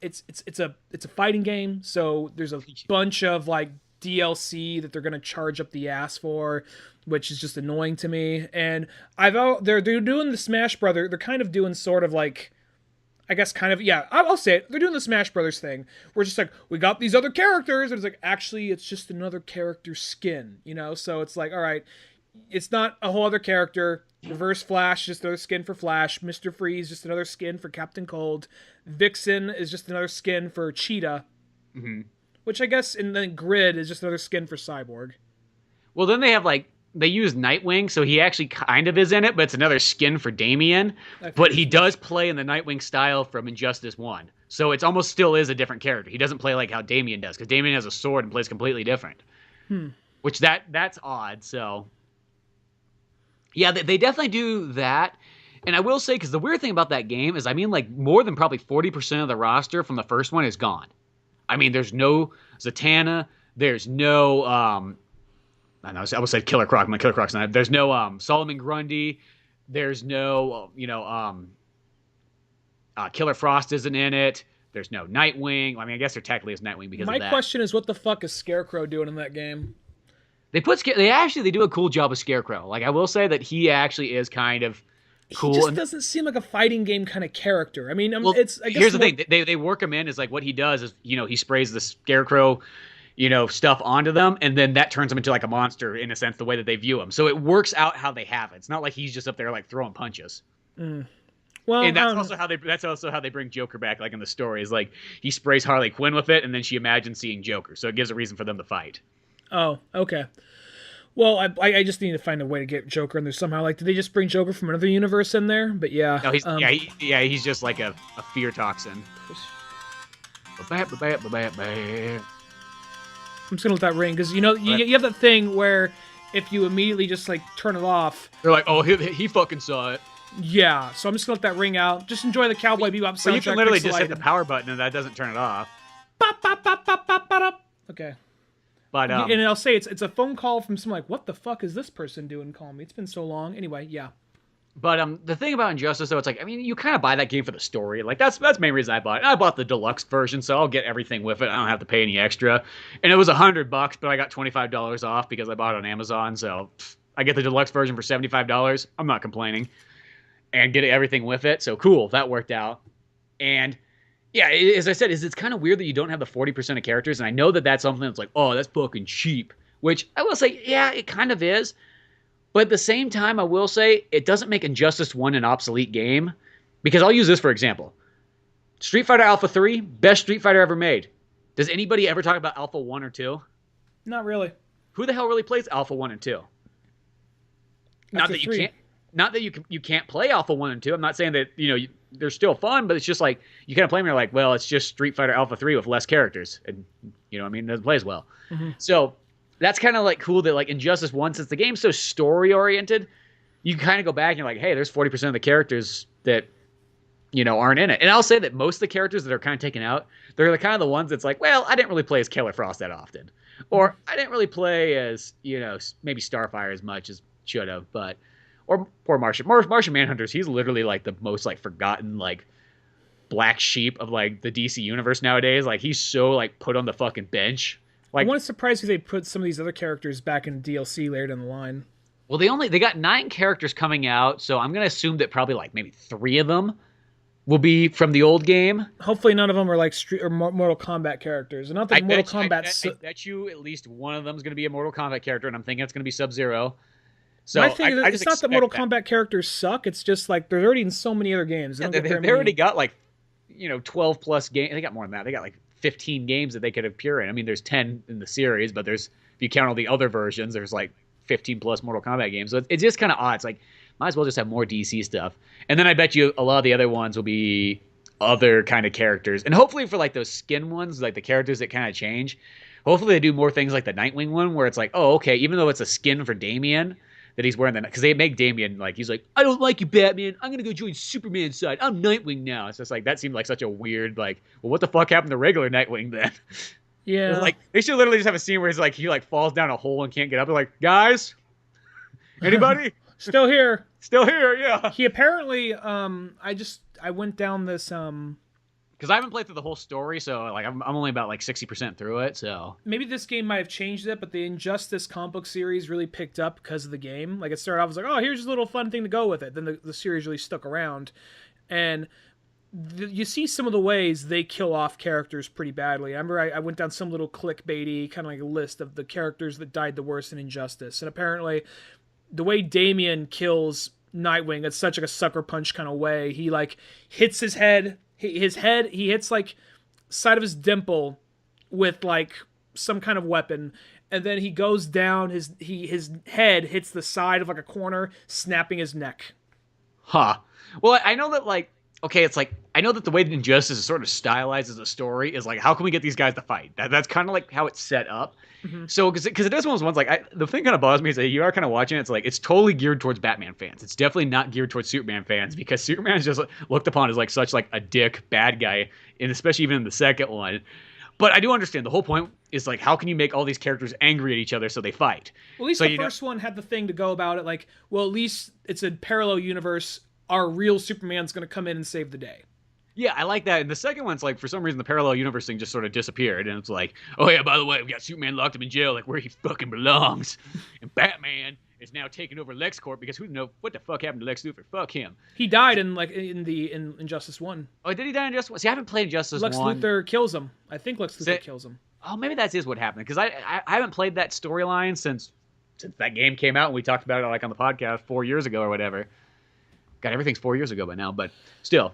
it's a fighting game. So there's a bunch of like DLC that they're gonna charge up the ass for, which is just annoying to me. And they're doing the Smash Brother. They're kind of doing sort of like, I guess kind of, yeah, I'll say it. They're doing the Smash Brothers thing. We're just like, we got these other characters, and it's like, actually, it's just another character skin, you know? So it's like, all right, it's not a whole other character. Reverse Flash, just another skin for Flash. Mr. Freeze, just another skin for Captain Cold. Vixen is just another skin for Cheetah. Mm-hmm. Which I guess, and then Grid is just another skin for Cyborg. Well, then they have like, they use Nightwing, so he actually kind of is in it, but it's another skin for Damian. But he does play in the Nightwing style from Injustice 1. So it almost still is a different character. He doesn't play like how Damian does, because Damian has a sword and plays completely different. Which that's odd, so... Yeah, they definitely do that. And I will say, because the weird thing about that game is, I mean, like, more than probably 40% of the roster from the first one is gone. I mean, there's no Zatanna, there's no... I almost said Killer Croc. My Killer Croc's not. There's no Solomon Grundy. There's no, Killer Frost isn't in it. There's no Nightwing. I mean, I guess there technically is Nightwing because of that. My question is, what the fuck is Scarecrow doing in that game? They do a cool job of Scarecrow. Like, I will say that he actually is kind of cool. He just doesn't seem like a fighting game kind of character. I mean, well, here's the thing. They work him in as like what he does is, he sprays the Scarecrow stuff onto them, and then that turns them into like a monster in a sense, the way that they view him. So it works out how they have it. It's not like he's just up there like throwing punches. Well, and that's also how they bring Joker back, like in the story, is like he sprays Harley Quinn with it, and then she imagines seeing Joker. So it gives a reason for them to fight. Oh, okay. Well, I just need to find a way to get Joker in there somehow. Like, did they just bring Joker from another universe in there? But yeah. No, he's just like a fear toxin. I'm just gonna let that ring, because you have that thing where if you immediately just like turn it off, they're like, oh, he fucking saw it. Yeah, so I'm just gonna let that ring out. Just enjoy the Cowboy Bebop soundtrack. But you can literally just hit the power button and that doesn't turn it off. Okay. But and I'll say it's a phone call from someone like, what the fuck is this person doing calling me? It's been so long. Anyway, yeah. But the thing about Injustice, though, it's like, I mean, you kind of buy that game for the story. Like, that's the main reason I bought it. I bought the deluxe version, so I'll get everything with it. I don't have to pay any extra. And it was $100, but I got $25 off because I bought it on Amazon. So I get the deluxe version for $75. I'm not complaining. And get everything with it. So cool, that worked out. And yeah, as I said, it's kind of weird that you don't have the 40% of characters. And I know that that's something that's like, oh, that's fucking cheap. Which I will say, yeah, it kind of is. But at the same time, I will say it doesn't make Injustice 1 an obsolete game. Because I'll use this for example. Street Fighter Alpha 3, best Street Fighter ever made. Does anybody ever talk about Alpha 1 or 2? Not really. Who the hell really plays Alpha 1 and 2? Not that you can't play Alpha 1 and 2. I'm not saying that, they're still fun, but it's just like, you kind of play them and you're like, well, it's just Street Fighter Alpha 3 with less characters. And, it doesn't play as well. Mm-hmm. So that's kind of like cool that like Injustice 1, since the game's so story oriented, you kind of go back and you're like, hey, there's 40% of the characters that, aren't in it. And I'll say that most of the characters that are kind of taken out, they're the kind of the ones that's like, well, I didn't really play as Killer Frost that often. Or I didn't really play as, maybe Starfire as much as should have, but, or poor Martian Manhunters, he's literally like the most like forgotten, like black sheep of like the DC universe nowadays. Like he's so like put on the fucking bench. Like, I wasn't surprised if they put some of these other characters back in DLC later down the line. Well, they got 9 characters coming out, so I'm gonna assume that probably like maybe 3 of them will be from the old game. Hopefully, none of them are like Street or Mortal Kombat characters. And not that Mortal Kombat. I bet you at least one of them is gonna be a Mortal Kombat character, and I'm thinking it's gonna be Sub-Zero. So my thing is, it's not that Mortal Kombat characters suck. It's just like they're already in so many other games. Yeah, they already got like 12 plus games. They got more than that. They got like 15 games that they could appear in. I mean, there's 10 in the series, but if you count all the other versions, there's like 15 plus Mortal Kombat games. So it's just kind of odd. It's like, might as well just have more DC stuff. And then I bet you a lot of the other ones will be other kind of characters. And hopefully for like those skin ones, like the characters that kind of change, Hopefully they do more things like the Nightwing one, where it's like, oh, okay, even though it's a skin for Damian that he's wearing, because they make Damian like he's like, I don't like you, Batman. I'm gonna go join Superman's side. I'm Nightwing now. It's just like that seemed like such a weird like, well, what the fuck happened to regular Nightwing then? Yeah, like they should literally just have a scene where he's like he like falls down a hole and can't get up. They're like, guys, anybody? Still here. Still here, yeah. He apparently, I went down this, because I haven't played through the whole story, so like I'm only about like 60% through it. So maybe this game might have changed it, but the Injustice comic book series really picked up because of the game. Like it started off as like, oh, here's a little fun thing to go with it. Then the series really stuck around, and you see some of the ways they kill off characters pretty badly. I remember I went down some little clickbaity kind of like a list of the characters that died the worst in Injustice, and apparently the way Damian kills Nightwing, it's such like a sucker punch kind of way. He like hits his head. He hits like side of his dimple with like some kind of weapon, and then he goes down. His head hits the side of like a corner, snapping his neck. Huh. Well, I know that like okay, it's like I know that the way that Injustice is sort of stylized as a story is like how can we get these guys to fight? That's kind of like how it's set up. Mm-hmm. So because it is one of those ones like the thing kind of bothers me is that you are kind of watching it, it's like it's totally geared towards Batman fans. It's definitely not geared towards Superman fans because Superman is just looked upon as like such like a dick bad guy, and especially even in the second one. But I do understand the whole point is like how can you make all these characters angry at each other so they fight? Well, at least the first one had the thing to go about it like, well, at least it's a parallel universe. Our real Superman's going to come in and save the day. Yeah, I like that. And the second one's like, for some reason, the parallel universe thing just sort of disappeared. And it's like, oh yeah, by the way, we got Superman locked up in jail, like where he fucking belongs. And Batman is now taking over LexCorp because who knows what the fuck happened to Lex Luthor? Fuck him. He died in Injustice 1. Oh, did he die in Injustice 1? See, I haven't played Injustice 1. Lex Luthor kills him. I think Lex Luthor kills him. Oh, maybe that is what happened. Because I haven't played that storyline since that game came out and we talked about it like on the podcast 4 years ago or whatever. God, everything's 4 years ago by now, but still.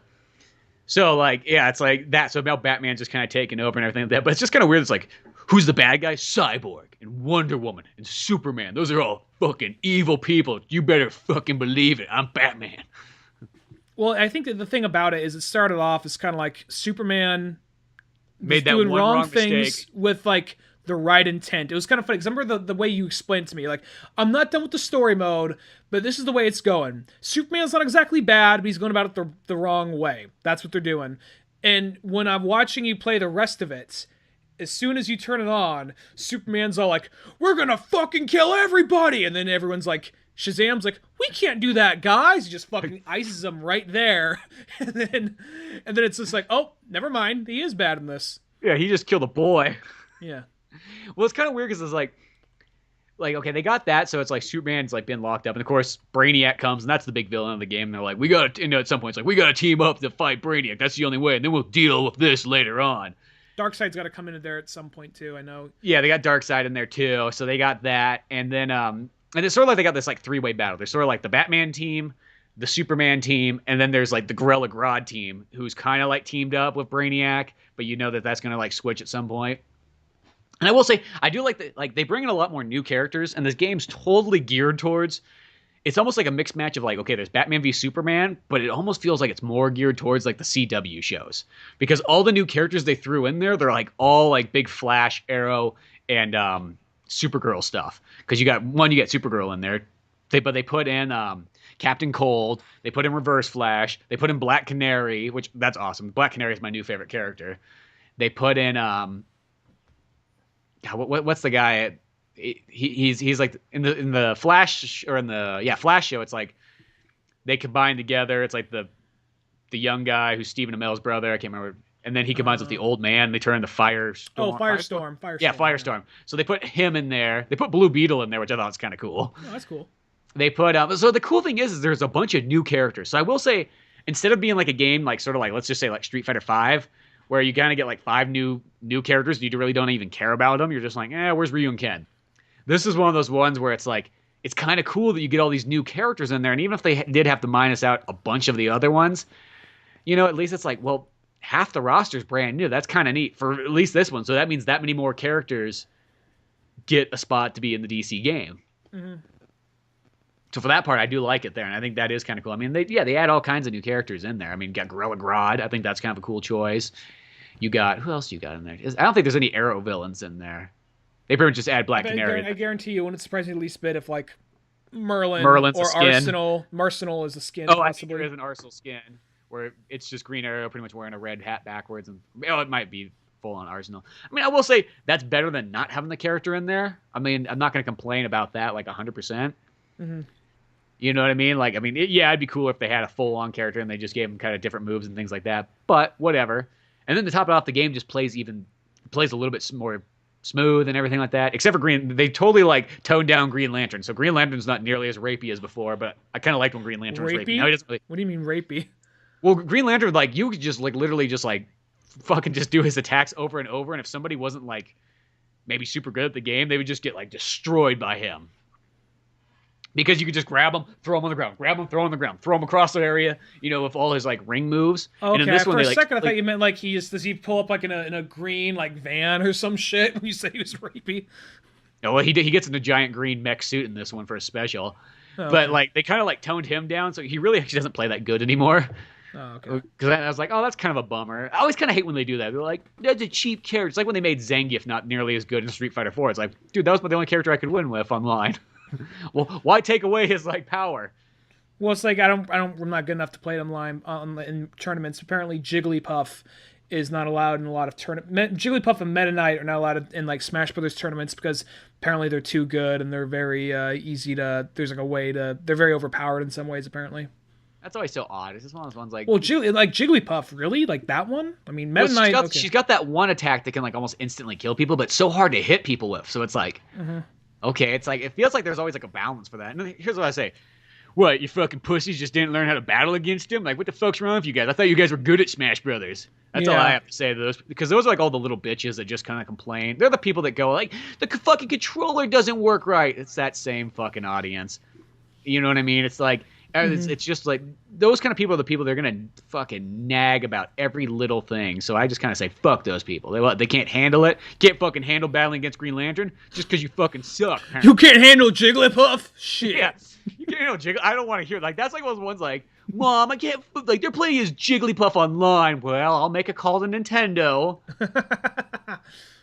So, like, yeah, it's like that. So now Batman's just kind of taking over and everything like that. But it's just kind of weird. It's like, who's the bad guy? Cyborg and Wonder Woman and Superman. Those are all fucking evil people. You better fucking believe it. I'm Batman. Well, I think that the thing about it is it started off as kind of like Superman made that doing one wrong things mistake with, like, the right intent. It was kind of funny because I remember the way you explained it to me, like, I'm not done with the story mode, but this is the way it's going. Superman's not exactly bad, but he's going about it the wrong way. That's what they're doing. And when I'm watching you play the rest of it, as soon as you turn it on, Superman's all like, we're gonna fucking kill everybody! And then everyone's like, Shazam's like, we can't do that, guys! He just fucking ices them right there. And then it's just like, oh, never mind, he is bad in this. Yeah, he just killed a boy. Yeah. Well, it's kind of weird because it's like, okay, they got that, so it's like Superman's like been locked up, and of course Brainiac comes, and that's the big villain of the game. And they're like, we gotta, at some point, it's like we gotta team up to fight Brainiac. That's the only way, and then we'll deal with this later on. Darkseid's got to come into there at some point too. I know. Yeah, they got Darkseid in there too, so they got that, and then and it's sort of like they got this like three-way battle. There's sort of like the Batman team, the Superman team, and then there's like the Gorilla Grodd team, who's kind of like teamed up with Brainiac, but you know that that's gonna like switch at some point. And I will say, I do like that. Like they bring in a lot more new characters, and this game's totally geared towards. It's almost like a mixed match of like, okay, there's Batman v Superman, but it almost feels like it's more geared towards like the CW shows because all the new characters they threw in there, they're like all like big Flash, Arrow, and Supergirl stuff. Because you got Supergirl in there, but they put in Captain Cold, they put in Reverse Flash, they put in Black Canary, which that's awesome. Black Canary is my new favorite character. They put in what's the guy? He's like in the Flash or in the Flash show. It's like they combine together. It's like the young guy who's Stephen Amell's brother. I can't remember. And then he combines with the old man. They turn into Firestorm. Oh, Firestorm. Yeah, Firestorm. Yeah. So they put him in there. They put Blue Beetle in there, which I thought was kind of cool. Oh, that's cool. They put so the cool thing is there's a bunch of new characters. So I will say, instead of being like a game like sort of like let's just say like Street Fighter V, where you kind of get like 5 new characters and you really don't even care about them. You're just like, where's Ryu and Ken? This is one of those ones where it's like, it's kind of cool that you get all these new characters in there. And even if they did have to minus out a bunch of the other ones, at least it's like, well, half the roster's brand new. That's kind of neat for at least this one. So that means that many more characters get a spot to be in the DC game. Mm-hmm. So for that part, I do like it there. And I think that is kind of cool. I mean, they add all kinds of new characters in there. I mean, you got Gorilla Grodd. I think that's kind of a cool choice. You got, who else you got in there? I don't think there's any Arrow villains in there. They pretty much just add Black Canary. I guarantee you, wouldn't surprise me the least bit if like Merlin's or Arsenal is a skin. Oh, possibly. I think there is an Arsenal skin where it's just Green Arrow pretty much wearing a red hat backwards, and it might be full on Arsenal. I mean, I will say that's better than not having the character in there. I mean, I'm not going to complain about that like 100%. Mm-hmm. You know what I mean? Like, I mean, it'd be cool if they had a full on character and they just gave him kind of different moves and things like that. But whatever. And then to top it off, the game just plays a little bit more smooth and everything like that. Except for Green, they totally like toned down Green Lantern. So Green Lantern's not nearly as rapey as before, but I kind of liked when Green Lantern was rapey. Now he doesn't really... What do you mean rapey? Well, Green Lantern, like, you could just like literally just like fucking just do his attacks over and over, and if somebody wasn't like maybe super good at the game, they would just get like destroyed by him. Because you could just grab him, throw him on the ground, grab him, throw him on the ground, throw him across the area, you know, with all his like ring moves. Okay, and in this for one, a second I thought you meant like does he pull up like in a green like van or some shit when you say he was rapey? No, well, he gets in a giant green mech suit in this one for a special. Oh, but like they kind of like toned him down, so he really actually doesn't play that good anymore. Oh, okay. Because I was like, oh, that's kind of a bummer. I always kind of hate when they do that. They're like, that's a cheap character. It's like when they made Zangief not nearly as good in Street Fighter 4. It's like, dude, that was the only character I could win with online. Well, why take away his like power? Well, it's like I'm not good enough to play it online in tournaments. Apparently, Jigglypuff is not allowed in a lot of tournaments. Jigglypuff and Meta Knight are not allowed in like Smash Brothers tournaments because apparently they're too good and they're very easy to. There's like a way to. They're very overpowered in some ways. Apparently. That's always so odd. It's just one of those ones like... Well, Jigglypuff, really? Like that one? I mean, Meta Knight... She's got that one attack that can like almost instantly kill people, but it's so hard to hit people with. So it's like... Mm-hmm. Okay, it's like... It feels like there's always like a balance for that. And here's what I say. What, you fucking pussies just didn't learn how to battle against him? Like, what the fuck's wrong with you guys? I thought you guys were good at Smash Brothers. That's all I have to say to those. Because those are like all the little bitches that just kind of complain. They're the people that go like, the fucking controller doesn't work right. It's that same fucking audience. You know what I mean? It's like... Mm-hmm. It's just like those kind of people are the people they're gonna fucking nag about every little thing. So I just kind of say fuck those people. They can't handle it. Can't fucking handle battling against Green Lantern just because you fucking suck. Apparently. You can't handle Jigglypuff. Shit. Yeah, you can't handle Jigglypuff. I don't want to hear like that's like one of those ones like, Mom, I can't like they're playing as Jigglypuff online. Well, I'll make a call to Nintendo.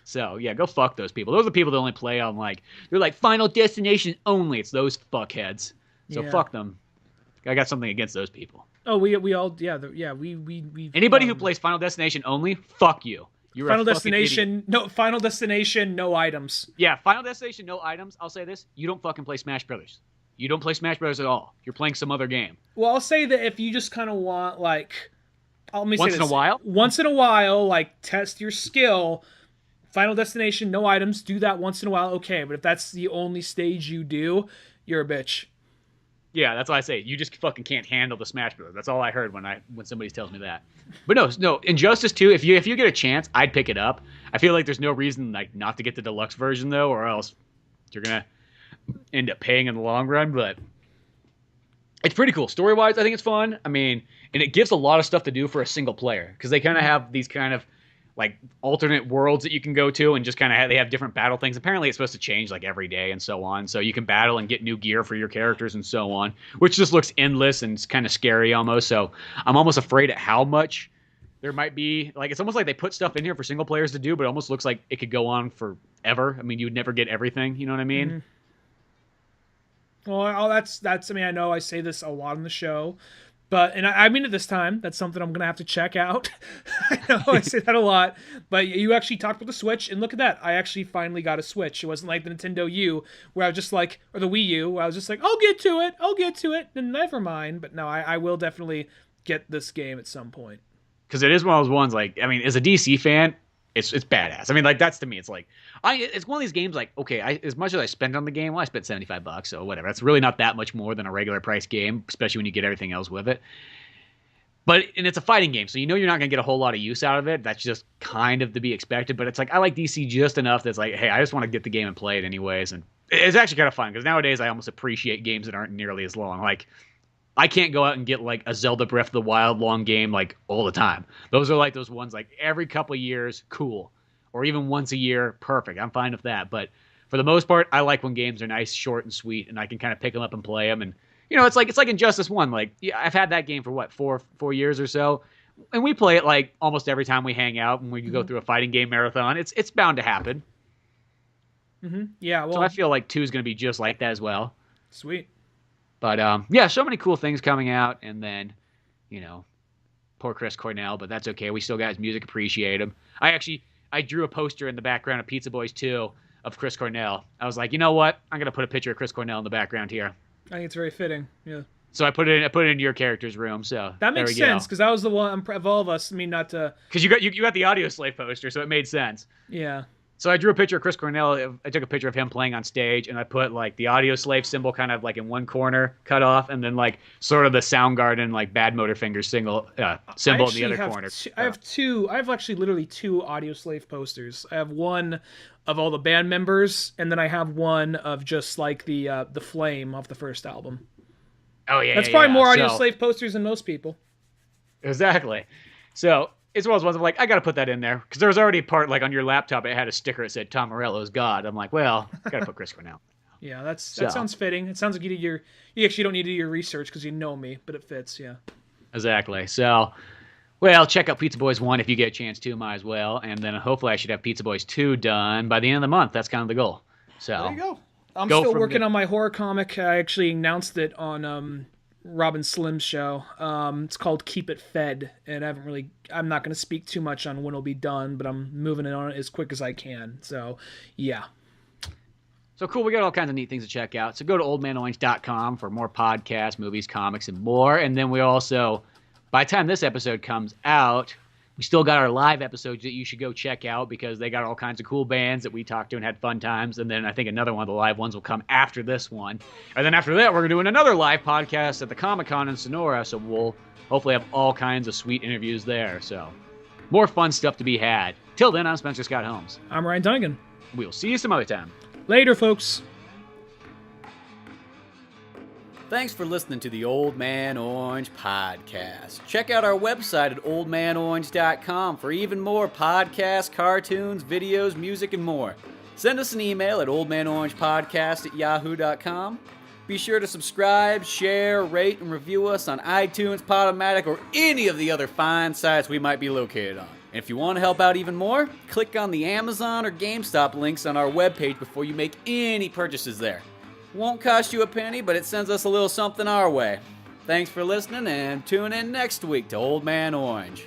So yeah, go fuck those people. Those are the people that only play on like they're like Final Destination only. It's those fuckheads. So fuck them. I got something against those people. Oh, we all we anybody who plays Final Destination only, fuck you. You're Final Destination, Final Destination, no items. Yeah, Final Destination, no items. I'll say this: you don't fucking play Smash Brothers. You don't play Smash Brothers at all. You're playing some other game. Well, I'll say that if you just kind of want like, once in a while, like test your skill. Final Destination, no items. Do that once in a while, okay. But if that's the only stage you do, you're a bitch. Yeah, that's why I say you just fucking can't handle the Smash Bros. That's all I heard when somebody tells me that. But no, Injustice 2, if you get a chance, I'd pick it up. I feel like there's no reason like not to get the deluxe version though, or else you're gonna end up paying in the long run. But it's pretty cool. Story-wise, I think it's fun. I mean, and it gives a lot of stuff to do for a single player because they kind of have these kind of like alternate worlds that you can go to and just kind of they have different battle things. Apparently it's supposed to change like every day and so on. So you can battle and get new gear for your characters and so on, which just looks endless and it's kind of scary almost. So I'm almost afraid at how much there might be. Like it's almost like they put stuff in here for single players to do, but it almost looks like it could go on forever. I mean, you would never get everything. You know what I mean? Mm-hmm. Well, that's. I mean, I know I say this a lot on the show. But, and I mean it this time, that's something I'm going to have to check out. I know I say that a lot, but you actually talked about the Switch, and look at that. I actually finally got a Switch. It wasn't like the Nintendo U, where I was just like, or the Wii U, where I was just like, I'll get to it, and never mind. But no, I will definitely get this game at some point. Because it is one of those ones, like, I mean, as a DC fan, it's badass. I mean, like, that's to me, it's like, it's one of these games, like, okay, as much as I spend on the game, well, I spent $75, so whatever. That's really not that much more than a regular price game, especially when you get everything else with it. And it's a fighting game, so you know you're not going to get a whole lot of use out of it. That's just kind of to be expected, but it's like, I like DC just enough that's like, hey, I just want to get the game and play it anyways, and it's actually kind of fun, because nowadays I almost appreciate games that aren't nearly as long. Like, I can't go out and get like a Zelda Breath of the Wild long game like all the time. Those are like those ones like every couple of years, cool. Or even once a year, perfect. I'm fine with that. But for the most part, I like when games are nice, short, and sweet, and I can kind of pick them up and play them. And you know, it's like Injustice 1. Like, yeah, I've had that game for what, four years or so, and we play it like almost every time we hang out and we go through a fighting game marathon. It's bound to happen. Mm-hmm. Yeah, well. So I feel like 2 is going to be just like that as well. Sweet. But yeah, so many cool things coming out, and then, poor Chris Cornell, but that's okay. We still got his music, appreciate him. I drew a poster in the background of Pizza Boys 2 of Chris Cornell. I was like, you know what? I'm going to put a picture of Chris Cornell in the background here. I think it's very fitting. Yeah. So I put it in your character's room. So that makes sense because I was the one of all of us. I mean, not to because you got the Audio Slave poster, so it made sense. Yeah. So I drew a picture of Chris Cornell. I took a picture of him playing on stage, and I put like the Audio Slave symbol kind of like in one corner, cut off, and then like sort of the Soundgarden like Bad Motor Fingers symbol in the other corner. I have actually literally 2 Audio Slave posters. I have one of all the band members, and then I have one of just like the Flame off the first album. Oh yeah, that's probably more Audio Slave posters than most people. Exactly. So it's one of those ones I'm like, I got to put that in there because there was already a part like on your laptop. It had a sticker that said Tom Morello's God. I'm like, well, I got to put Chris Cornell. Yeah, that sounds fitting. It sounds like you actually don't need to do your research because you know me, but it fits. Yeah. Exactly. So, well, check out Pizza Boys 1 if you get a chance to. Might as well, and then hopefully I should have Pizza Boys 2 done by the end of the month. That's kind of the goal. So there you go. I'm still working on my horror comic. I actually announced it on Robin Slim's show. It's called Keep It Fed, and I'm not going to speak too much on when it'll be done, but I'm moving it on as quick as I can. So, yeah. So cool. We got all kinds of neat things to check out. So go to oldmanorange.com for more podcasts, movies, comics, and more. And then we also, by the time this episode comes out, we still got our live episodes that you should go check out because they got all kinds of cool bands that we talked to and had fun times. And then I think another one of the live ones will come after this one. And then after that, we're doing another live podcast at the Comic-Con in Sonora. So we'll hopefully have all kinds of sweet interviews there. So more fun stuff to be had. Till then, I'm Spencer Scott Holmes. I'm Ryan Dunigan. We'll see you some other time. Later, folks. Thanks for listening to the Old Man Orange podcast. Check out our website at oldmanorange.com for even more podcasts, cartoons, videos, music, and more. Send us an email at oldmanorangepodcast@yahoo.com. Be sure to subscribe, share, rate, and review us on iTunes, Podomatic, or any of the other fine sites we might be located on. And if you want to help out even more, click on the Amazon or GameStop links on our webpage before you make any purchases there. Won't cost you a penny, but it sends us a little something our way. Thanks for listening, and tune in next week to Old Man Orange.